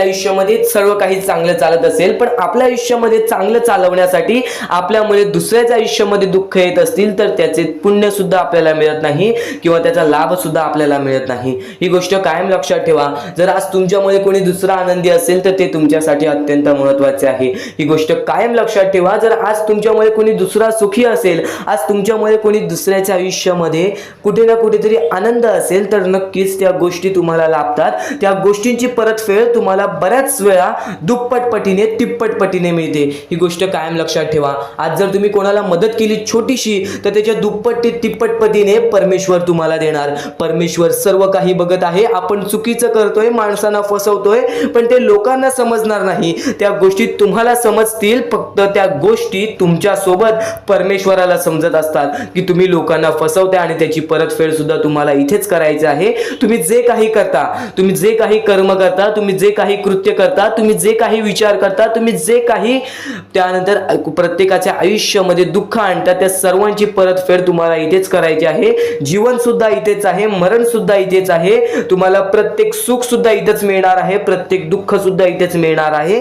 Speaker 1: आयुष्यामध्ये सर्व काही चांगलं चालत असेल, पण आपल्या आयुष्यामध्ये चांगलं चालवण्यासाठी आपल्यामुळे दुसऱ्याच्या आयुष्यामध्ये दुःख येत असतील तर त्याचे पुण्य सुद्धा आपल्याला मिळत नाही किंवा त्याचा लाभ सुद्धा आपल्याला मिळत नाही. ही गोष्ट कायम लक्षात ठेवा. जर आज तुमच्यामुळे कोणी दुसरा आनंदी असेल तर ते तुमच्यासाठी अत्यंत महत्त्वाचे आहे. ही गोष्ट कायम लक्षात ठेवा. जर आज तुमच्यामुळे कोणी दुसरा सुखी असेल, आज तुमच्यामुळे कोणी दुसऱ्याच्या आयुष्यामध्ये कुठे ना कुठेतरी आनंद असेल तर नक्कीच त्या गोष्टी तुम्हाला लाभतात. त्या गोष्टींची परतफेड तुम्हाला बऱ्याच वेळा दुप्पट पटीने, तिप्पट पटीने मिळते. ही गोष्ट कायम लक्षात ठेवा. आज जर तुम्ही कोणाला मदत केली छोटीशी तर त्याच्या दुप्पट ते तिप्पट पटीने परमेश्वर तुम्हाला देणार. परमेश्वर सर्व काही बघत आहे. आपण चुकीचं करतोय, माणसांना फसवतोय, पण ते लोकांना समजणार नाही. त्या गोष्टी तुम्हाला समजतील. फक्त त्या गोष्टी तुमच्या सोबत परमेश्वराला समजत असतात की तुम्ही लोकांना फसवताय आणि त्याची परतफेड सुद्धा तुम्हाला इथेच करायची आहे. तुम्ही जे काही करता, तुम्ही जे काही कर्म करता, तुम्ही जे काही कृत्य करता, तुम्ही जे काही विचार करता, तुम्ही जे काही त्यानंतर प्रत्येकाच्या आयुष्यामध्ये दुःख आणता, त्या सर्वांची परतफेड तुम्हाला इथेच करायची आहे. जीवन सुद्धा इथेच आहे, मरण सुद्धा इथेच आहे. तुम्हाला प्रत्येक सुख सुद्धा इथेच मिळणार आहे, प्रत्येक दुःख सुद्धा इथेच मिळणार आहे.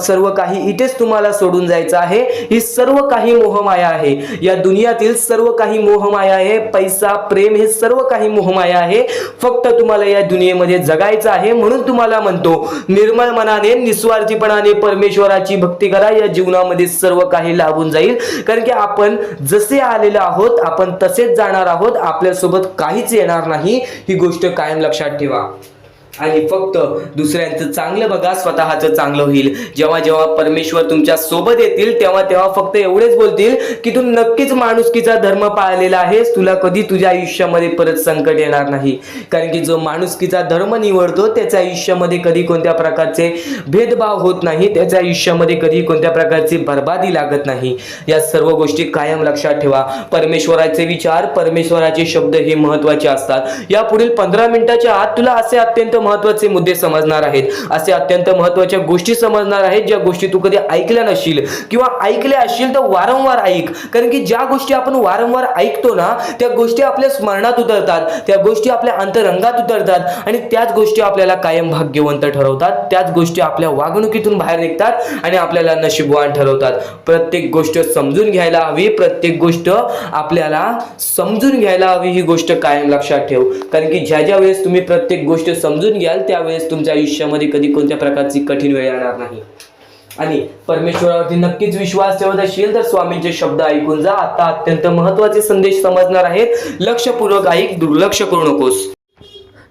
Speaker 1: सर्व काही इथेच तुम्हाला सोडून जायचं आहे. ही सर्व काही मोहमाया आहे. या दुनियातील सर्व काही मोहमाया आहे. पैसा, प्रेम हे सर्व काही मोहमाया आहे. फक्त तुम्हाला या दुनियेमध्ये जगायचं आहे. म्हणून तुम्हाला म्हणतो, निर्मळ मनाने, निस्वार्थीपणाने परमेश्वराची भक्ती करा. या जीवनामध्ये सर्व काही लाभून जाईल. कारण की आपण जसे आलेलो आहोत आपण तसेच जाणार आहोत. आपल्यासोबत काहीच येणार नाही. ही गोष्ट कायम लक्षात ठेवा. आणि फक्त दुसऱ्यांचं चांगलं बघा, स्वतःचं चांगलं होईल. जेव्हा जेव्हा परमेश्वर तुमच्या सोबत येतील तेव्हा तेव्हा फक्त एवढेच बोलतील की तू नक्कीच माणुसकीचा धर्म पाळलेला आहेस, तुला कधी तुझ्या आयुष्यामध्ये परत संकट येणार नाही. कारण की जो माणुसकीचा धर्म निवडतो त्याच्या आयुष्यामध्ये कधी कोणत्या प्रकारचे भेदभाव होत नाही, त्याच्या आयुष्यामध्ये कधी कोणत्या प्रकारची बर्बादी लागत नाही. या सर्व गोष्टी कायम लक्षात ठेवा. परमेश्वराचे विचार, परमेश्वराचे शब्द हे महत्त्वाचे असतात. या पुढील 15 मिनिटाच्या आत तुला असे अत्यंत महत्त्वाचे मुद्दे समजणार आहेत, असे अत्यंत महत्त्वाच्या गोष्टी समजणार आहेत ज्या गोष्टी तू कधी ऐकल्या नसशील किंवा ऐकल्या असशील तर वारंवार ऐक. कारण की ज्या गोष्टी आपण वारंवार ऐकतो ना त्या गोष्टी आपल्या स्मरणात उतरतात, त्या गोष्टी आपल्या अंतरंगात उतरतात आणि त्याच गोष्टी आपल्याला कायम भाग्यवंत ठरवतात. त्याच गोष्टी आपल्या वागणुकीतून बाहेर निघतात आणि आपल्याला नशीबवान ठरवतात. प्रत्येक गोष्ट समजून घ्यायला हवी, प्रत्येक गोष्ट आपल्याला समजून घ्यायला हवी. ही गोष्ट कायम लक्षात ठेव. कारण की ज्या वेळेस तुम्ही प्रत्येक गोष्ट समजून घ्याल त्यावेळेस तुमच्या आयुष्यामध्ये कधी कोणत्या प्रकारची कठीण वेळ येणार नाही. आणि परमेश्वरावरती नक्कीच विश्वास ठेवत असेल तर स्वामींचे शब्द ऐकून जा. आता अत्यंत महत्त्वाचे संदेश समजणार आहेत. लक्षपूर्वक ऐक, दुर्लक्ष करू नकोस.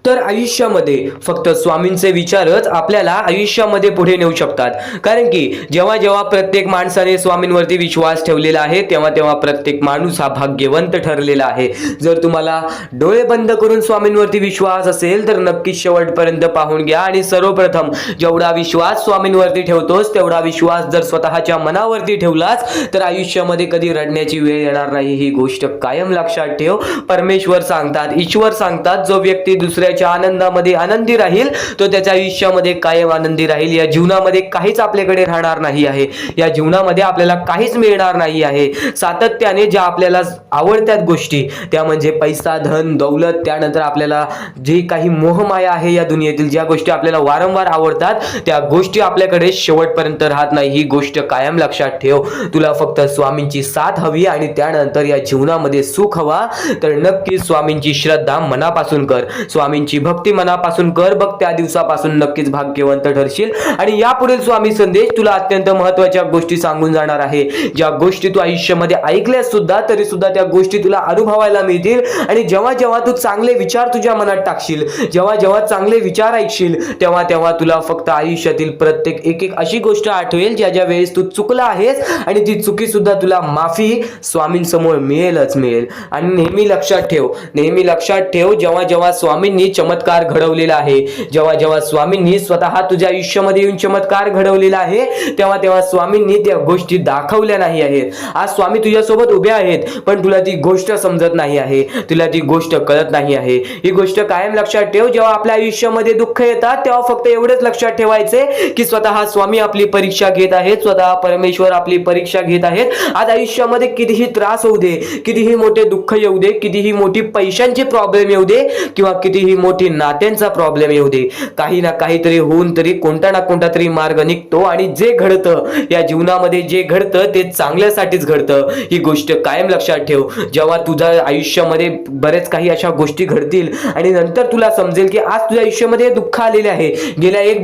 Speaker 1: तर आयुष्यामध्ये फक्त स्वामींचे विचारच आपल्याला आयुष्यामध्ये पुढे नेऊ शकतात. कारण की जेव्हा जेव्हा प्रत्येक माणसाने स्वामींवरती विश्वास ठेवलेला आहे तेव्हा तेव्हा प्रत्येक माणूस हा भाग्यवंत ठरलेला आहे. जर तुम्हाला डोळे बंद करून स्वामींवरती विश्वास असेल तर नक्कीच शेवटपर्यंत पाहून घ्या. आणि सर्वप्रथम जेवढा विश्वास स्वामींवरती ठेवतोस तेवढा विश्वास जर स्वतःच्या मनावरती ठेवलास तर आयुष्यामध्ये कधी रडण्याची वेळ येणार नाही. ही गोष्ट कायम लक्षात ठेव. परमेश्वर सांगतात, ईश्वर सांगतात, जो व्यक्ती दुसऱ्या त्याच्या आनंदामध्ये आनंदी राहील, तो त्याच्या आयुष्यामध्ये कायम आनंदी राहील. या जीवनामध्ये काहीच आपल्याकडे राहणार नाही आहे, या जीवनामध्ये आपल्याला काहीच मिळणार नाही आहे. सातत्याने ज्या आपल्याला आवडत्यात गोष्टी, त्या म्हणजे पैसा, धन, दौलत, त्यानंतर आपल्याला जे काही मोहमाया आहे या दुनियेतील, ज्या गोष्टी आपल्याला वारंवार आवडतात, त्या गोष्टी आपल्याकडे शेवटपर्यंत राहत नाही. ही गोष्ट कायम लक्षात ठेव. तुला फक्त स्वामींची साथ हवी आणि त्यानंतर या जीवनामध्ये सुख हवा, तर नक्कीच स्वामींची श्रद्धा मनापासून कर, स्वामींची भक्ती मनापासून कर. बघ, त्या दिवसापासून नक्कीच भाग्यवंत ठरशील. आणि यापुढील स्वामी संदेश तुला अत्यंत महत्त्वाच्या गोष्टी सांगून जाणार आहे, ज्या गोष्टी तू आयुष्यामध्ये ऐकल्यास सुद्धा तरी सुद्धा त्या गोष्टी तुला अनुभवायला मिळतील. आणि जेव्हा जेव्हा तू चांगले विचार तुझ्या मनात टाकशील, जेव्हा जेव्हा चांगले विचार ऐकशील, तेव्हा तेव्हा तुला फक्त आयुष्यातील प्रत्येक एक एक अशी गोष्ट आठवेल ज्या ज्या वेळेस तू चुकला आहेस, आणि ती चुकी सुद्धा तुला माफी स्वामींसमोर मिळेलच मिळेल. आणि नेहमी लक्षात ठेव, नेहमी लक्षात ठेव, जेव्हा जेव्हा स्वामींनी चमत्कार घडवलेला आहे, जेव्हा जेव्हा स्वामींनी स्वतः तुझ्या आयुष्यामध्ये येऊन चमत्कार घडवलेला आहे, तेव्हा तेव्हा स्वामींनी त्या गोष्टी दाखवल्या नाही आहेत. आज स्वामी तुझ्यासोबत उभे आहेत, पण तुला ती गोष्ट समजत नाही आहे, तुला ती गोष्ट कळत नाही आहे. ही गोष्ट कायम लक्षात ठेव. जेव्हा आपल्या आयुष्यामध्ये दुःख येतात, तेव्हा फक्त एवढंच लक्षात ठेवायचे की स्वतः स्वामी आपली परीक्षा घेत आहेत, स्वतः परमेश्वर आपली परीक्षा घेत आहेत. आज आयुष्यामध्ये कितीही त्रास होऊ दे, कितीही मोठे दुःख येऊ दे, कितीही मोठी पैशांची प्रॉब्लेम येऊ दे, किंवा कितीही मोठी नात्यांचा प्रॉब्लेम येऊ दे, काही ना काहीतरी होऊन तरी कोणता ना कोणता तरी मार्ग निघतो. आणि जे घडतं या जीवनामध्ये, जे घडतं ते चांगल्यासाठीच घडतं. ही गोष्ट कायम लक्षात ठेव. जेव्हा तुझ्या आयुष्यामध्ये बरेच काही अशा गोष्टी घडतील आणि नंतर तुला समजेल की आज तुझ्या आयुष्यामध्ये दुःख आलेले आहे, गेल्या एक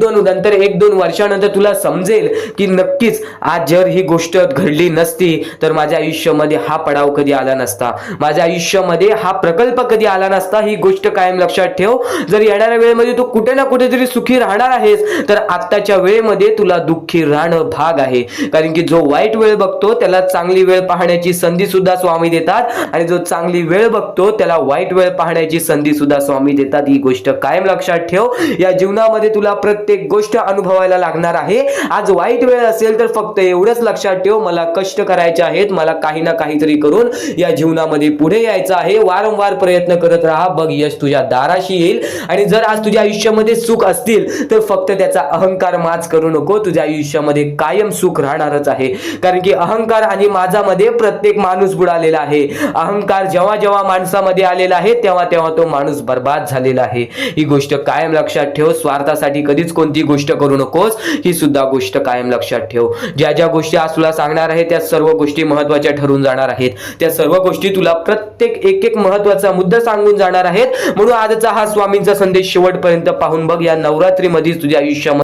Speaker 1: दोन वर्षानंतर तुला समजेल की नक्कीच आज जर ही गोष्ट घडली नसती तर माझ्या आयुष्यामध्ये हा पडाव कधी आला नसता, माझ्या आयुष्यामध्ये हा प्रकल्प कधी आला नसता. ही गोष्ट कायम लक्षात ठेव. जर येणाऱ्या वेळेमध्ये तू कुठे ना कुठेतरी सुखी राहणार आहेस, तर आत्ताच्या वेळेमध्ये तुला दुःखी राहणं भाग आहे. कारण की जो वाईट वेळ बघतो त्याला चांगली वेळ पाहण्याची संधी सुद्धा स्वामी देतात, आणि जो चांगली वेळ बघतो त्याला वाईट वेळ पाहण्याची संधी सुद्धा स्वामी देतात. ही गोष्ट कायम लक्षात ठेव. या जीवनामध्ये तुला प्रत्येक गोष्ट अनुभवायला लागणार आहे. आज वाईट वेळ असेल तर फक्त एवढंच लक्षात ठेव, मला कष्ट करायचे आहेत, मला काही ना काहीतरी करून या जीवनामध्ये पुढे यायचं आहे. वारंवार प्रयत्न करत राहा, बघ यश तुझ्या दाराशी येईल. आणि जर आज तुझ्या आयुष्यामध्ये सुख असतील तर फक्त त्याचा अहंकार माज करू नको, तुझ्या आयुष्यामध्ये कायम सुख राहणारच आहे. कारण की अहंकार आणि माझामध्ये प्रत्येक माणूस बुडालेला आहे. अहंकार जेव्हा जेव्हा माणसामध्ये आलेला आहे तेव्हा तेव्हा तो माणूस बर्बाद झालेला आहे. ही गोष्ट कायम लक्षात ठेव. स्वार्थासाठी कधीच कोणती गोष्ट करू नकोस, ही सुद्धा गोष्ट कायम लक्षात ठेव. ज्या ज्या गोष्टी आज तुला सांगणार आहे त्या सर्व गोष्टी महत्त्वाच्या ठरून जाणार आहेत. त्या सर्व गोष्टी तुला प्रत्येक एक एक महत्त्वाचा मुद्दा सांगून जाणार आहेत. म्हणून आजचा हा स्वामींचा संदेश शेवटपर्यंत पाहून बघ. या नवरात्रीमध्ये तुझ्या आयुष्यामध्ये